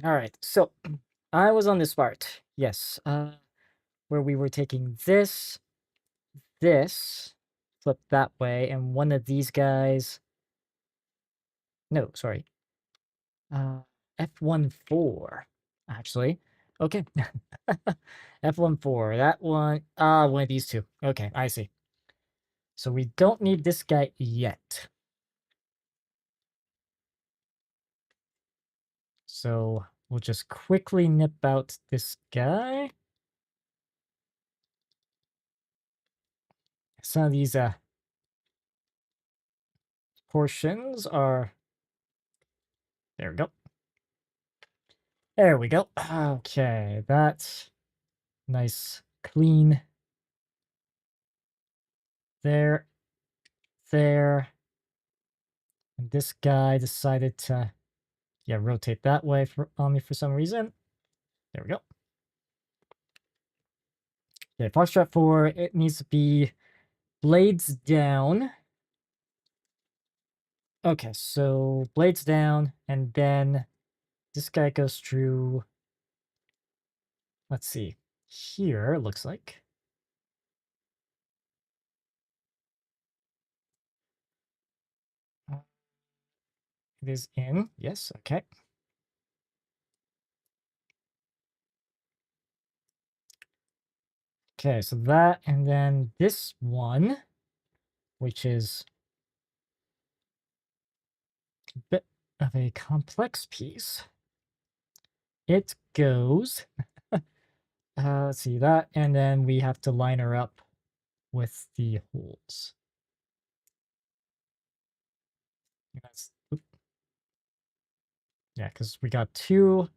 All right, so I was on this part, yes, where we were taking this, flip that way, and one of these guys. No, sorry. F14, actually. Okay. F14, that one. One of these two. Okay, I see. So we don't need this guy yet. So we'll just quickly nip out this guy. Some of these portions are. There we go. There we go. Okay, that's nice, clean. There, there. And this guy decided to, yeah, rotate that way on me for some reason. There we go. Okay, Foxtrot 4, it needs to be blades down. Okay, so blades down, and then this guy goes through, let's see, here, it looks like. It is in, yes, okay. Okay, so that, and then this one, which is a bit of a complex piece. It goes, let's see that, and then we have to line her up with the holes. That's, yeah, because we got two.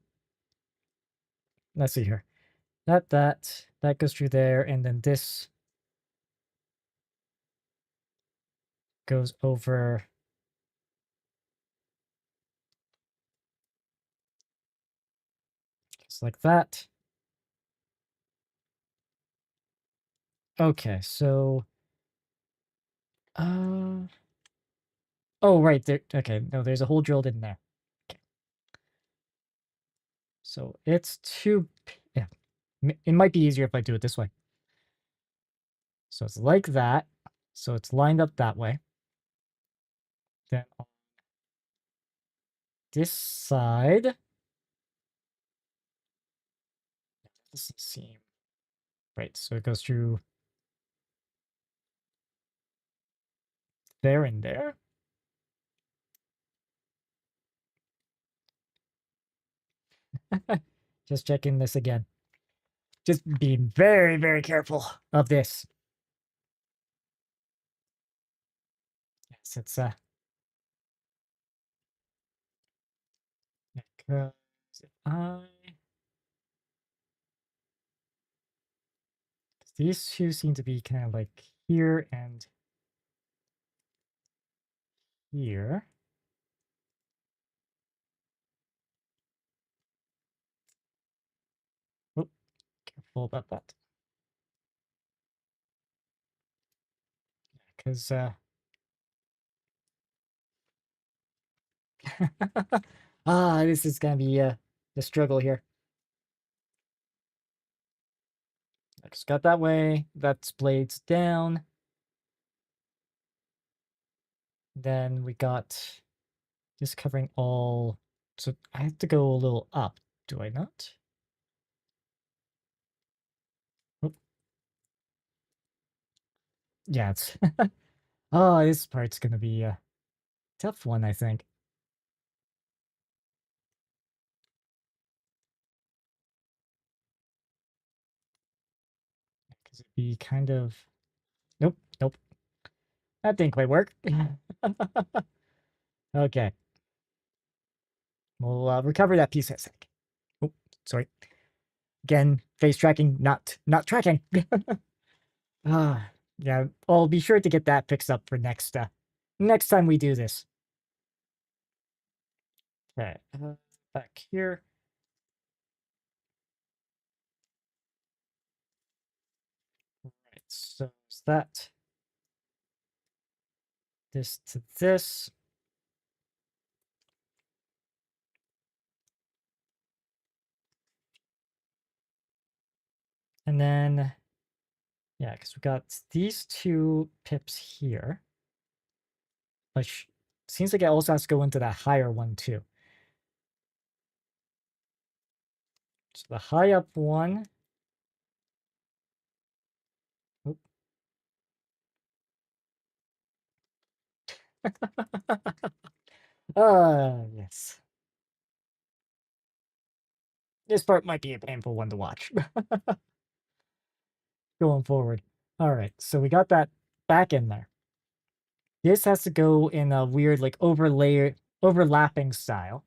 Let's see here. That goes through there, and then this goes over. Just like that. Okay, so uh oh right there. Okay, no, there's a hole drilled in there. Okay. So it's two. Yeah, it might be easier if I do it this way. So it's like that. So it's lined up that way. Then on this side, this is the seam. Right, so it goes through there and there. Just checking this again. Just being very, very careful of this. Yes, it's because if these two seem to be kind of like here and here. Oh, careful about that. Because this is gonna be the struggle here. Just got that way. That's blades down. Then we got this covering all. So I have to go a little up. Do I not? Oh, yeah, it's. Oh, this part's gonna be a tough one, I think. Because it'd be kind of. Nope, nope. That didn't quite work. Okay. We'll recover that piece in a sec. Oh, sorry. Again, face tracking, not tracking. Yeah, I'll be sure to get that fixed up for next time we do this. Okay, back here. Right, so is that this to this? And then, yeah, because we got these two pips here, which seems like it also has to go into that higher one too. So the high up one. Oop. Yes. This part might be a painful one to watch going forward. All right, so we got that back in there. This has to go in a weird, like, overlapping style.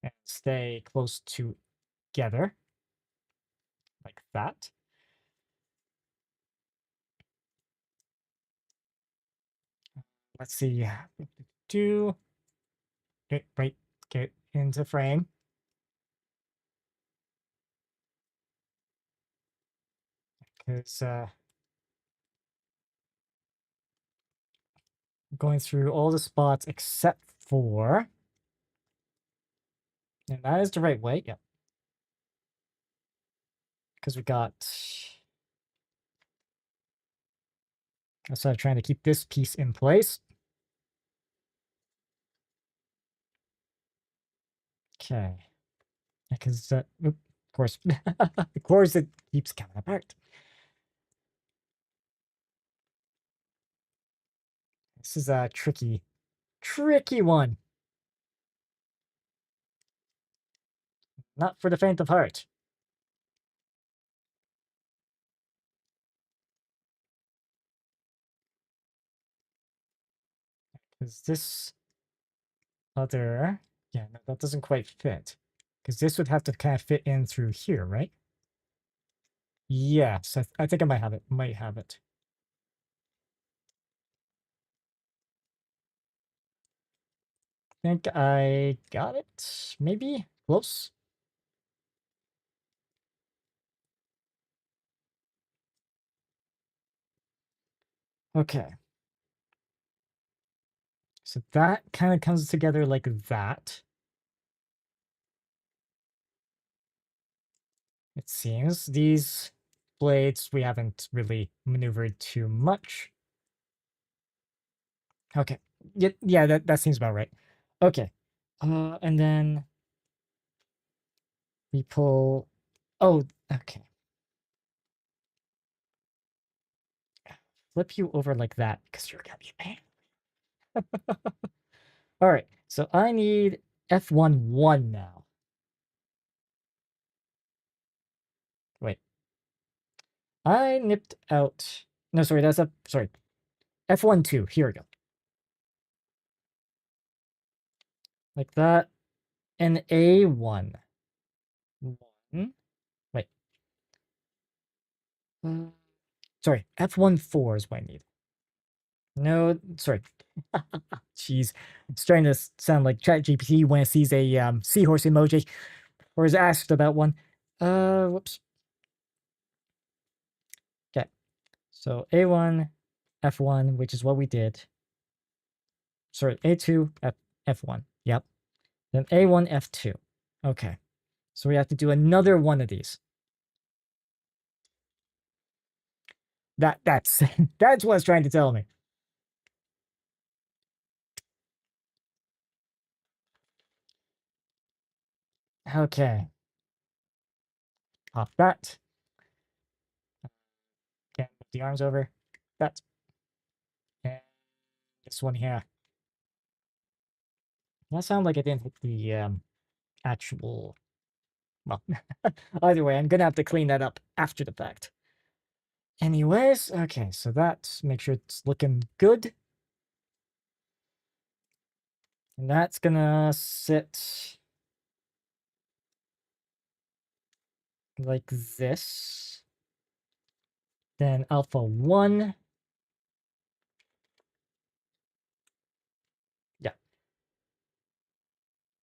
And stay close together. Like that. Let's see. Do right, get into frame. Because going through all the spots except for, and that is the right way, yep. Because we got, I started trying to keep this piece in place. Okay. Because, course, of course it keeps coming apart. This is a tricky one. Not for the faint of heart. Because this other, yeah, no, that doesn't quite fit. Because this would have to kind of fit in through here, right? Yes, I think I might have it. Might have it. Think I got it. Maybe close. Okay. So that kind of comes together like that. It seems these blades we haven't really maneuvered too much. Okay. Yeah, that seems about right. Okay. And then we pull. Oh, okay. Flip you over like that because you're gonna be a pain. All right. So I need F11 now. Wait. I nipped out. No, sorry, that's up. Sorry. F12. Here we go. Like that. And A1. One. Wait. Sorry, F14 is what I need. No, sorry. Jeez. It's trying to sound like ChatGPT when it sees a seahorse emoji or is asked about one. Whoops. Okay. So A1, F1, which is what we did. Sorry, A2, F1. Yep. Then A1, F2. Okay. So we have to do another one of these. That's that's what it's trying to tell me. Okay. Pop that. Okay, move the arms over. That. And this one here. That sounded like I didn't hit the actual. Well, either way, I'm gonna have to clean that up after the fact. Anyways, okay, so that, make sure it's looking good. And that's gonna sit like this. Then alpha 1. Yeah.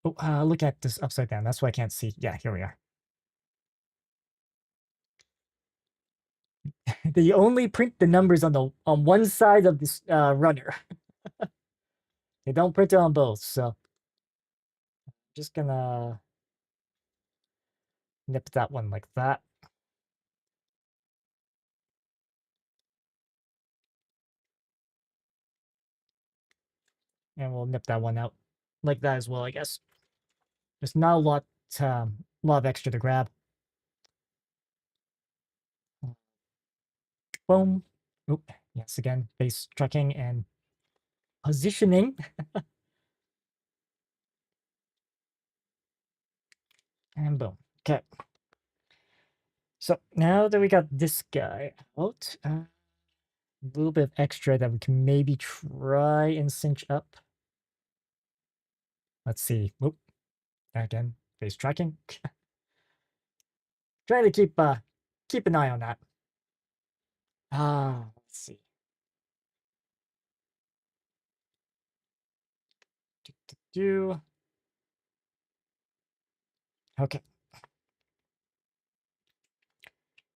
Oh, look at this upside down. That's why I can't see. Yeah, here we are. They only print the numbers on one side of this runner. They don't print it on both, so just gonna nip that one like that. And we'll nip that one out like that as well, I guess. There's not a lot of extra to grab. Boom. Oop. Yes, again, base tracking and positioning. And boom. Okay. So now that we got this guy out, a little bit of extra that we can maybe try and cinch up. Let's see. Whoop. Again, base tracking. Trying to keep an eye on that. Let's see. Do. Okay.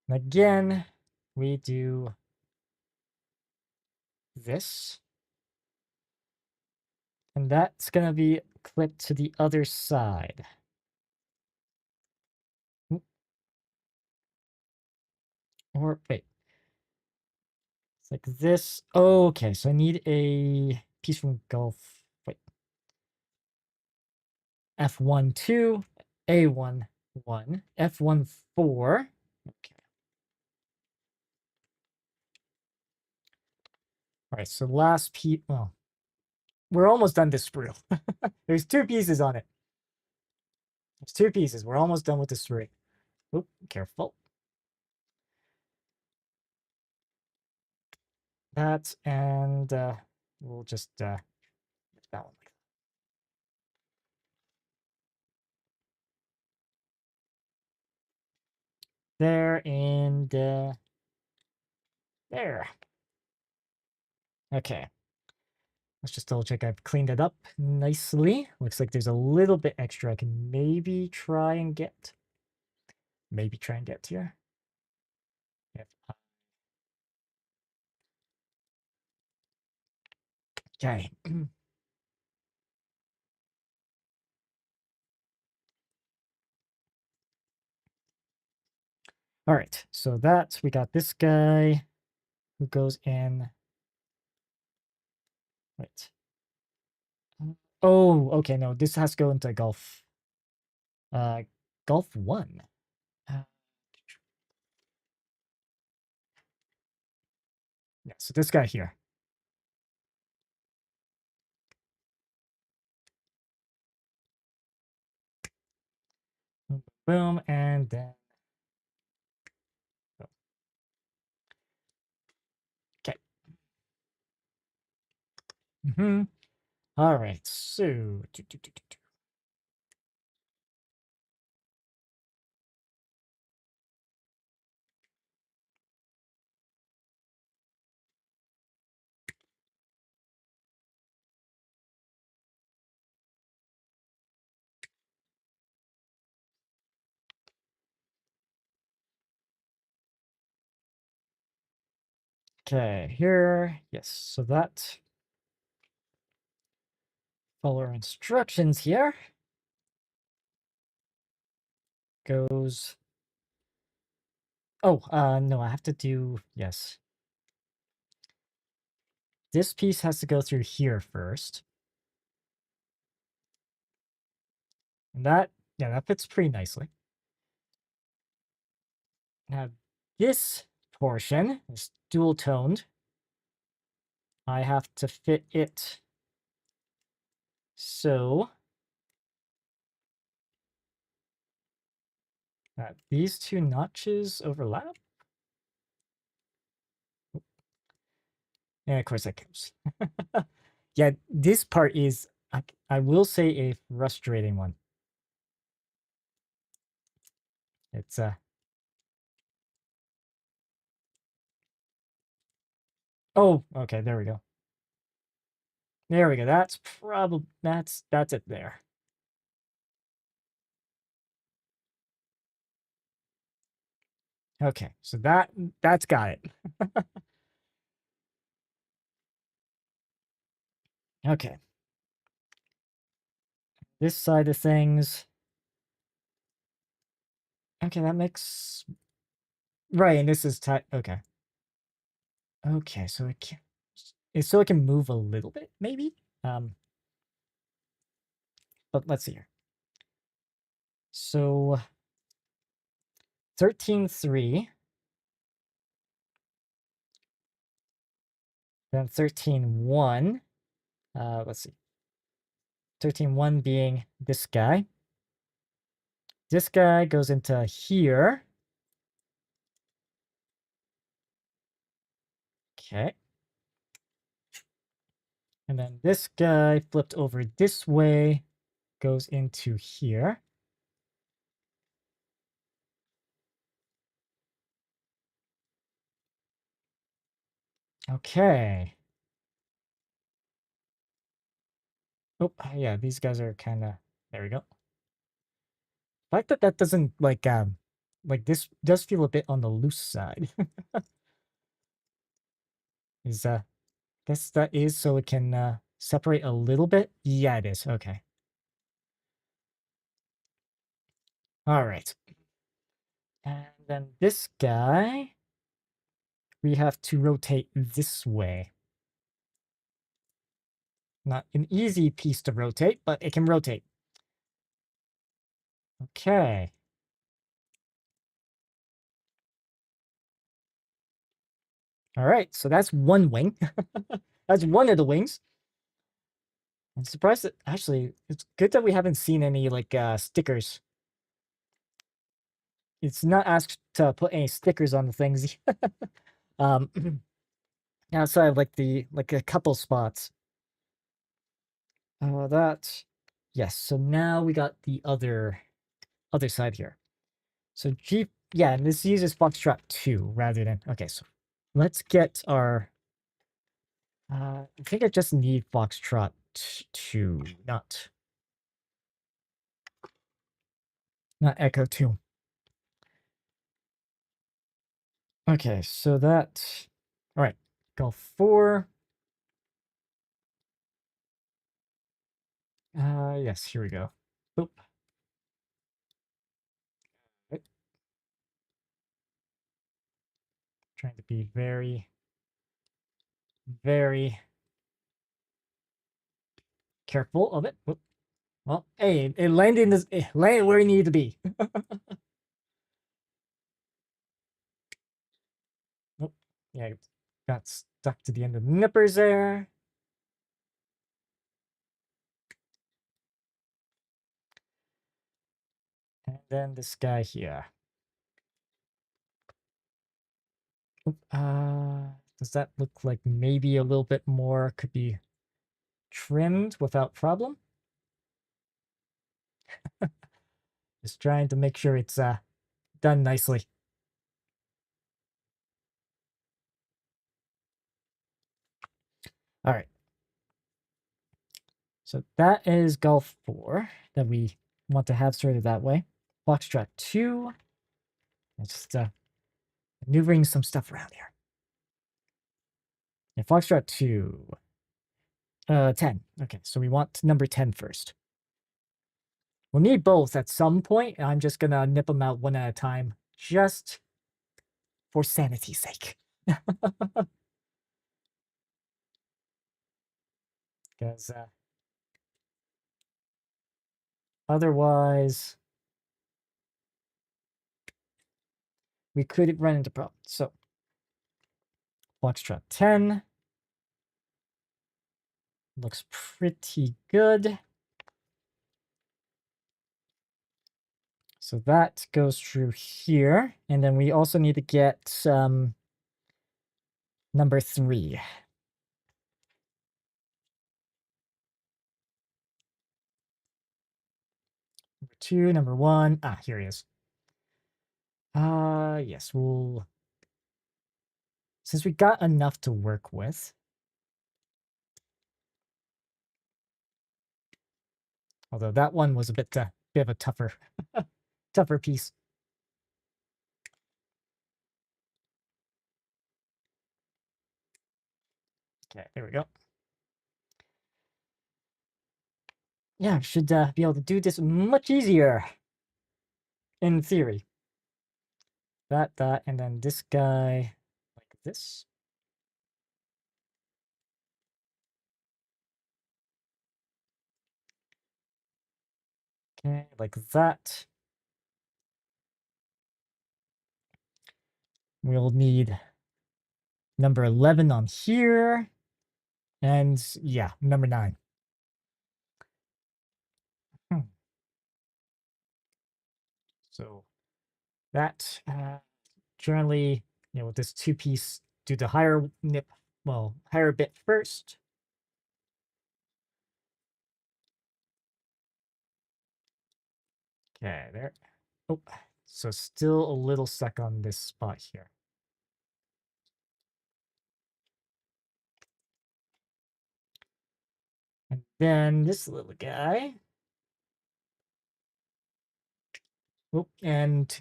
And again, we do this. And that's going to be clipped to the other side. Or wait. It's like this. Oh, okay, so I need a piece from Gulf. Wait. F1, 2, A1, F1, F1, 4. Okay. All right, so last piece. Well, we're almost done this sprue. There's 2 pieces on it. There's 2 pieces. We're almost done with the sprue. Oop, careful. That, and we'll just that one. There, and there. Okay. Let's just double check I've cleaned it up nicely. Looks like there's a little bit extra I can maybe try and get. Maybe try and get here. If Okay. All right. So that we got this guy who goes in. Wait. Oh, okay. No, this has to go into golf. Uh, golf 1. Uh, yeah. So this guy here. Boom, and then. Oh, okay. All right. So. Okay, here. Yes. So that. Follow our instructions here. Goes. Oh, no, I have to do. Yes. This piece has to go through here first. And that, yeah, that fits pretty nicely. Now, this portion is dual toned. I have to fit it so that these 2 notches overlap. And of course that goes. Yeah, this part is, I will say, a frustrating one. It's oh, okay, there we go. There we go. That's probably that's it there. Okay, so that's got it. Okay. This side of things. Okay, that makes right, and this is tight. Okay. Okay, so it can so it can move a little bit, maybe. But let's see here. So 13.3, then 13.1. Let's see. 13.1 being this guy. This guy goes into here. Okay. And then this guy flipped over this way goes into here. Okay. Oh, yeah, these guys are kind of, there we go. The fact that that doesn't, like this does feel a bit on the loose side. Is, guess that is so it can, separate a little bit? Yeah, it is. Okay. All right. And then this guy, we have to rotate this way. Not an easy piece to rotate, but it can rotate. Okay. All right, so that's one wing. That's one of the wings. I'm surprised that actually it's good that we haven't seen any like stickers. It's not asked to put any stickers on the things. um outside of like the like a couple spots. That yes, so now we got the other side here. So G yeah, and this uses Foxtrot 2 rather than okay, so let's get our I think I just need Foxtrot 2, not Echo 2. Okay, so that all right, Golf 4. Yes, here we go. Oop. Right. Trying to be very, very careful of it. Oop. Well, hey, it landed in this, it landed where it needed to be. Nope. Yeah, it got stuck to the end of the nippers there. And then this guy here. Oop, does that look like maybe a little bit more could be trimmed without problem? Just trying to make sure it's done nicely. All right. So that is Golf 4 that we want to have sorted that way. Foxtrot 2. Just maneuvering some stuff around here. Yeah, Foxtrot 2. 10. Okay, so we want number 10 first. We'll need both at some point. I'm just gonna nip them out one at a time, just for sanity's sake. Because otherwise, we could run into problems. So, Foxtrot 10 looks pretty good. So that goes through here. And then we also need to get number 3. Number 2, number 1. Ah, here he is. Yes, we'll... Since we got enough to work with. Although that one was a bit of a tougher, tougher piece. Okay, there we go. Yeah, I should be able to do this much easier. In theory. That, and then this guy like this. Okay, like that. We'll need number 11 on here. And yeah, number 9. So that generally, with this 2-piece, do the higher nip, well, higher bit first. Okay, there. Oh, so still a little stuck on this spot here. And then this little guy. Oh, and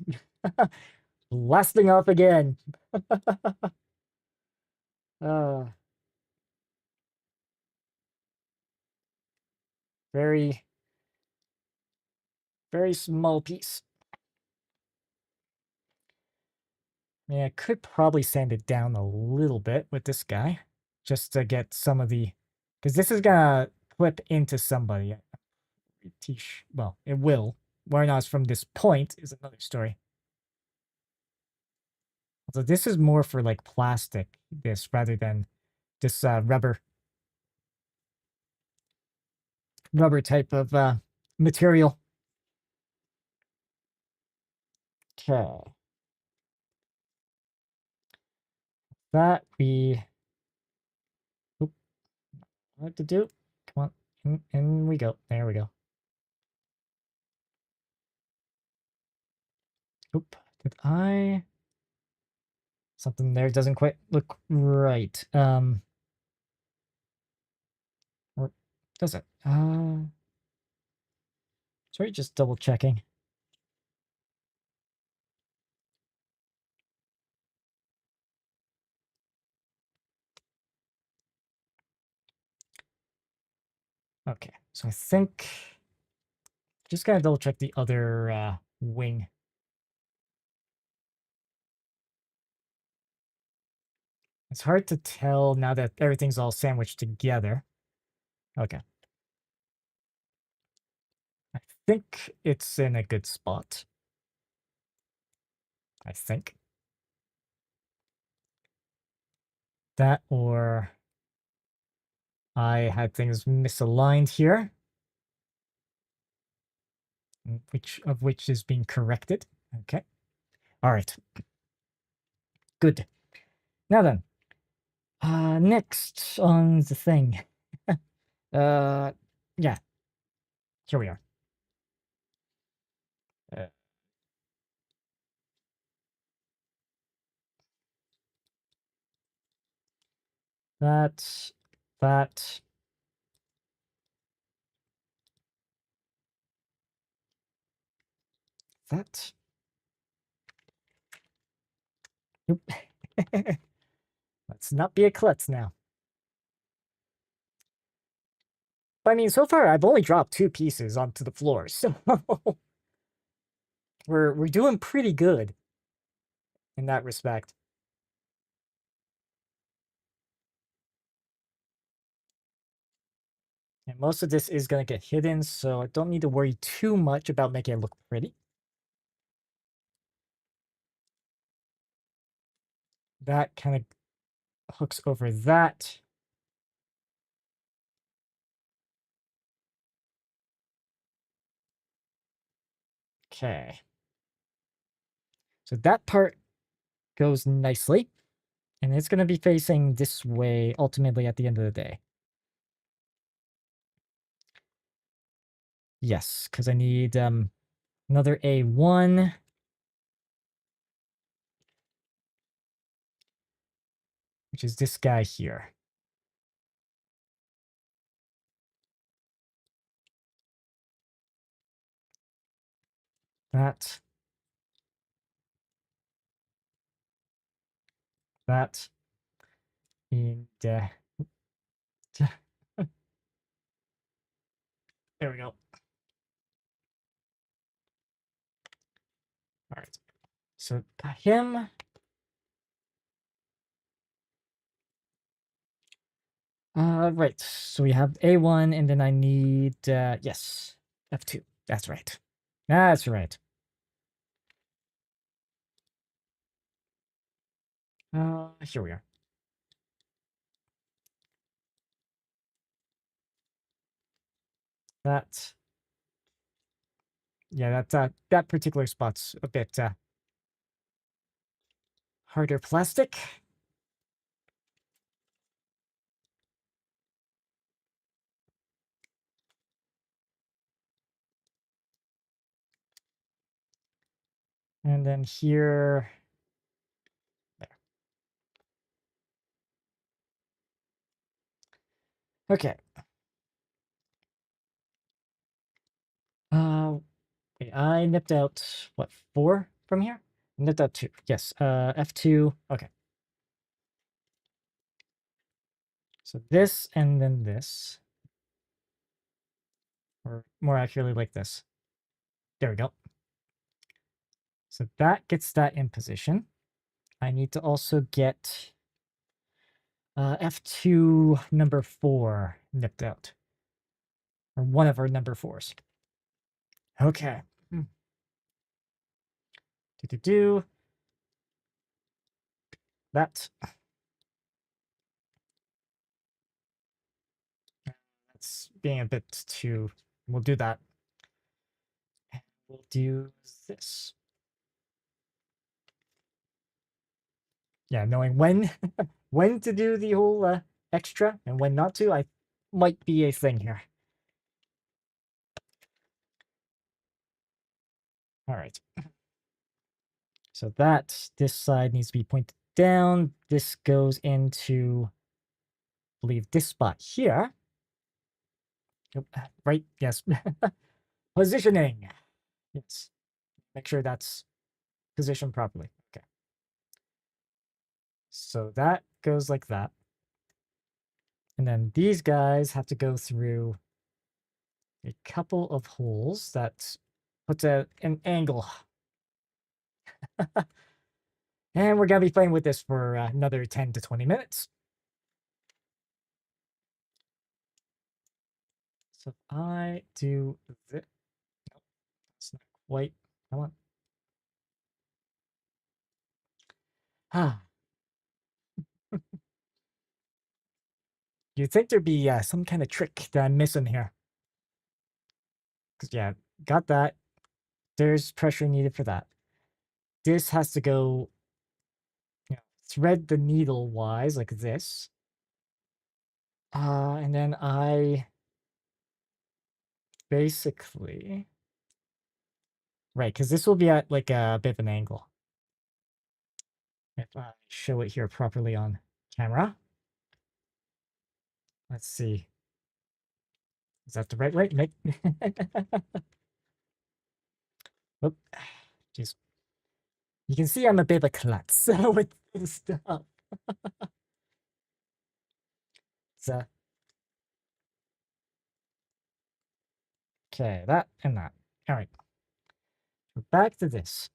blasting off again. uh, very, very small piece. I mean, I could probably sand it down a little bit with this guy, just to get some of the, because this is gonna clip into somebody. Well, it will. Where or not it's from this point is another story. So this is more for like plastic, this rather than this rubber type of material. Okay. That we oop, what to do? Come on, in we go. There we go. Oop, did I? Something there doesn't quite look right. Or does it? Sorry, just double checking. Okay, so I think just gotta double check the other wing. It's hard to tell now that everything's all sandwiched together. Okay. I think it's in a good spot. I think. That or I had things misaligned here. Which is being corrected. Okay. All right. Good. Now then. Next on the thing. Yeah. Here we are. Uh, that, that. That. Nope. Let's not be a klutz now. I mean, so far I've only dropped 2 pieces onto the floor, so we're doing pretty good in that respect. And most of this is going to get hidden, so I don't need to worry too much about making it look pretty. That kind of hooks over that. Okay. So that part goes nicely. And it's going to be facing this way ultimately at the end of the day. Yes, because I need another A1. Which is this guy here. That. That. And there we go. All right. So him. Right. So we have A1 and then I need, yes, F2. That's right. That's right. Here we are. That. Yeah, that particular spot's a bit harder plastic. And then here, there. Okay. Wait, I nipped out, what, 4 from here? Nipped out 2. Yes, F2. Okay. So this and then this. Or more accurately, like this. There we go. So that gets that in position. I need to also get F2 number 4 nipped out. Or one of our number 4s. Okay. Do-do-do. That. That's being a bit too. We'll do that. We'll do this. Yeah, knowing when when to do the whole extra and when not to, I might be a thing here. All right. So this side needs to be pointed down. This goes into, I believe, this spot here. Right? Yes. Positioning. Yes. Make sure that's positioned properly. Okay. So that goes like that. And then these guys have to go through a couple of holes that puts an angle. And we're going to be playing with this for another 10 to 20 minutes. So if I do this, nope, that's not quite, come on. Ah. You'd think there'd be some kind of trick that I'm missing here. Because, yeah, got that. There's pressure needed for that. This has to go, thread the needle wise like this. And then I basically, right, because this will be at like a bit of an angle. If I show it here properly on camera. Let's see. Is that the right way? Nope. Oop. Jeez. You can see I'm a bit of a klutz with this stuff. So, okay, that and that. All right. We're back to this.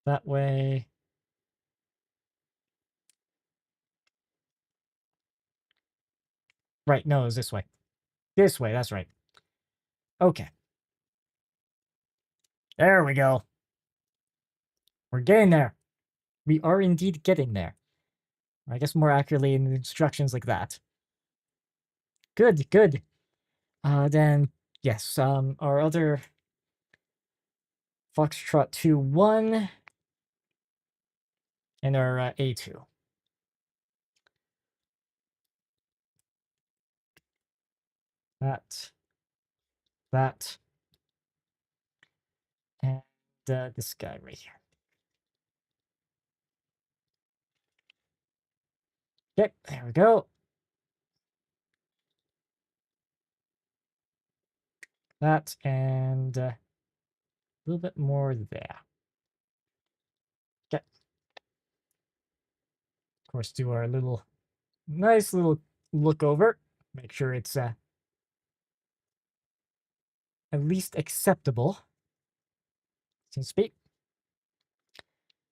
That way. Right, no, it was this way. This way, that's right. Okay. There we go. We're getting there. We are indeed getting there. I guess more accurately in the instructions like that. Good, good. Then, yes, our other Foxtrot 2-1 and our A2. That, and this guy right here. Okay, there we go. That and a little bit more there. Okay. Of course, do our nice little look over. Make sure it's at least acceptable. Seems to be.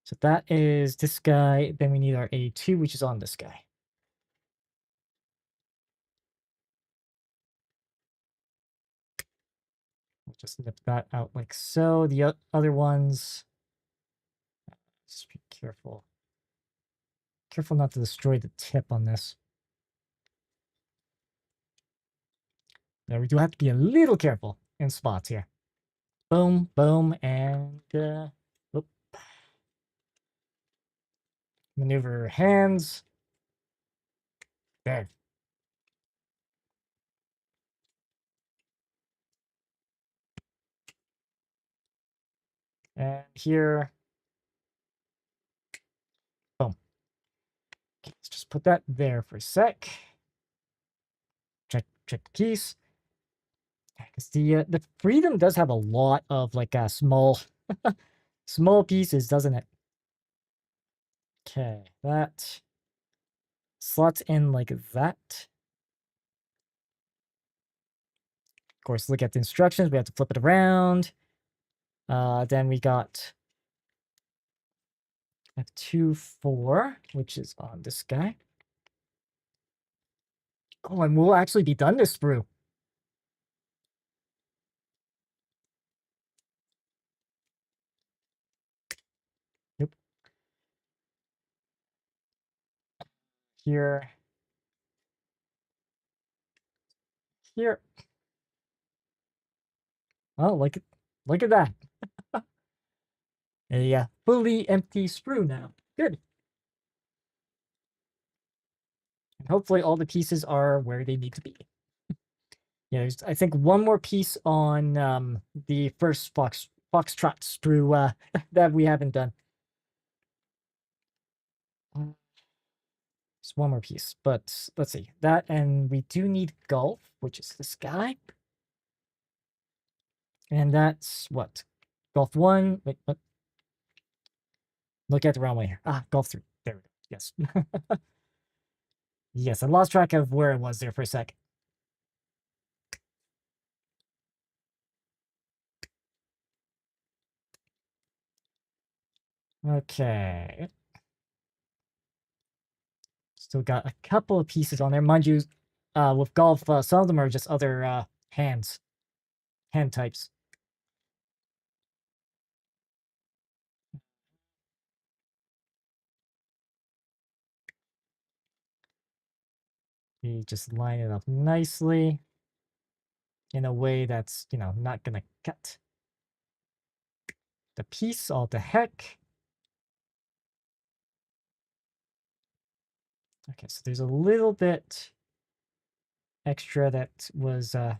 So that is this guy. Then we need our A2, which is on this guy. We'll just nip that out like so. The other ones, just be careful. Careful not to destroy the tip on this. Now we do have to be a little careful in spots here. Boom, boom, and whoop. Maneuver hands. There. And here. Boom. Okay, let's just put that there for a sec. Check the keys. Because the Freedom does have a lot of like small small pieces, doesn't it? Okay, that slots in like that. Of course, look at the instructions. We have to flip it around. Then we got F2-4, which is on this guy. Oh, and we'll actually be done this sprue. here. Here. Oh, look at that. A fully empty sprue now. Good. And hopefully all the pieces are where they need to be. Yeah, there's I think one more piece on the first Foxtrot sprue that we haven't done. Just one more piece, but let's see. That, and we do need golf, which is this guy. And that's what? Golf 1. Wait, what? Look at the wrong way here. Ah, golf 3. There we go. Yes. Yes, I lost track of where it was there for a sec. Okay. Still got a couple of pieces on there. Mind you, with golf, some of them are just other hand types. You just line it up nicely in a way that's, not gonna cut the piece all the heck. Okay, so there's a little bit extra that was that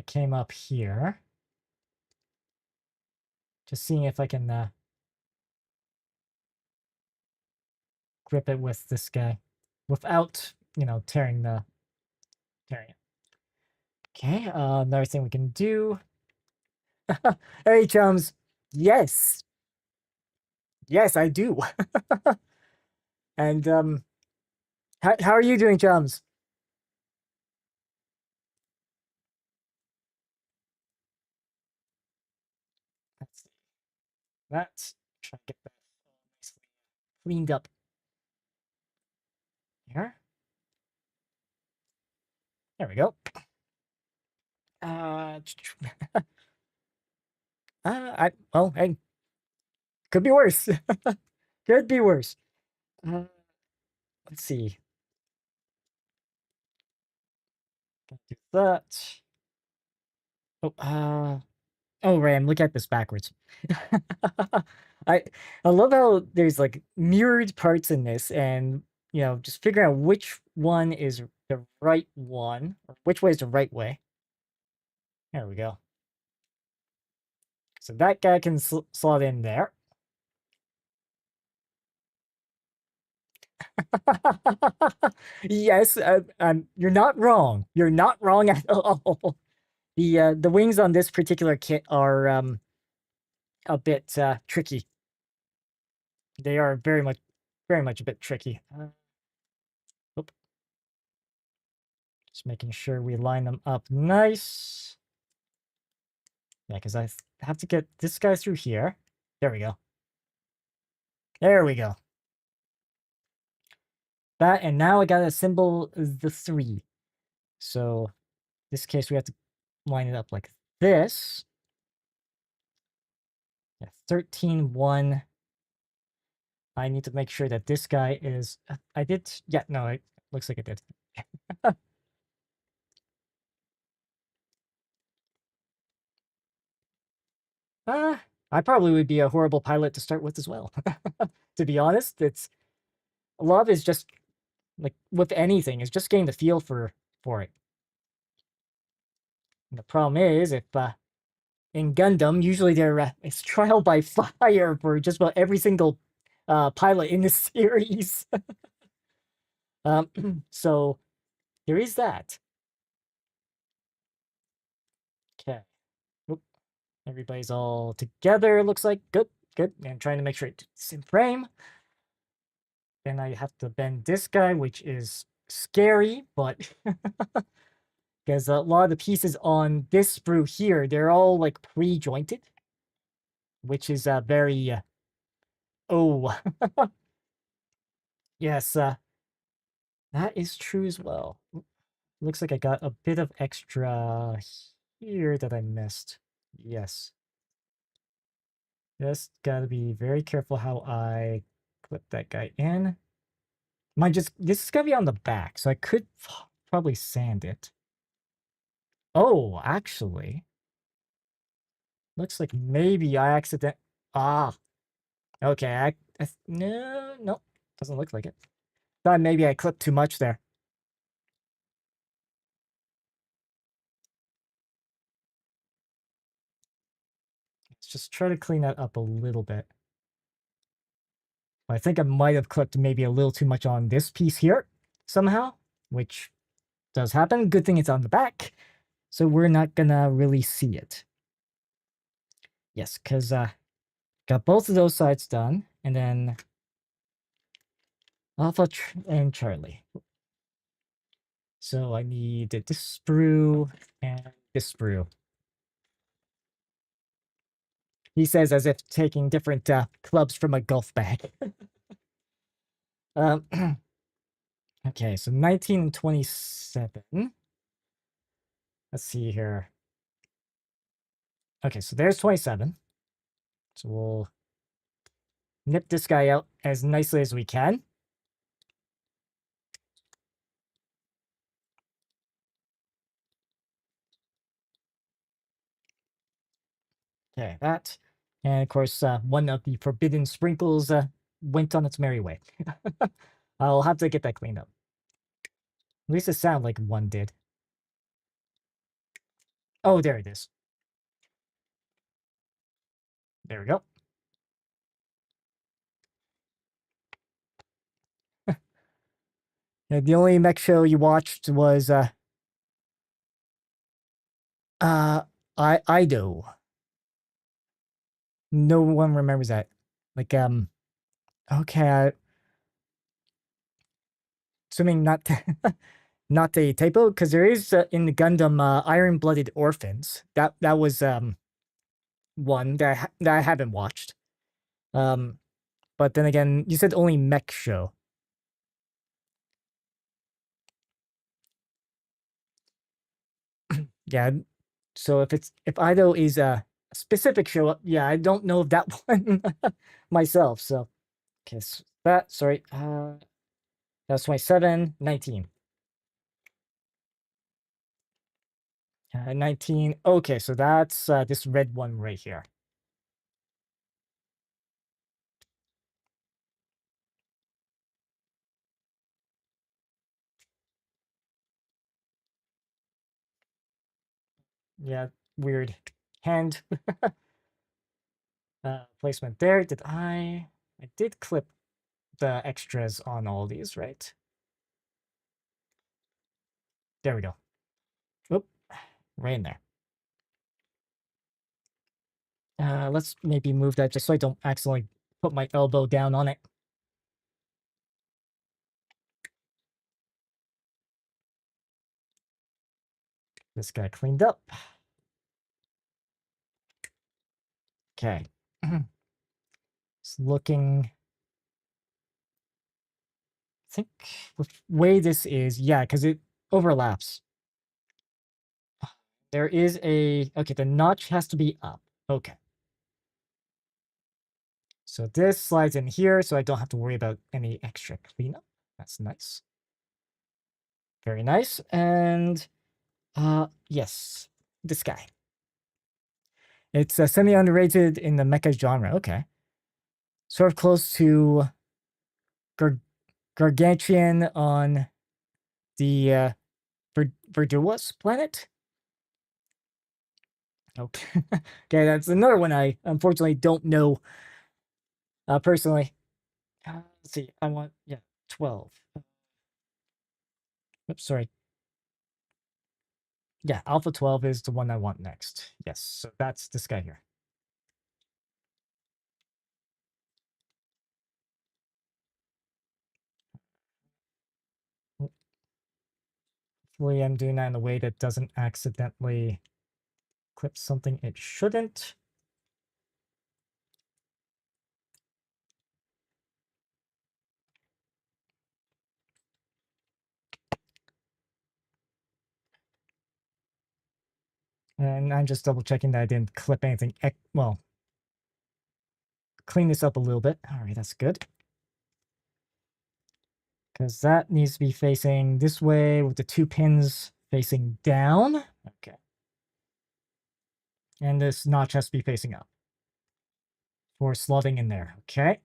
came up here. Just seeing if I can grip it with this guy without, tearing it. Okay, another thing we can do. Hey, chums. Yes. Yes, I do. And how are you doing, chums? Let's try to get that nicely cleaned up here. There we go. Hey, could be worse. Could be worse. Let's see. Do that. Oh, right. I'm looking at this backwards. I I love how there's like mirrored parts in this, and just figuring out which one is the right one, or which way is the right way. There we go. So that guy can slot in there. Yes, you're not wrong. You're not wrong at all. The wings on this particular kit are a bit tricky. They are very much a bit tricky. Oop. Just making sure we line them up nice. Yeah, because I have to get this guy through here. There we go. There we go. That, and now I gotta assemble the 3. So, in this case, we have to line it up like this. Yeah, 13, 1. I need to make sure that this guy is... I did... Yeah, no, it looks like it did. I probably would be a horrible pilot to start with as well. To be honest, a lot of it is just, like, with anything, is just getting the feel for it. And the problem is, if in Gundam, usually it's trial by fire for just about every single pilot in this series. So there is that. Okay. Everybody's all together, looks like. Good, good. And trying to make sure it's in frame. Then I have to bend this guy, which is scary, but because a lot of the pieces on this sprue here, they're all like pre-jointed, which is very oh yes, that is true as well. Looks like I got a bit of extra here that I missed. Yes. Just gotta be very careful how I clip that guy in. Might just this is gonna be on the back, so I could probably sand it. Oh, actually, looks like maybe I accident. Ah, okay. No, no, doesn't look like it. Thought maybe I clipped too much there. Let's just try to clean that up a little bit. I think I might have clipped maybe a little too much on this piece here somehow, which does happen. Good thing it's on the back, so we're not gonna really see it. Yes, because got both of those sides done, and then Alpha and Charlie. So I need this sprue and this sprue. He says as if taking different clubs from a golf bag. um, okay, so 19 and 27. Let's see here. Okay, so there's 27. So we'll nip this guy out as nicely as we can. Okay, that. And of course, one of the forbidden sprinkles went on its merry way. I'll have to get that cleaned up. At least it sounded like one did. Oh, there it is. There we go. Yeah, the only mech show you watched was Ido. No one remembers that. Like okay, assuming not not a typo, because there is in the Gundam Iron Blooded Orphans. That was one that I haven't watched. But then again, you said only mech show. Yeah, so if Ido is a specific show, yeah, I don't know of that one myself. So okay, so that sorry, that's 27, 19. 19. Okay, so that's this red one right here. Yeah, weird hand placement there. I did clip the extras on all these, right? There we go. Oop, right in there. Let's maybe move that just so I don't accidentally put my elbow down on it. This guy cleaned up. Okay. It's looking. I think the way this is, yeah, because it overlaps. There is okay, the notch has to be up. Okay. So this slides in here, so I don't have to worry about any extra cleanup. That's nice. Very nice. And yes, this guy. It's semi-underrated in the mecha genre. Okay. Sort of close to Gargantuan on the Verduas planet. Okay. Okay, that's another one I unfortunately don't know personally. Let's see. I want, yeah, 12. Oops, sorry. Yeah, Alpha 12 is the one I want next. Yes, so that's this guy here. Hopefully I'm doing that in a way that doesn't accidentally clip something it shouldn't. And I'm just double checking that I didn't clip anything. Well, clean this up a little bit. All right, that's good. Because that needs to be facing this way with the 2 pins facing down. Okay. And this notch has to be facing up for slotting in there. Okay.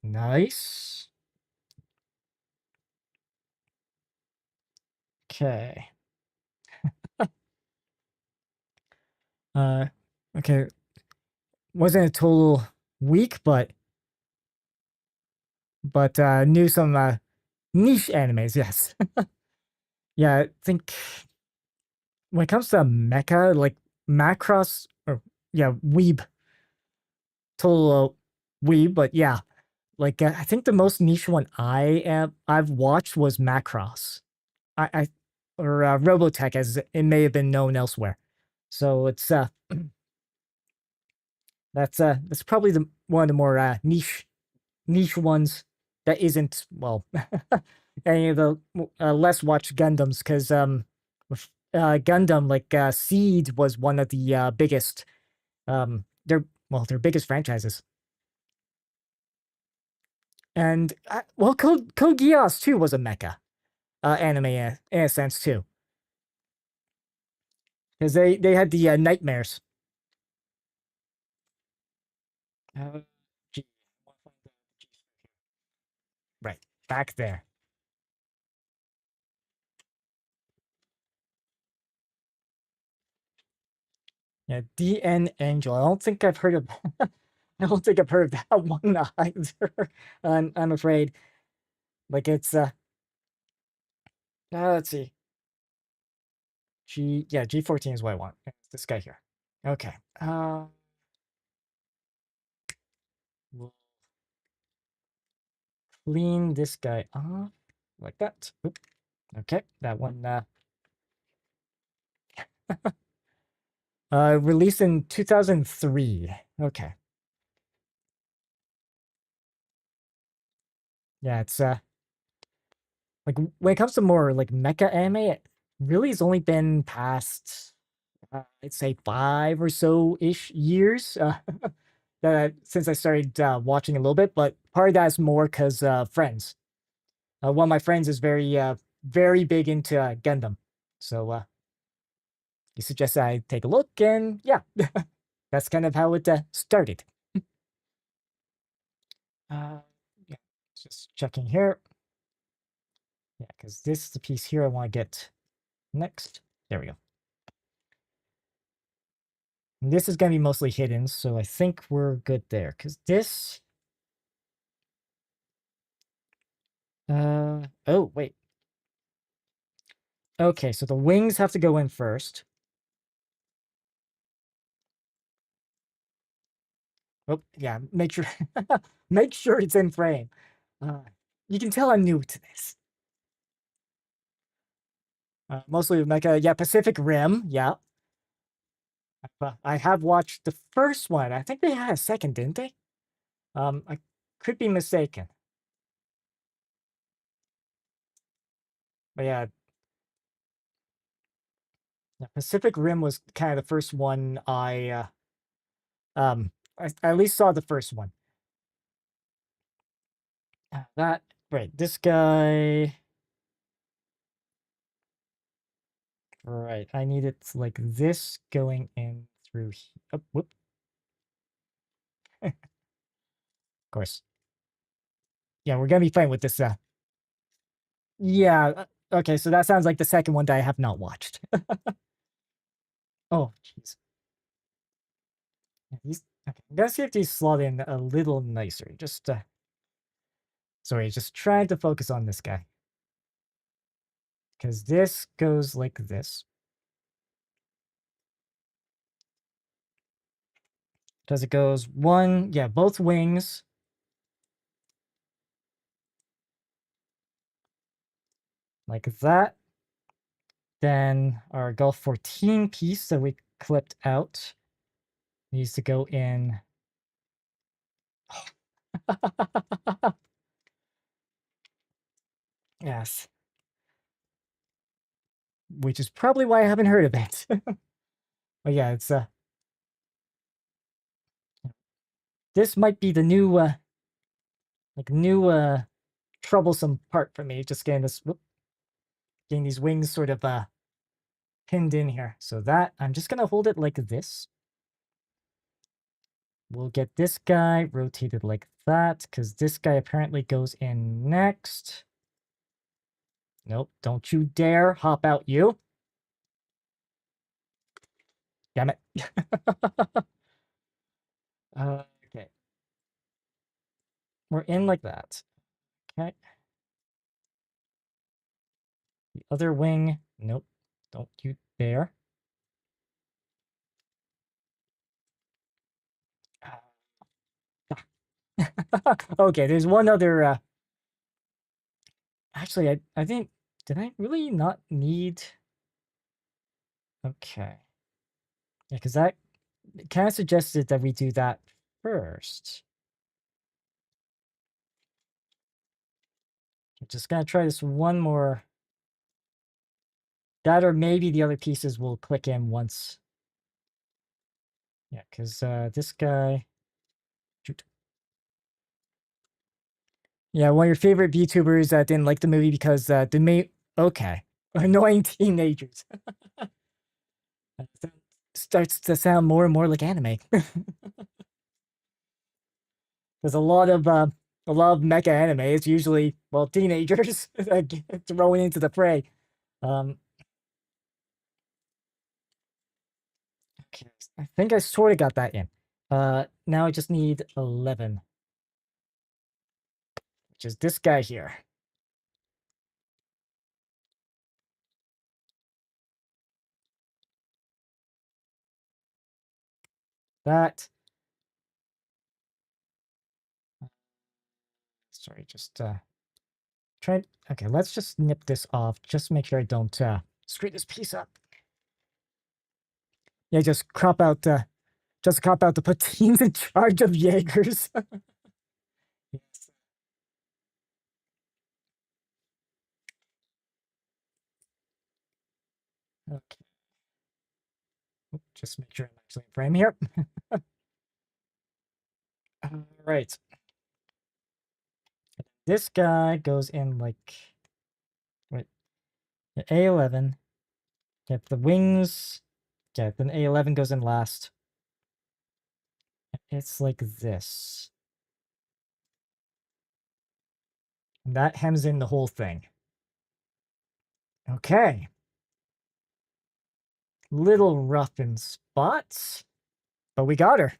Nice. Okay. Okay. Wasn't a total week, but knew some niche animes, yes. Yeah, I think when it comes to mecha, like Macross, or yeah, Weeb, total Weeb, but yeah, like I think the most niche one I've watched was Macross. I or Robotech, as it may have been known elsewhere. So it's that's probably the one of the more niche ones that isn't, well, any of the less watched Gundams, because with Gundam, like Seed was one of the biggest, their biggest franchises. And well, Code Geass too was a mecha anime in a sense too, because they had the nightmares. Uh, G- right back there. Yeah, DN Angel. I don't think I've heard of. I don't think I've heard of that one either. I'm afraid. Like it's let's see. G14 is what I want. It's this guy here. Okay. We'll clean this guy off like that. Oop. Okay, that one. Released in 2003. Okay. Yeah, it's like when it comes to more like mecha anime, it really has only been past I'd say 5 or so ish years since I started watching a little bit. But part of that is more because friends. One of my friends is very big into Gundam, so he suggested I take a look, and yeah, that's kind of how it started. Uh, yeah, just checking here. Yeah, because this is the piece here I want to get next. There we go. And this is going to be mostly hidden, so I think we're good there. Because this... oh, wait. Okay, so the wings have to go in first. Oh, yeah, make sure... make sure it's in frame. You can tell I'm new to this. Mostly with Mecha. Yeah, Pacific Rim, yeah. I have watched the first one. I think they had a second, didn't they? I could be mistaken. But yeah, Pacific Rim was kind of the first one I at least saw the first one. That right, this guy. Right, I need it like this going in through. Oh, whoop. Of course. Yeah, we're gonna be playing with this. Yeah. Okay, so that sounds like the second one that I have not watched. Oh, jeez. These. Okay, I'm gonna see if these slot in a little nicer. Just sorry, just trying to focus on this guy. Because this goes like this. Because it goes one, yeah, both wings. Like that. Then our Gulf 14 piece that we clipped out needs to go in. Yes. Which is probably why I haven't heard of it. But yeah, it's This might be the new, troublesome part for me. Just getting this, getting these wings sort of, pinned in here. So that, I'm just gonna hold it like this. We'll get this guy rotated like that, because this guy apparently goes in next. Nope, don't you dare hop out, you. Damn it. Okay. We're in like that. Okay. The other wing. Nope. Don't you dare. Okay, there's one other, actually, I think, did I really not need... Okay. Yeah, because that kind of suggested that we do that first. I'm just gonna try this one more. That, or maybe the other pieces will click in once. Yeah, because this guy... Shoot. Yeah, one of your favorite VTubers didn't like the movie because the main... Okay. Annoying teenagers. That starts to sound more and more like anime. There's a lot of mecha anime. It's usually, well, teenagers thrown into the fray. Okay, I think I sort of got that in. Now I just need 11, which is this guy here. That. Sorry, just try. Okay, let's just nip this off. Just make sure I don't screw this piece up. Yeah, just crop out. Just crop out to put teams in charge of Jaegers. Yes. Okay. Just make sure I'm actually in frame here. All right. This guy goes in like, wait, A11. Get the wings. Yeah, then A11 goes in last. It's like this. And that hems in the whole thing. Okay. Little rough in spots, but we got her.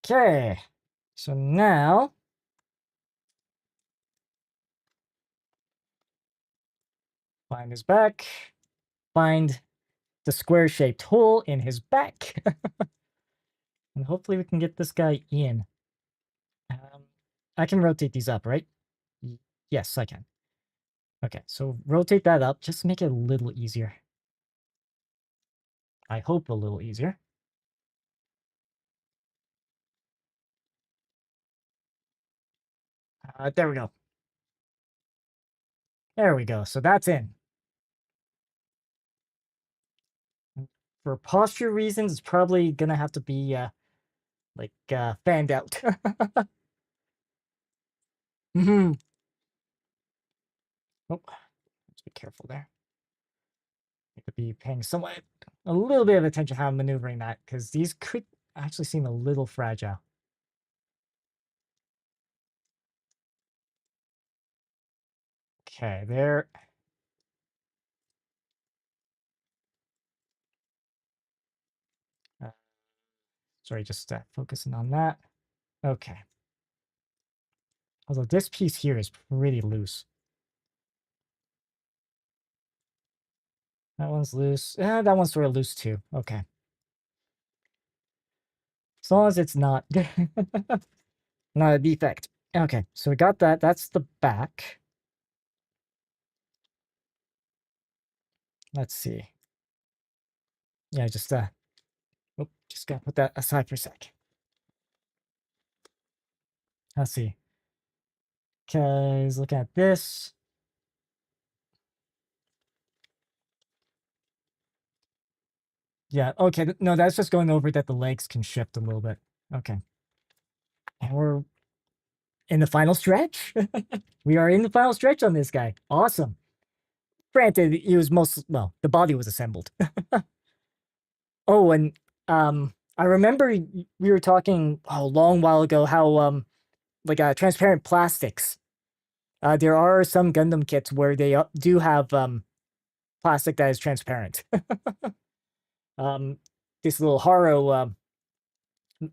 Okay. So now, find his back. Find the square-shaped hole in his back. And hopefully we can get this guy in. I can rotate these up, right? Yes, I can. Okay, so rotate that up. Just make it a little easier. I hope a little easier. There we go. There we go. So that's in. For posture reasons, it's probably gonna have to be like fanned out. Hmm. Oh, let's be careful there. Need to be paying somewhat a little bit of attention how I'm maneuvering that, because these could actually seem a little fragile. Okay, there. Sorry, just focusing on that. Okay. Although this piece here is pretty loose. That one's loose. That one's sort of loose too. Okay. As long as it's not not a defect. Okay, so we got that. That's the back. Let's see. Yeah, just just gotta put that aside for a sec. Let's see. Cause look at this. Yeah, okay, no, that's just going over that the legs can shift a little bit. Okay. And we're in the final stretch. We are in the final stretch on this guy. Awesome. Granted, he was well, the body was assembled. Oh, and I remember we were talking a long while ago how like transparent plastics. There are some Gundam kits where they do have plastic that is transparent. um, this little Haro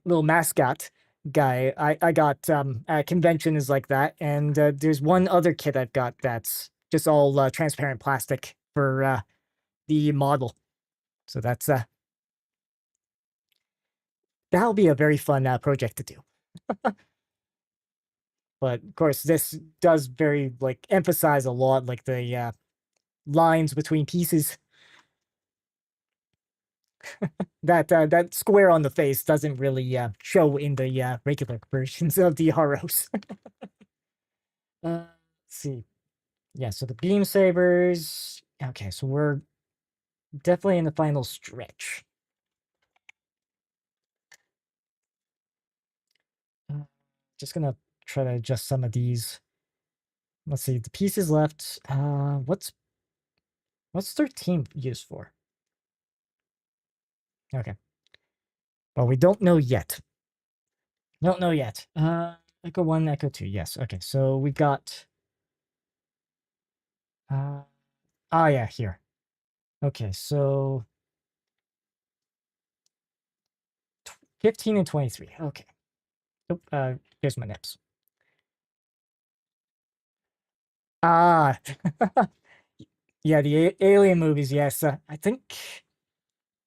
little mascot guy I got at convention is like that, and there's one other kit I've got that's just all transparent plastic for the model. So that'll be a very fun project to do. But of course, this does very like emphasize a lot like the lines between pieces. That square on the face doesn't really show in the regular versions of the Haros. Let's see. Yeah, so the beam sabers. Okay, so we're definitely in the final stretch. Just gonna try to adjust some of these. Let's see, the pieces left. What's 13 used for? Okay. Well, we don't know yet. Don't know yet. Echo 1, Echo 2. Yes. Okay, so we got yeah, here. Okay, so 15 and 23. Okay. Oh, here's my nips. Ah, yeah, the Alien movies. Yes, I think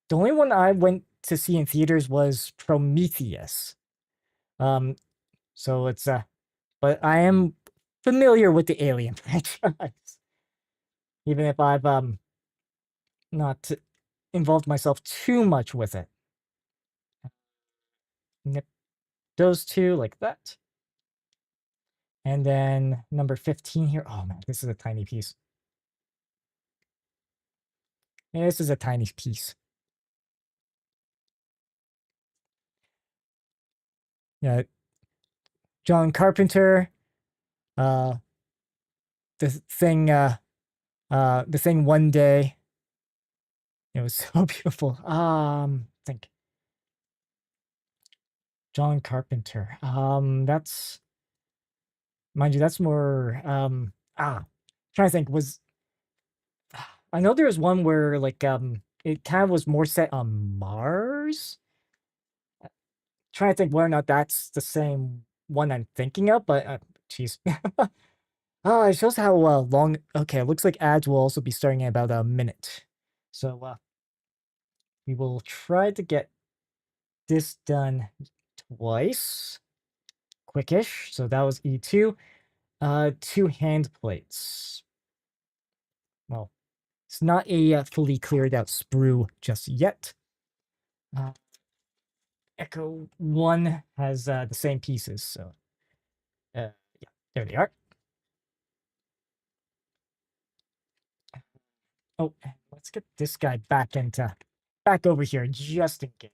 the only one I went to see in theaters was Prometheus. Um, so it's but I am familiar with the Alien franchise, even if I've not involved myself too much with it. Nip those two like that. And then number 15 here. Oh man, this is a tiny piece. Yeah, this is a tiny piece. Yeah, John Carpenter, uh, the thing, the thing one day. It was so beautiful. Think John Carpenter. That's mind you, that's more trying to think was I know there was one where like it kind of was more set on Mars. Trying to think whether or not that's the same one I'm thinking of, but jeez. Oh, it shows how long. Okay, it looks like ads will also be starting in about a minute. So we will try to get this done twice. Quickish. So that was E2. Two hand plates. Well, it's not a fully cleared out sprue just yet. Echo 1 has the same pieces, so yeah, there they are. Oh, let's get this guy back over here just in case.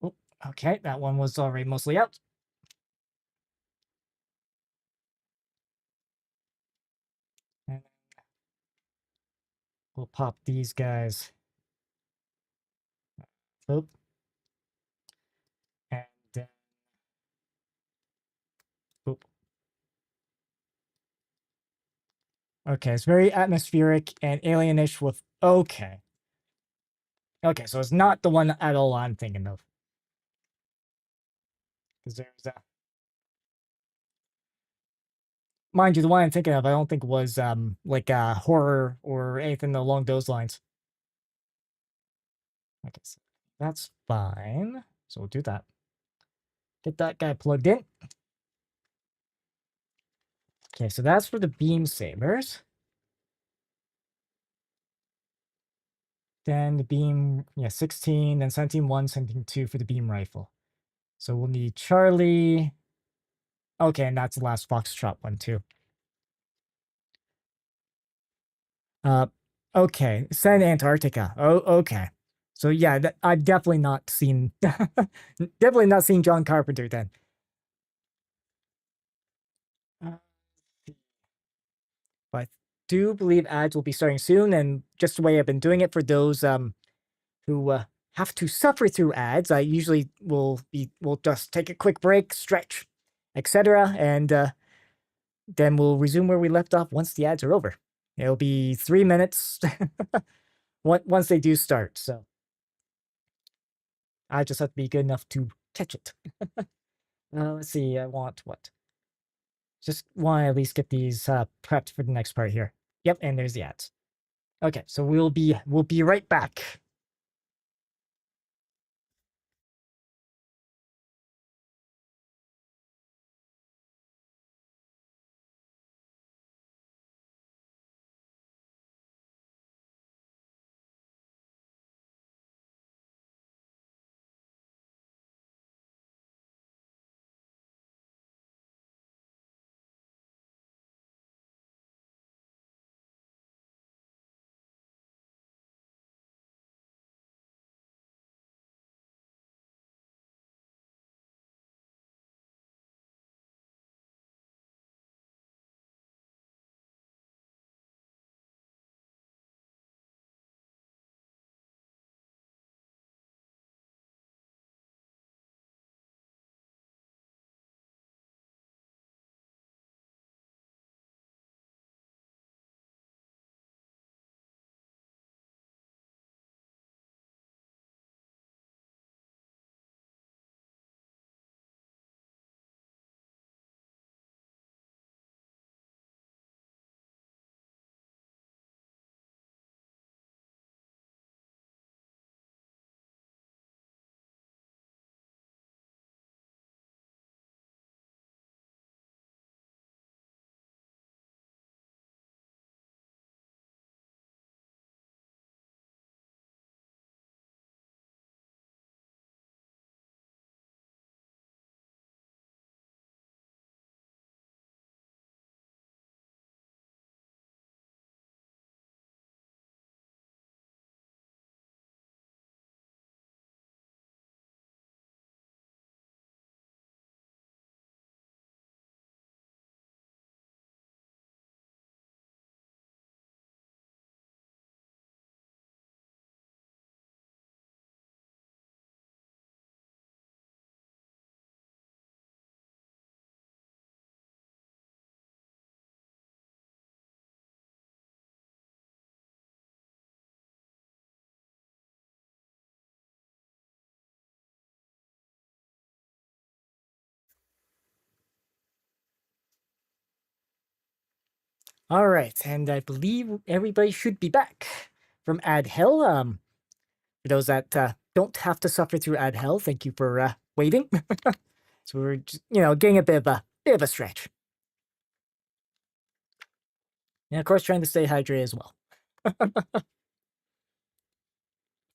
Oh, okay, that one was already mostly out. And we'll pop these guys. Oop. And then oop. Okay, it's very atmospheric and alienish with okay. Okay, so it's not the one at all I'm thinking of. Because there's mind you, the one I'm thinking of, I don't think was like horror or anything along those lines. Okay, so that's fine. So we'll do that. Get that guy plugged in. Okay, so that's for the beam sabers. Then the beam, yeah, 16, then 17 1, 17 2 for the beam rifle. So we'll need Charlie. Okay, and that's the last Foxtrot one too. Uh, okay, Send Antarctica. Oh, okay. So yeah, I've definitely not seen, definitely not seen John Carpenter then. Uh, but I do believe ads will be starting soon, and just the way I've been doing it for those who have to suffer through ads, I usually will just take a quick break, stretch, etc., and then we'll resume where we left off once the ads are over. It'll be 3 minutes once they do start. So I just have to be good enough to catch it. Let's see. I want what? Just want to at least get these prepped for the next part here. Yep, and there's the ads. Okay, so we'll be right back. All right, and I believe everybody should be back from ad hell. For those that don't have to suffer through ad hell, thank you for waiting. So we're just, getting a bit of a stretch, and of course trying to stay hydrated as well.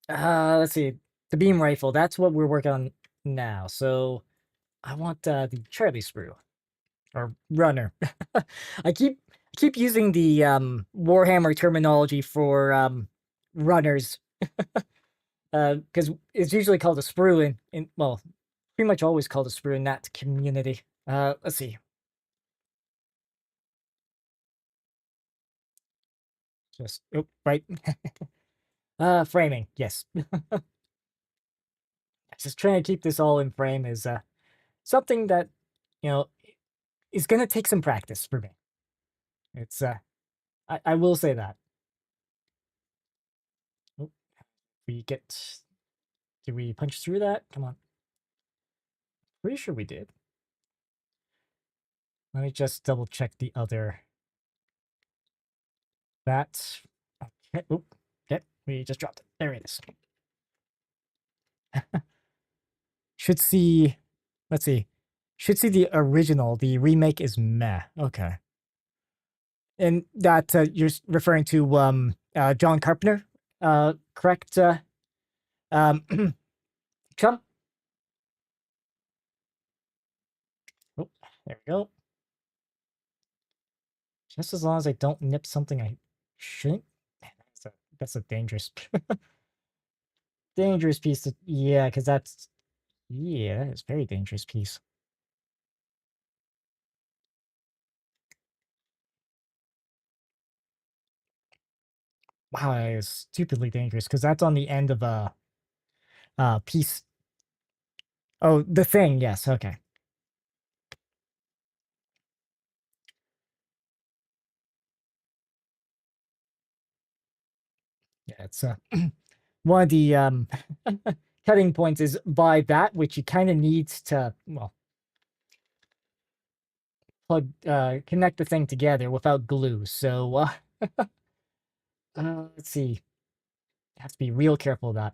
Let's see, the beam rifle. That's what we're working on now. So I want the Charlie sprue or runner. I keep using the Warhammer terminology for runners because it's usually called a sprue in well, pretty much always called a sprue in that community. Let's see. Just oh, right. Framing. Yes. Just trying to keep this all in frame is something that you know is gonna take some practice for me. It's I will say that. Oh, we get did we punch through that? Come on. Pretty sure we did. Let me just double check the other. That. Okay. Oop. Okay. We just dropped it. There it is. Should see. Let's see. Should see the original. The remake is meh. Okay. And that you're referring to John Carpenter, correct? Um, Chum. Oh, there we go. Just as long as I don't nip something I shouldn't. That's a dangerous, dangerous piece to, yeah, because that's, yeah, that is very dangerous piece. Wow, that is stupidly dangerous because that's on the end of a piece. Oh, the thing, yes, okay. Yeah, it's one of the cutting points is by that, which you kind of needs to, well, plug connect the thing together without glue. So let's see. Have to be real careful of that.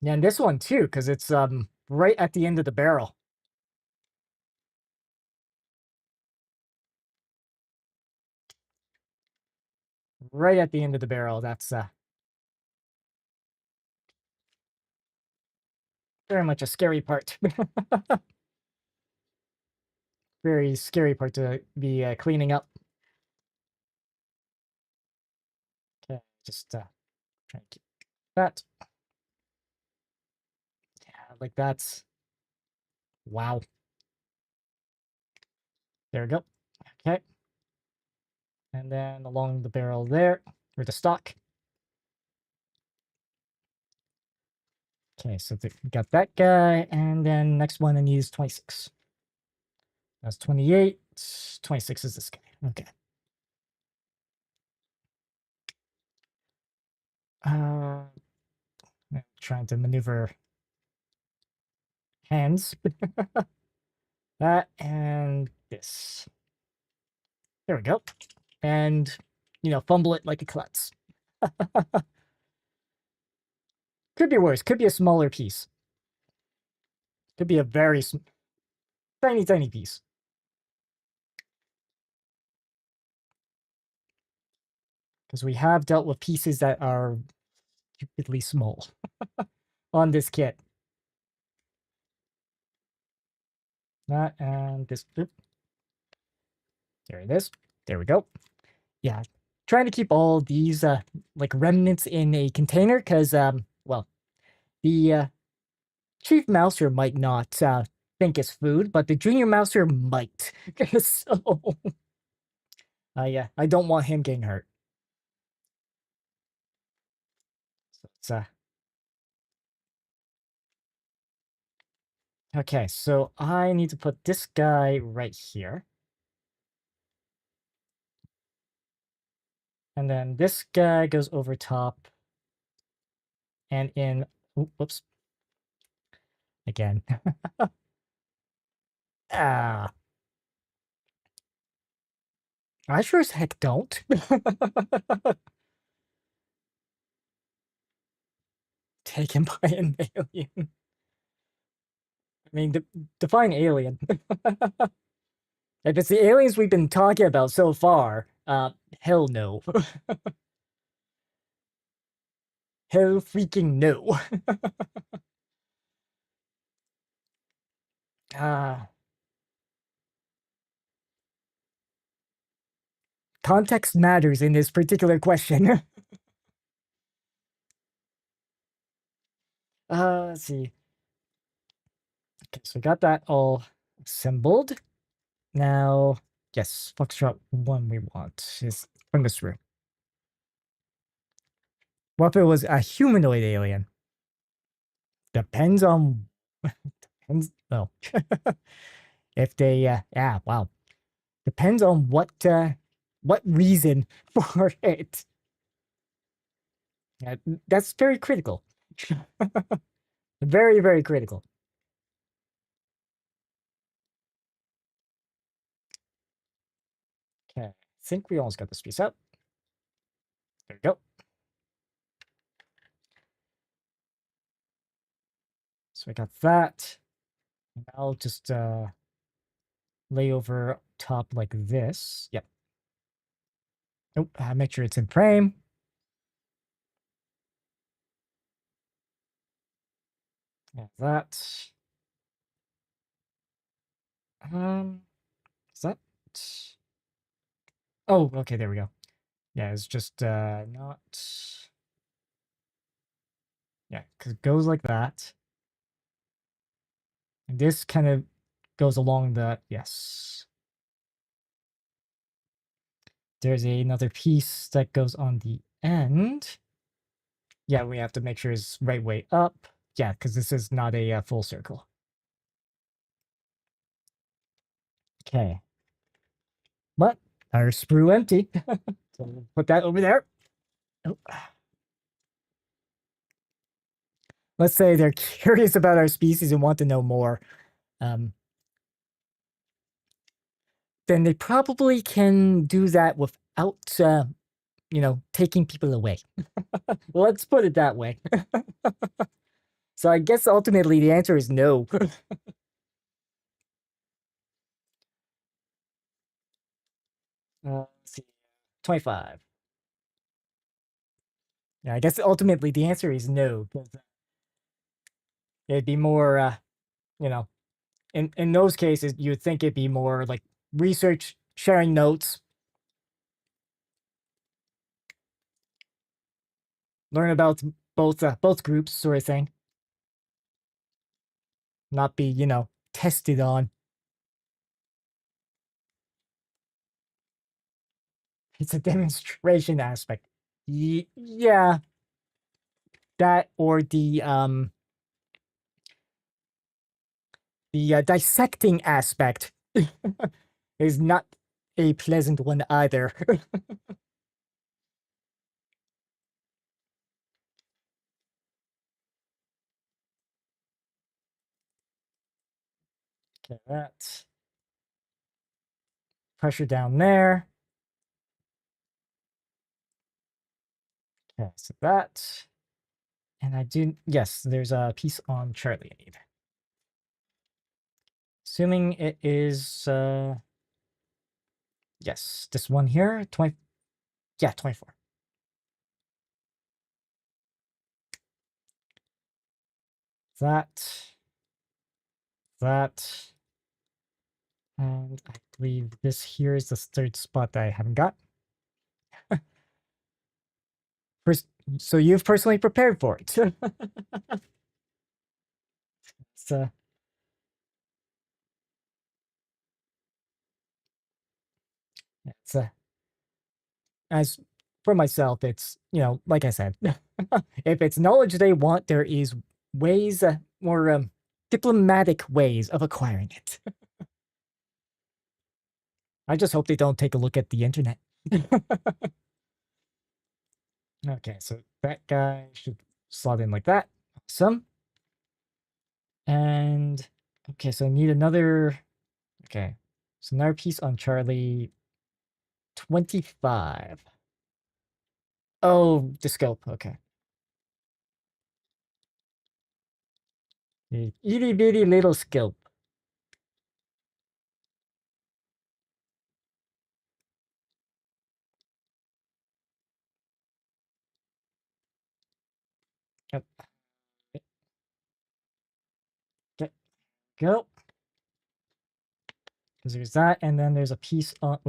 Yeah, and this one too, because it's right at the end of the barrel. Right at the end of the barrel. That's very much a scary part. Very scary part to be cleaning up. Okay, just try to keep that. Yeah, like that's wow. There we go. Okay. And then along the barrel there, or the stock. Okay, so we got that guy, and then next one I need is 26. That's 28. 26 is this guy. Okay. Uh, trying to maneuver hands. That and this. There we go. And, fumble it like a klutz. Could be worse. Could be a smaller piece. Could be a very tiny, tiny piece. Because we have dealt with pieces that are stupidly small on this kit. That and this. Oop. There it is. There we go. Yeah. Trying to keep all these like remnants in a container because well, the chief mouser might not think it's food, but the junior mouser might. So yeah, I don't want him getting hurt. So it's okay, so I need to put this guy right here. And then this guy goes over top and in, whoops, again. Ah, I sure as heck don't. Taken by an alien. I mean, define alien. If it's the aliens we've been talking about so far, hell no. Hell freaking no. Uh, context matters in this particular question. Let's see. Okay, so we got that all assembled. Now, yes, Foxtrot 1 we want is from this room. What if it was a humanoid alien? Depends on depends. Oh, if they yeah, wow, depends on what reason for it. That's very critical. Very, very critical. Okay, I think we almost got this piece out. There we go. So I got that. I'll just lay over top like this. Yep. Nope. Make sure it's in frame. Yeah, that. Is that? Oh, okay, there we go. Yeah, it's just not. Yeah, because it goes like that. And this kind of goes along the. Yes. There's another piece that goes on the end. Yeah, we have to make sure it's right way up. Yeah, because this is not a full circle. Okay. But our sprue empty. So we'll put that over there. Oh. Let's say they're curious about our species and want to know more. Um, then they probably can do that without, taking people away. Let's put it that way. So I guess ultimately the answer is no. Let's see. 25. Yeah, I guess ultimately the answer is no. It'd be more, you know, in those cases, you'd think it'd be more like research, sharing notes, learn about both groups, sort of thing. Not be, tested on. It's a demonstration aspect. Yeah, that or the dissecting aspect is not a pleasant one either. Okay, that pressure down there. Okay, so that, and I do, yes, there's a piece on Charlie I need. Assuming it is, yes, this one here, 20, yeah, 24. That, that, and I believe this here is the third spot that I haven't got. First, so you've personally prepared for it. So, it's as for myself, it's, like I said, if it's knowledge they want, there is ways, more diplomatic ways of acquiring it. I just hope they don't take a look at the internet. Okay, so that guy should slot in like that. Awesome. And okay, so I need another. Okay, so another piece on Charlie. 25. Oh, the scope. Okay. The itty bitty little scope. Yep. Okay, go. Because there's that, and then there's a piece on.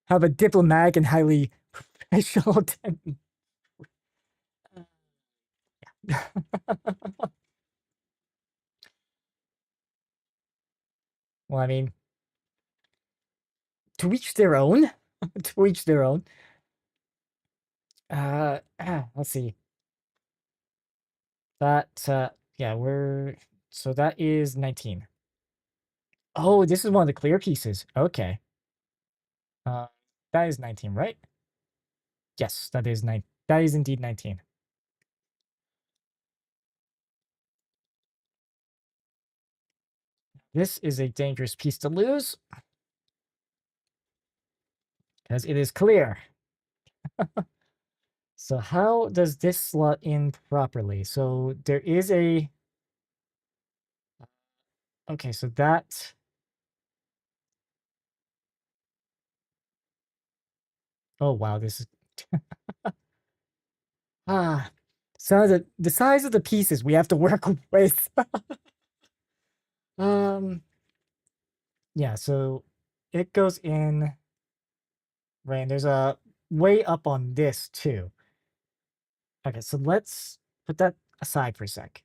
Have a diplomatic and highly professional. Well, I mean, to each their own. To each their own. Let's see. That, yeah, so that is 19. Oh, this is one of the clear pieces. Okay. Uh, that is 19, right? Yes, that is that is indeed 19. This is a dangerous piece to lose because it is clear. So how does this slot in properly? So there is a, okay, so that, oh wow, this is, so the size of the pieces we have to work with. Um, yeah, so it goes in Right, and there's a way up on this too. Okay, so let's put that aside for a sec.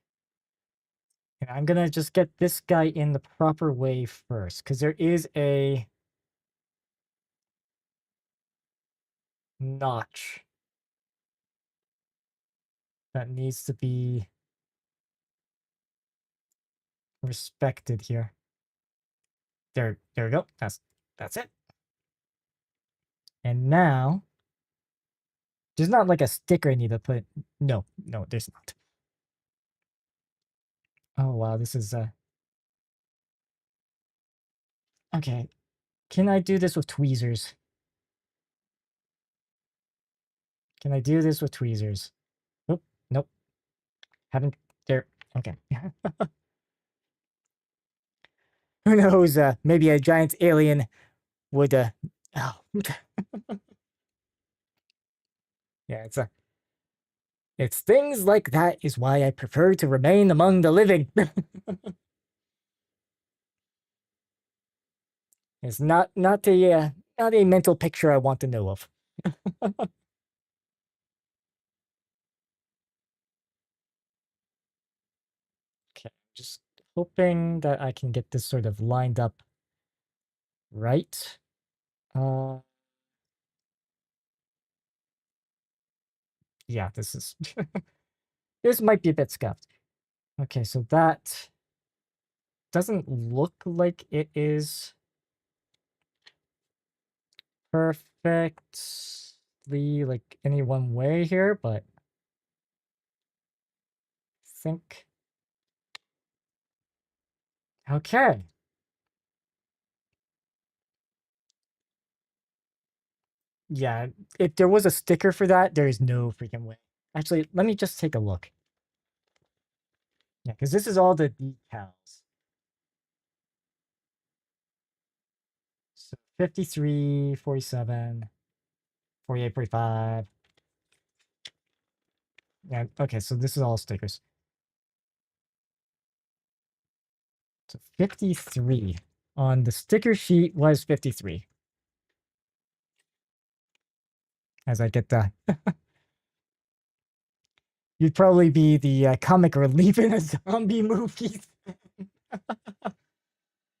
And I'm gonna just get this guy in the proper way first, because there is a notch that needs to be respected here. There we go. That's it. And now there's not like a sticker I need to put. No, there's not. Oh wow, this is okay. Can I do this with tweezers? Can I do this with tweezers? Nope, nope. Haven't there. Okay. Who knows? Maybe a giant alien would oh yeah, it's things like that is why I prefer to remain among the living. It's not a mental picture I want to know of. Okay, just hoping that I can get this sort of lined up right. Uh, yeah, this is this might be a bit scuffed. Okay, so that doesn't look like it is perfectly like any one way here, but I think okay. Yeah, if there was a sticker for that, there is no freaking way. Actually, let me just take a look. Yeah, because this is all the decals. So 53, 47, 48, 45. Yeah, okay, so this is all stickers. So 53 on the sticker sheet was 53. As I get the, you'd probably be the comic relief in a zombie movie.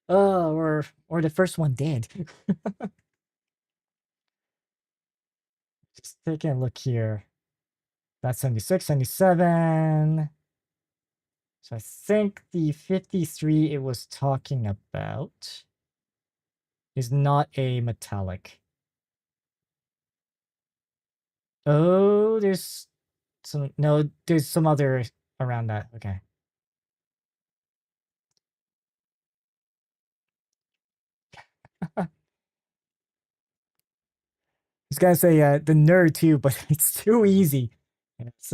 Oh, or the first one did. Just taking a look here. That's 76, 77. So I think the 53 it was talking about is not a metallic. Oh, there's some, no, there's some other around that. Okay. I was gonna say the nerd too, but it's too easy. And it's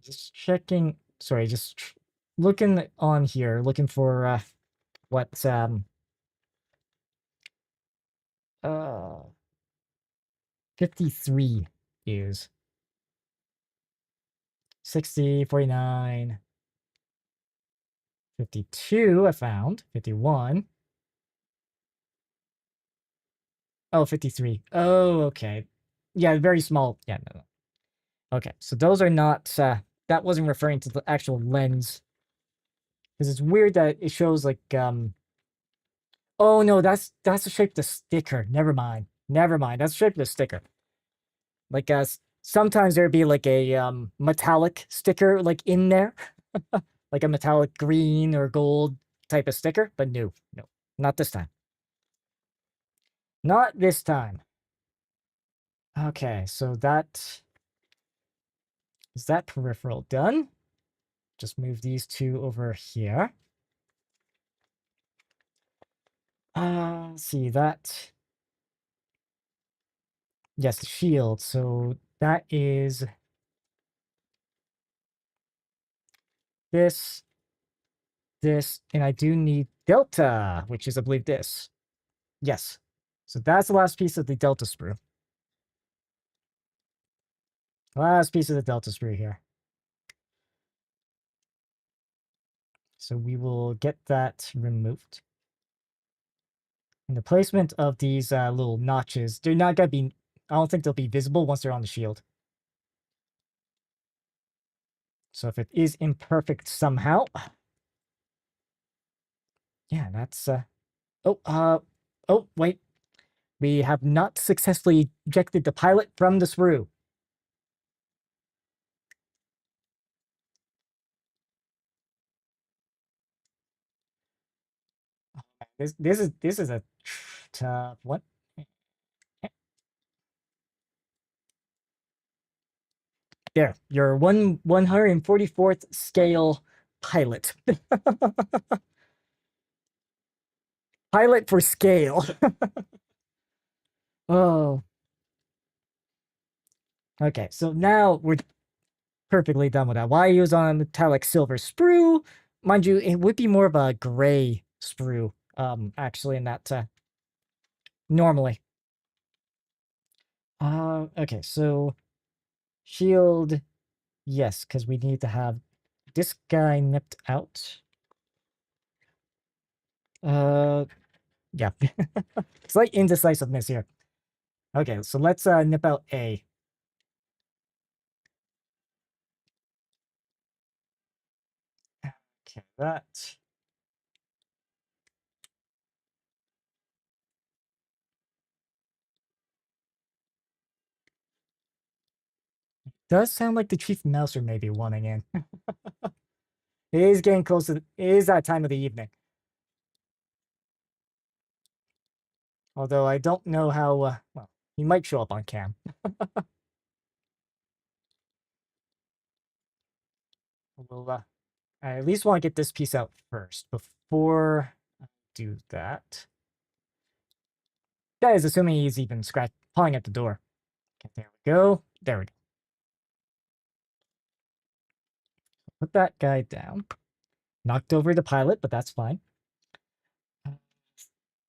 just checking. Sorry, just looking on here, looking for what uh 53 is 60, 49, 52. I found 51. Oh, 53. Oh, okay. Yeah, very small. Yeah, no. Okay, so those are not that wasn't referring to the actual lens. Because it's weird that it shows like oh no, that's the shape of the sticker. Never mind. Never mind. That's the shape of the sticker. Like sometimes there'd be like a metallic sticker like in there. Like a metallic green or gold type of sticker, but no, no. Not this time. Not this time. Okay, so that is that peripheral done? Just move these two over here. See that. Yes, the shield. So that is this, this, and I do need delta, which is, I believe, this. Yes. So that's the last piece of the delta sprue. Last piece of the delta sprue here. So we will get that removed. And the placement of these little notches, they're not gonna be, I don't think they'll be visible once they're on the shield. So if it is imperfect somehow, yeah, that's, oh, wait. We have not successfully ejected the pilot from the sprue. This is a tough one. There, your 144th scale pilot. Pilot for scale. Oh. Okay, so now we're perfectly done with that. Why use on a metallic silver sprue? Mind you, it would be more of a gray sprue, actually, in that, normally. Okay, so shield, yes, because we need to have this guy nipped out. Yeah. Slight indecisiveness here. Okay, so let's nip out A. Okay, that. Does sound like the Chief Mouser may be wanting in. It is getting close to, it is that time of the evening. Although I don't know how, well, he might show up on cam. We'll, I at least want to get this piece out first before I do that. That is assuming he's even pawing at the door. Okay, there we go. There we go. Put that guy down. Knocked over the pilot, but that's fine.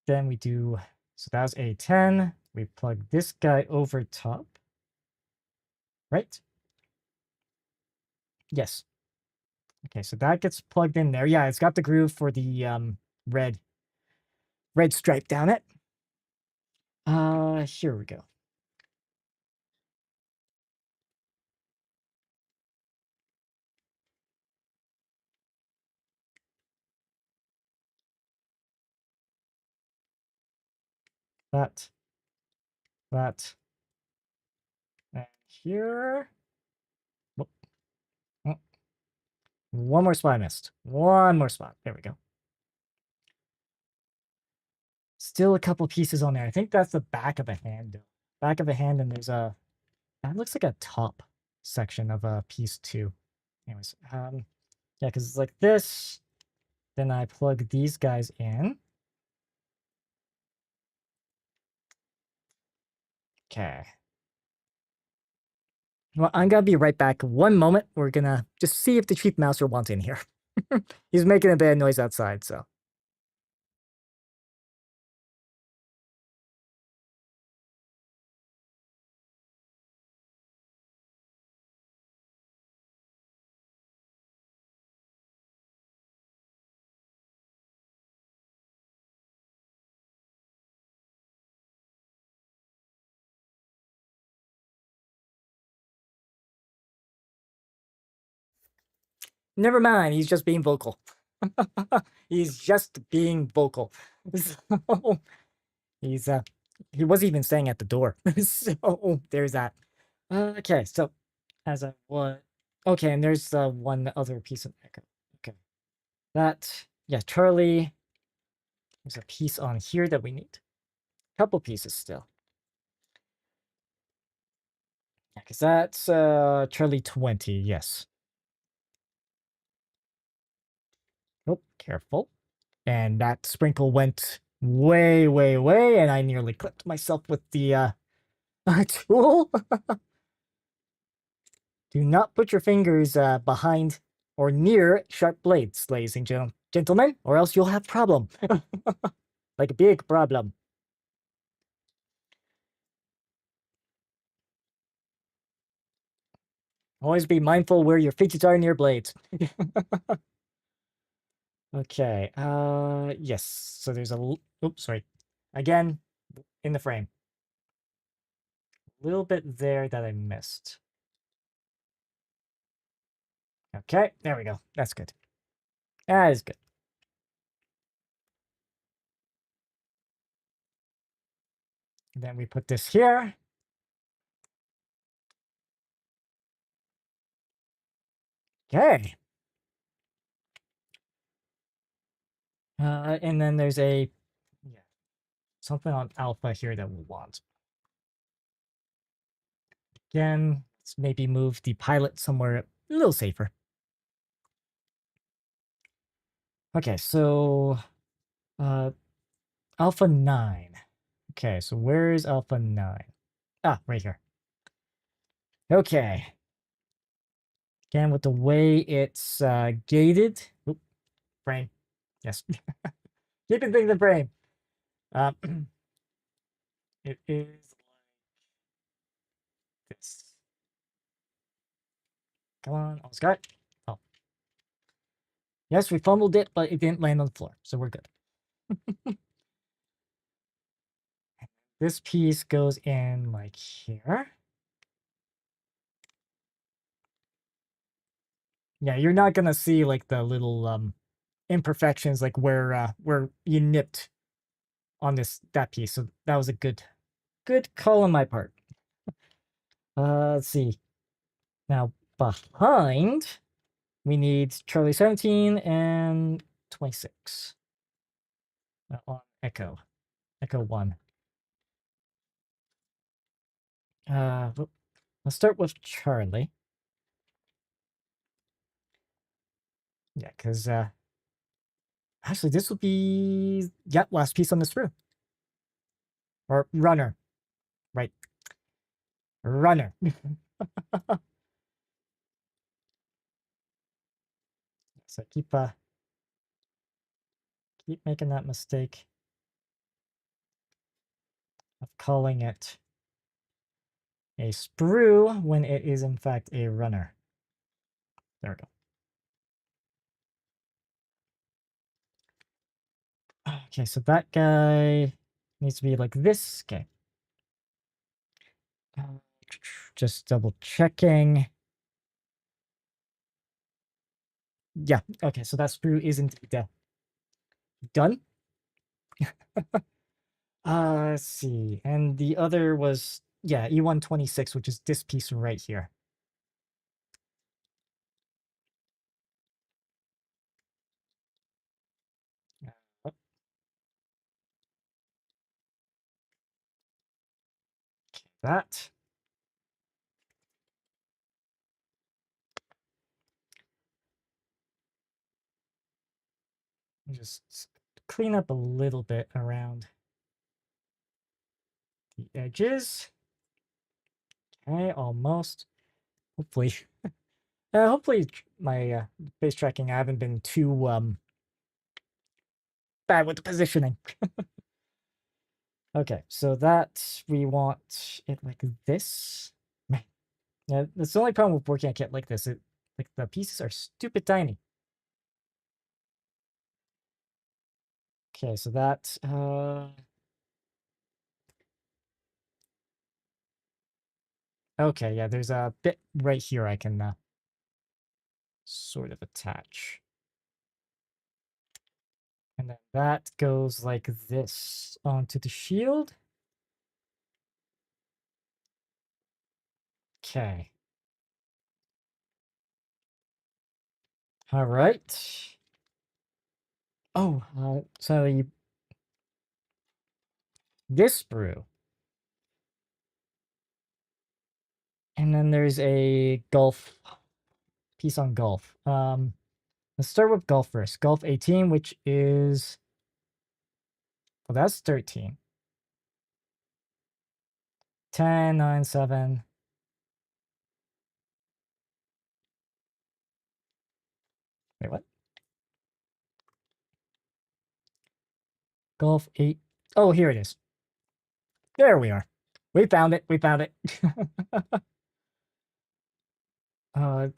Then we do, so that was A10. We plug this guy over top. Right? Yes. Okay, so that gets plugged in there. Yeah, it's got the groove for the red stripe down it. Here we go. That. And here. Whoop. Oh. One more spot I missed. One more spot. There we go. Still a couple pieces on there. I think that's the back of a hand. Back of a hand, and there's a, that looks like a top section of a piece too. Anyways, yeah, because it's like this. Then I plug these guys in. Okay. Well, I'm gonna be right back. One moment. We're gonna just see if the Chief Mouser wants in here. He's making a bad noise outside, so. Never mind, he's just being vocal. He's just being vocal. So he's he wasn't even staying at the door. So there's that. Okay, so as I was, okay, and there's one other piece of echo. Okay. That, yeah, Charlie. There's a piece on here that we need. Couple pieces still. Yeah, because that's Charlie 20, yes. Oh, careful. And that sprinkle went way, way, way, and I nearly clipped myself with the tool. Do not put your fingers behind or near sharp blades, ladies and gentlemen, or else you'll have problem. Like a big problem. Always be mindful where your fidgets are near blades. Okay, yes, so there's a, oops, sorry. Again, in the frame. A little bit there that I missed. Okay, there we go. That's good. That is good. And then we put this here. Okay. And then there's a something on alpha here that we'll want. Again, let's maybe move the pilot somewhere a little safer. Okay, so alpha 9. Okay, so where is alpha 9? Ah, right here. Okay. Again, with the way it's gated. Oop, brain. Yes. Keeping things in brain. It is like this. Come on, almost got it. Oh. Yes, we fumbled it, but it didn't land on the floor, so we're good. This piece goes in like here. Yeah, you're not gonna see like the little imperfections like where you nipped on that piece. So that was a good call on my part. Let's see. Now behind we need Charlie 17 and 26. On Echo. Echo 1. Let's start with Charlie. Yeah, because actually this will be last piece on the screw. Or runner. Right. Runner. So keep making that mistake of calling it a sprue when it is in fact a runner. There we go. Okay, so that guy needs to be like this. Okay. Just double checking. Yeah, okay, so that sprue is indeed done. Let's see. And the other was, yeah, E126, which is this piece right here. Oh, that. Just clean up a little bit around the edges. Okay, almost. Hopefully. Hopefully my base tracking, I haven't been too bad with the positioning. Okay, so that we want it like this. Yeah, that's the only problem with working a kit like this. Like the pieces are stupid tiny. Okay, so that okay, yeah, there's a bit right here I can sort of attach. And then that goes like this onto the shield. Okay. All right. Oh, so this sprue. And then there's a golf piece on golf. Let's start with golf first. Golf 18, which is, well, that's 13. 10, 9, 7. Wait, what? Golf 8. Oh, here it is. There we are. We found it. We found it. Oh,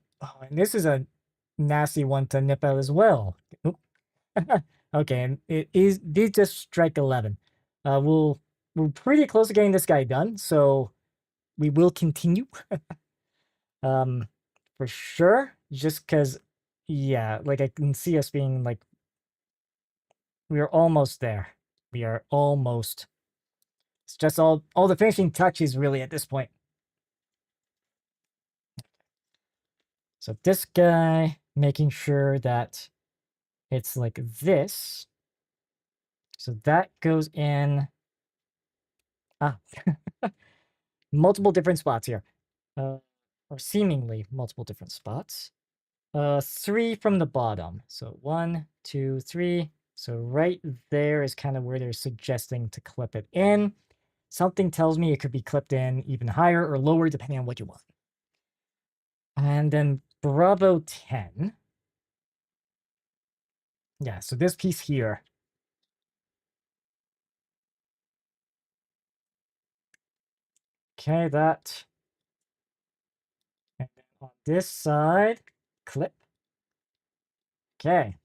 and this is a nasty one to nip out as well. Okay, and it is, these just strike 11. We're pretty close to getting this guy done, so we will continue. For sure. Just because, yeah, like I can see us being like, we are almost there. We are almost. It's just all the finishing touches really at this point. So this guy, making sure that it's like this. So that goes in. Ah, multiple different spots here. Or seemingly multiple different spots. 3 from the bottom. So 1, 2, 3. So right there is kind of where they're suggesting to clip it in. Something tells me it could be clipped in even higher or lower, depending on what you want. And then Bravo 10. Yeah, so this piece here. Okay, that. And then on this side, clip. Okay.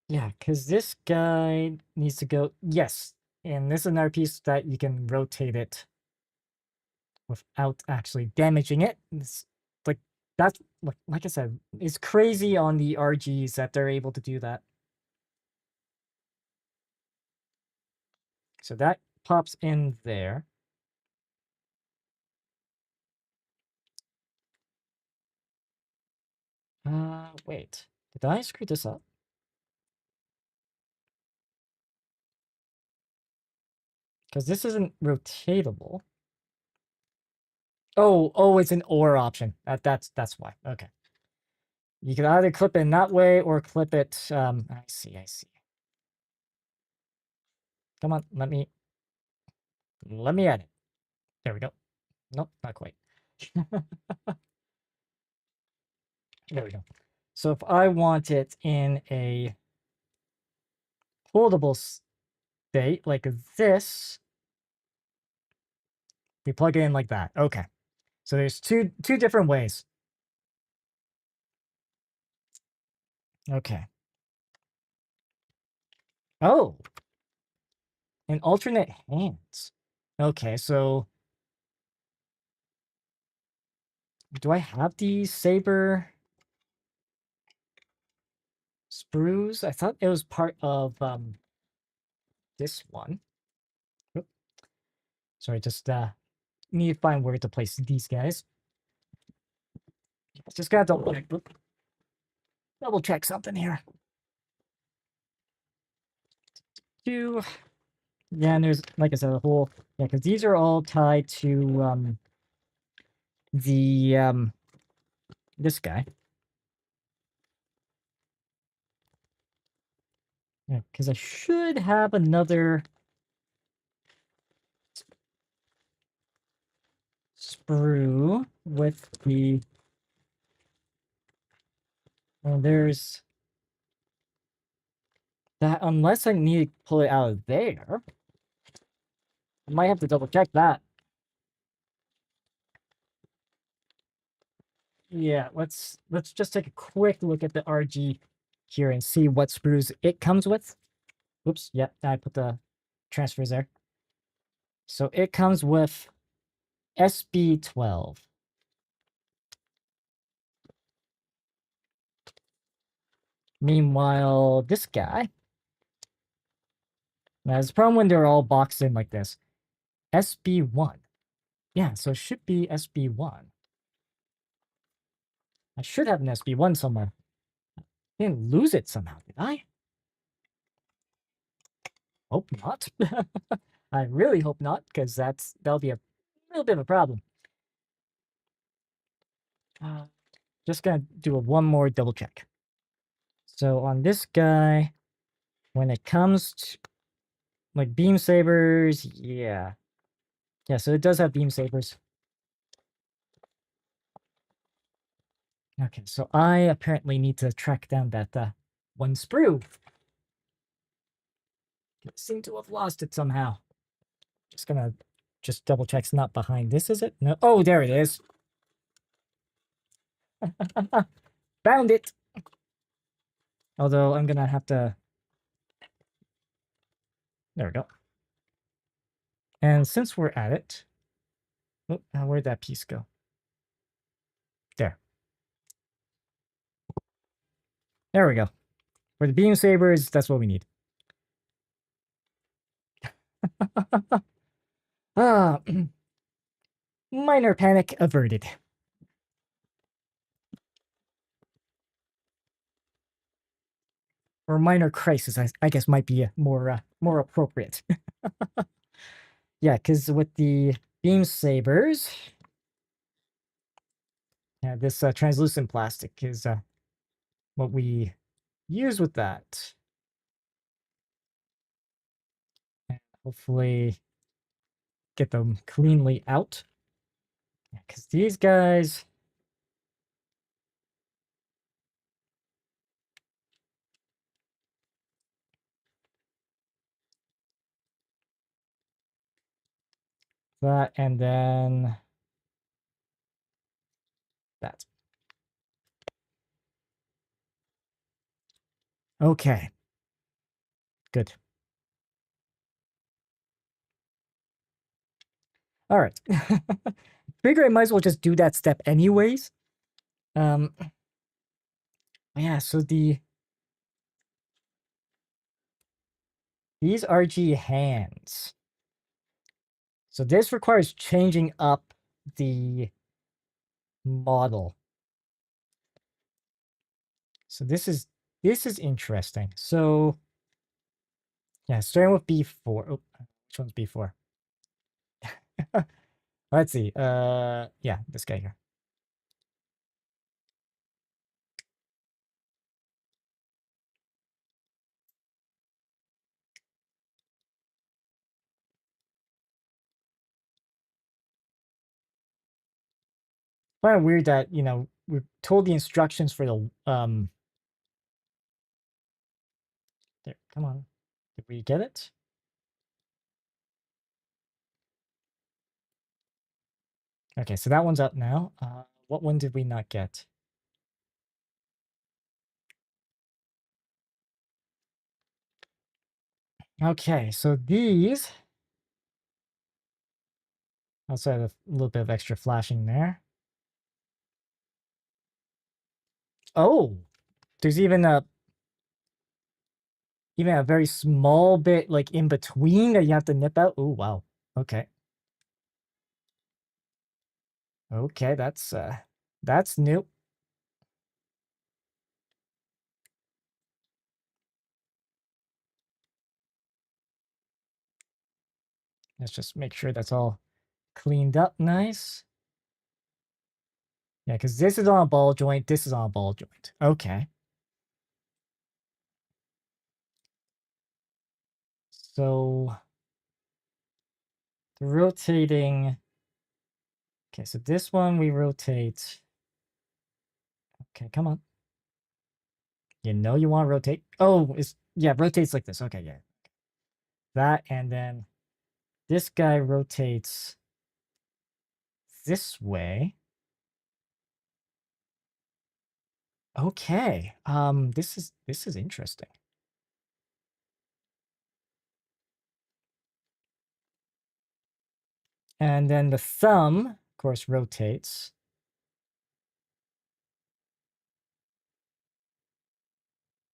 Yeah, because this guy needs to go. Yes. And this is another piece that you can rotate it without actually damaging it. It's like that's like I said, it's crazy on the RGs that they're able to do that. So that pops in there. Wait. Did I screw this up? Because this isn't rotatable. Oh, it's an or option. That's why. Okay. You can either clip it in that way or clip it. I see. Come on, let me add it. There we go. Nope, not quite. There we go. So if I want it in a holdable state like this, we plug it in like that. Okay. So there's two different ways. Okay. Oh, and alternate hands. Okay, so do I have the saber sprues? I thought it was part of this one. Oop. Sorry, just need to find where to place these guys. Just gotta double check something here. Two. Yeah, and there's like I said, a whole because these are all tied to the this guy. Yeah, because I should have another sprue with the. Well, there's that. Unless I need to pull it out of there, I might have to double check that. Yeah, let's just take a quick look at the RG here and see what sprues it comes with. Oops, yeah, I put the transfers there. So it comes with SB12. Meanwhile, this guy. Now, there's a problem when they're all boxed in like this. SB1. Yeah, so it should be SB1. I should have an SB1 somewhere. I didn't lose it somehow, did I? Hope not. I really hope not, because that'll be a little bit of a problem. Just gonna do one more double check. So on this guy, when it comes to like beam sabers, yeah. Yeah, so it does have beam sabers. Okay, so I apparently need to track down that one sprue. I seem to have lost it somehow. Just gonna double check it's not behind this, is it? No. Oh, there it is. Found it. Although I'm gonna have to There we go. And since we're at it, oh, where'd that piece go? There. There we go. For the beam sabers, that's what we need. Ah, minor panic averted. Or minor crisis, I guess, might be more appropriate. Yeah, because with the beam sabers, yeah, this translucent plastic is what we use with that. And hopefully get them cleanly out. Because these guys, that, and then that. Okay. Good. All right. Figure I might as well just do that step anyways. Yeah, so these RG hands. So this requires changing up the model. So this is interesting. So yeah, starting with B4. Oh, which one's B4? Let's see. Yeah, this guy here. Kind of weird that, you know, we're told the instructions for the there, come on. Did we get it? Okay, so that one's up now. What one did we not get? Okay, so these also have a little bit of extra flashing there. Oh, there's even a very small bit like in between that you have to nip out. Oh, wow. Okay. Okay, that's new. Let's just make sure that's all cleaned up nice. Yeah, because this is on a ball joint, this is on a ball joint. Okay. So the rotating. Okay, so this one we rotate. Okay, come on. You know you want to rotate. Oh, yeah, rotates like this. Okay, yeah. That, and then this guy rotates this way. Okay. This is interesting. And then the thumb, of course, rotates.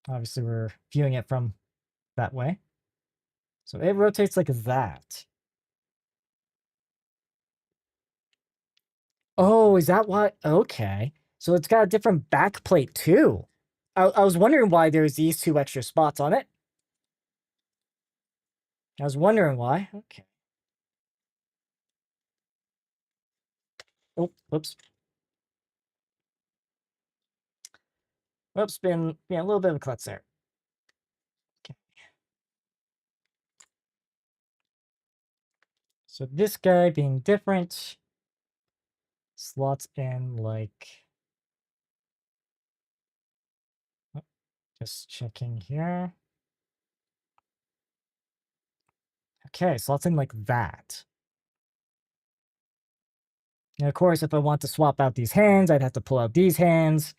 Obviously, we're viewing it from that way. So it rotates like that. Oh, is that what? Okay. So it's got a different back plate too. I was wondering why there's these two extra spots on it. I was wondering why. Okay. Oh, whoops. Whoops, been a little bit of a klutz there. Okay. So this guy being different slots in like, oh, just checking here. Okay, slots in like that. And of course, if I want to swap out these hands, I'd have to pull out these hands.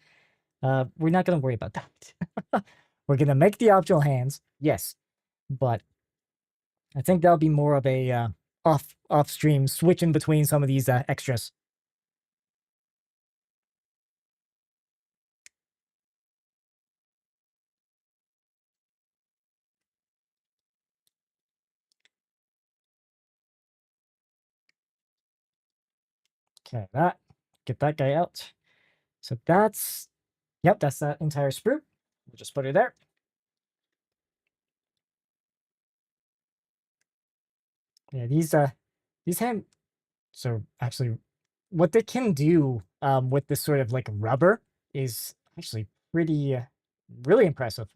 We're not going to worry about that. We're going to make the optional hands, yes, but I think that'll be more of a off stream switching between some of these extras. Okay, get that guy out. So that's, yep, that's that entire sprue. We'll just put it there. Yeah, these hand, so actually what they can do with this sort of like rubber is actually pretty, really impressive.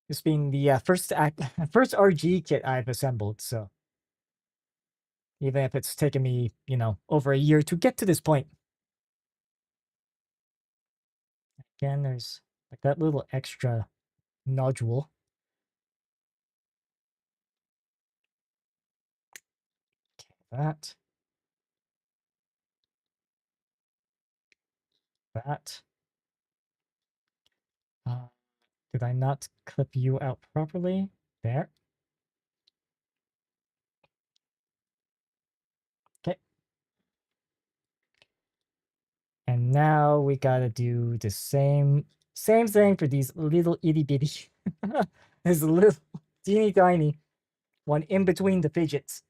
This being the first RG kit I've assembled, so even if it's taken me, you know, over a year to get to this point. Again, there's like that little extra nodule. Okay, that. Uh, did I not clip you out properly? There. Okay. And now we gotta do the same thing for these little itty bitty. This little teeny tiny one in between the fidgets.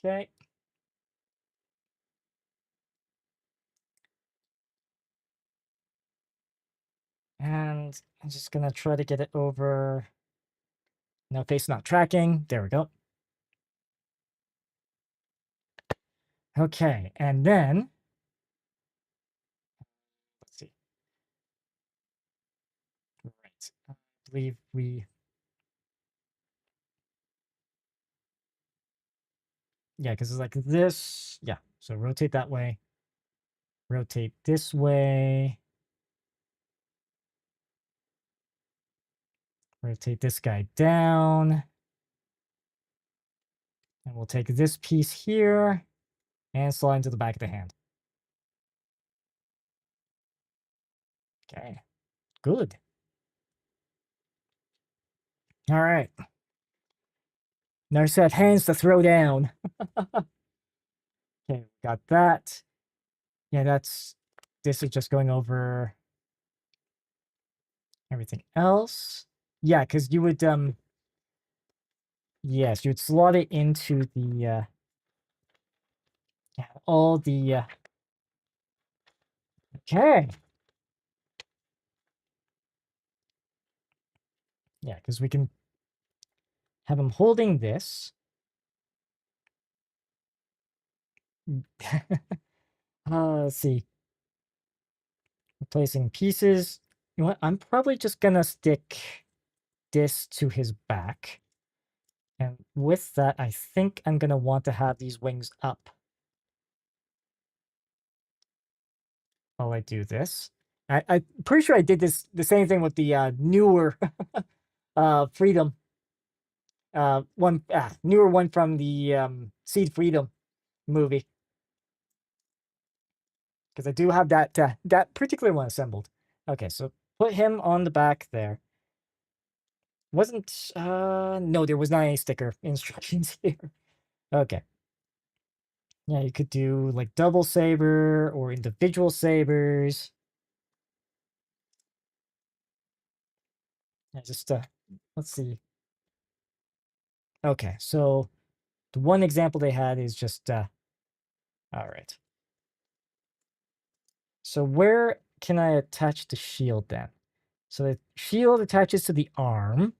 Okay. And I'm just gonna try to get it over. No, face not tracking. There we go. Okay, and then let's see. Right. I believe we, yeah, because it's like this. Yeah. So rotate that way. Rotate this way. Rotate this guy down. And we'll take this piece here and slide into the back of the hand. Okay, good. All right. Now set hands to throw down. Okay, got that. Yeah, this is just going over everything else. Yeah, because you would, yes, you would slot it into the, yeah, all the, okay. Yeah, because we can have him holding this. Let's see. Replacing pieces. You know what? I'm probably just gonna stick this to his back. And with that, I think I'm gonna want to have these wings up while I do this. I'm pretty sure I did the same thing with the newer Freedom newer one from the Seed Freedom movie, because I do have that particular one assembled. Okay, so put him on the back there. Wasn't no, there was not any sticker instructions here. Okay. Yeah, you could do like double saber or individual sabers. Yeah, just let's see. Okay, so the one example they had is just all right. So where can I attach the shield then? So the shield attaches to the arm.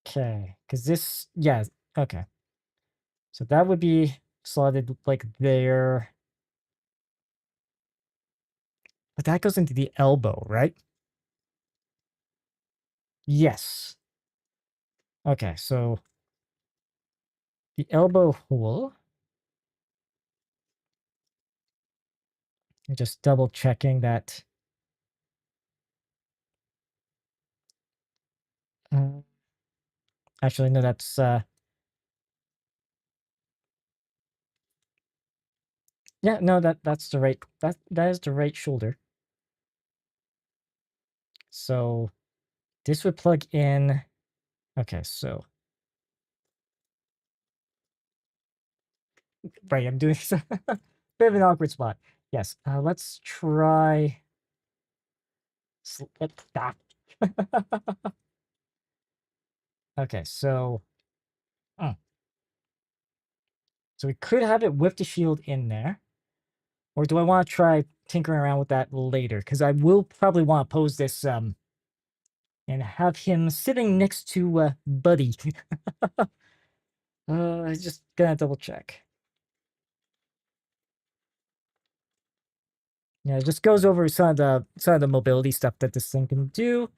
Okay, because this, yeah, okay. So that would be slotted like there. But that goes into the elbow, right? Yes. Okay, so the elbow hole. Just double checking that. Uh, actually, no, that's Yeah, no, that's the right that is the right shoulder. So this would plug in. Okay, so right, I'm doing bit of an awkward spot. Yes, let's try. Slip that. Okay, mm, so we could have it with the shield in there, or do I want to try tinkering around with that later? Because I will probably want to pose this and have him sitting next to Buddy. I just gonna double check. Yeah, it just goes over some of the mobility stuff that this thing can do.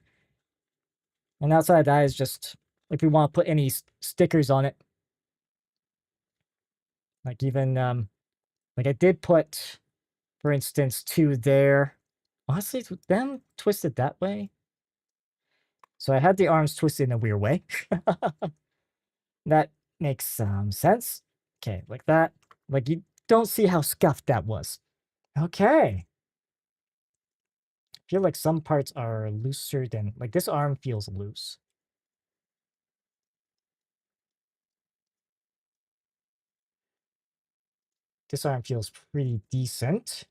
And outside of that is just if we want to put any stickers on it. Like even like I did put, for instance, two there. Honestly, them twisted that way. So I had the arms twisted in a weird way. That makes some sense. Okay, like that. Like you don't see how scuffed that was. Okay. I feel like some parts are looser than, like this arm feels loose. This arm feels pretty decent.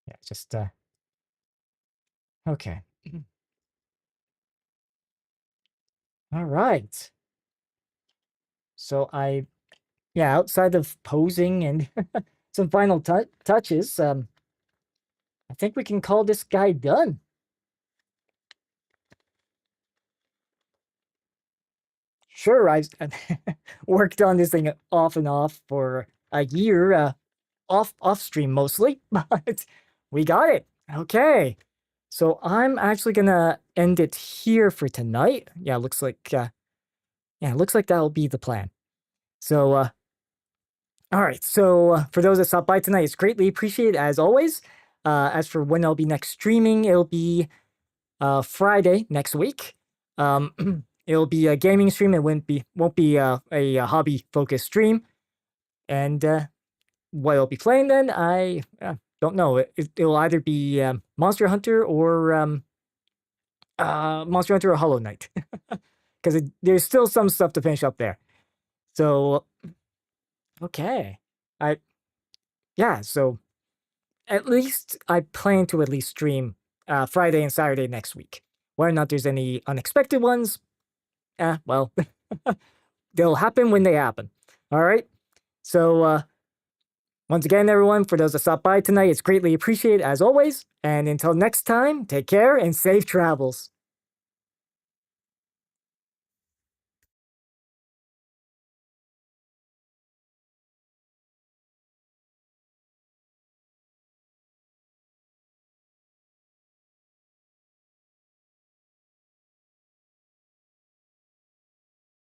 Yeah, just okay. All right. So yeah, outside of posing and some final touches, I think we can call this guy done. Sure, I've worked on this thing off and off for a year, off stream mostly, but we got it. Okay. So I'm actually gonna end it here for tonight. Yeah, looks like that'll be the plan. So all right. So for those that stopped by tonight, it's greatly appreciated as always. As for when I'll be next streaming, it'll be Friday next week. It'll be a gaming stream. It won't be a hobby focused stream. And what I'll be playing then, I don't know. It'll either be Monster Hunter or Hollow Knight, because there's still some stuff to finish up there. So okay, I yeah. So at least I plan to at least stream Friday and Saturday next week. Whether or not there's any unexpected ones, well, they'll happen when they happen. All right. So once again, everyone, for those that stopped by tonight, it's greatly appreciated as always. And until next time, take care and safe travels.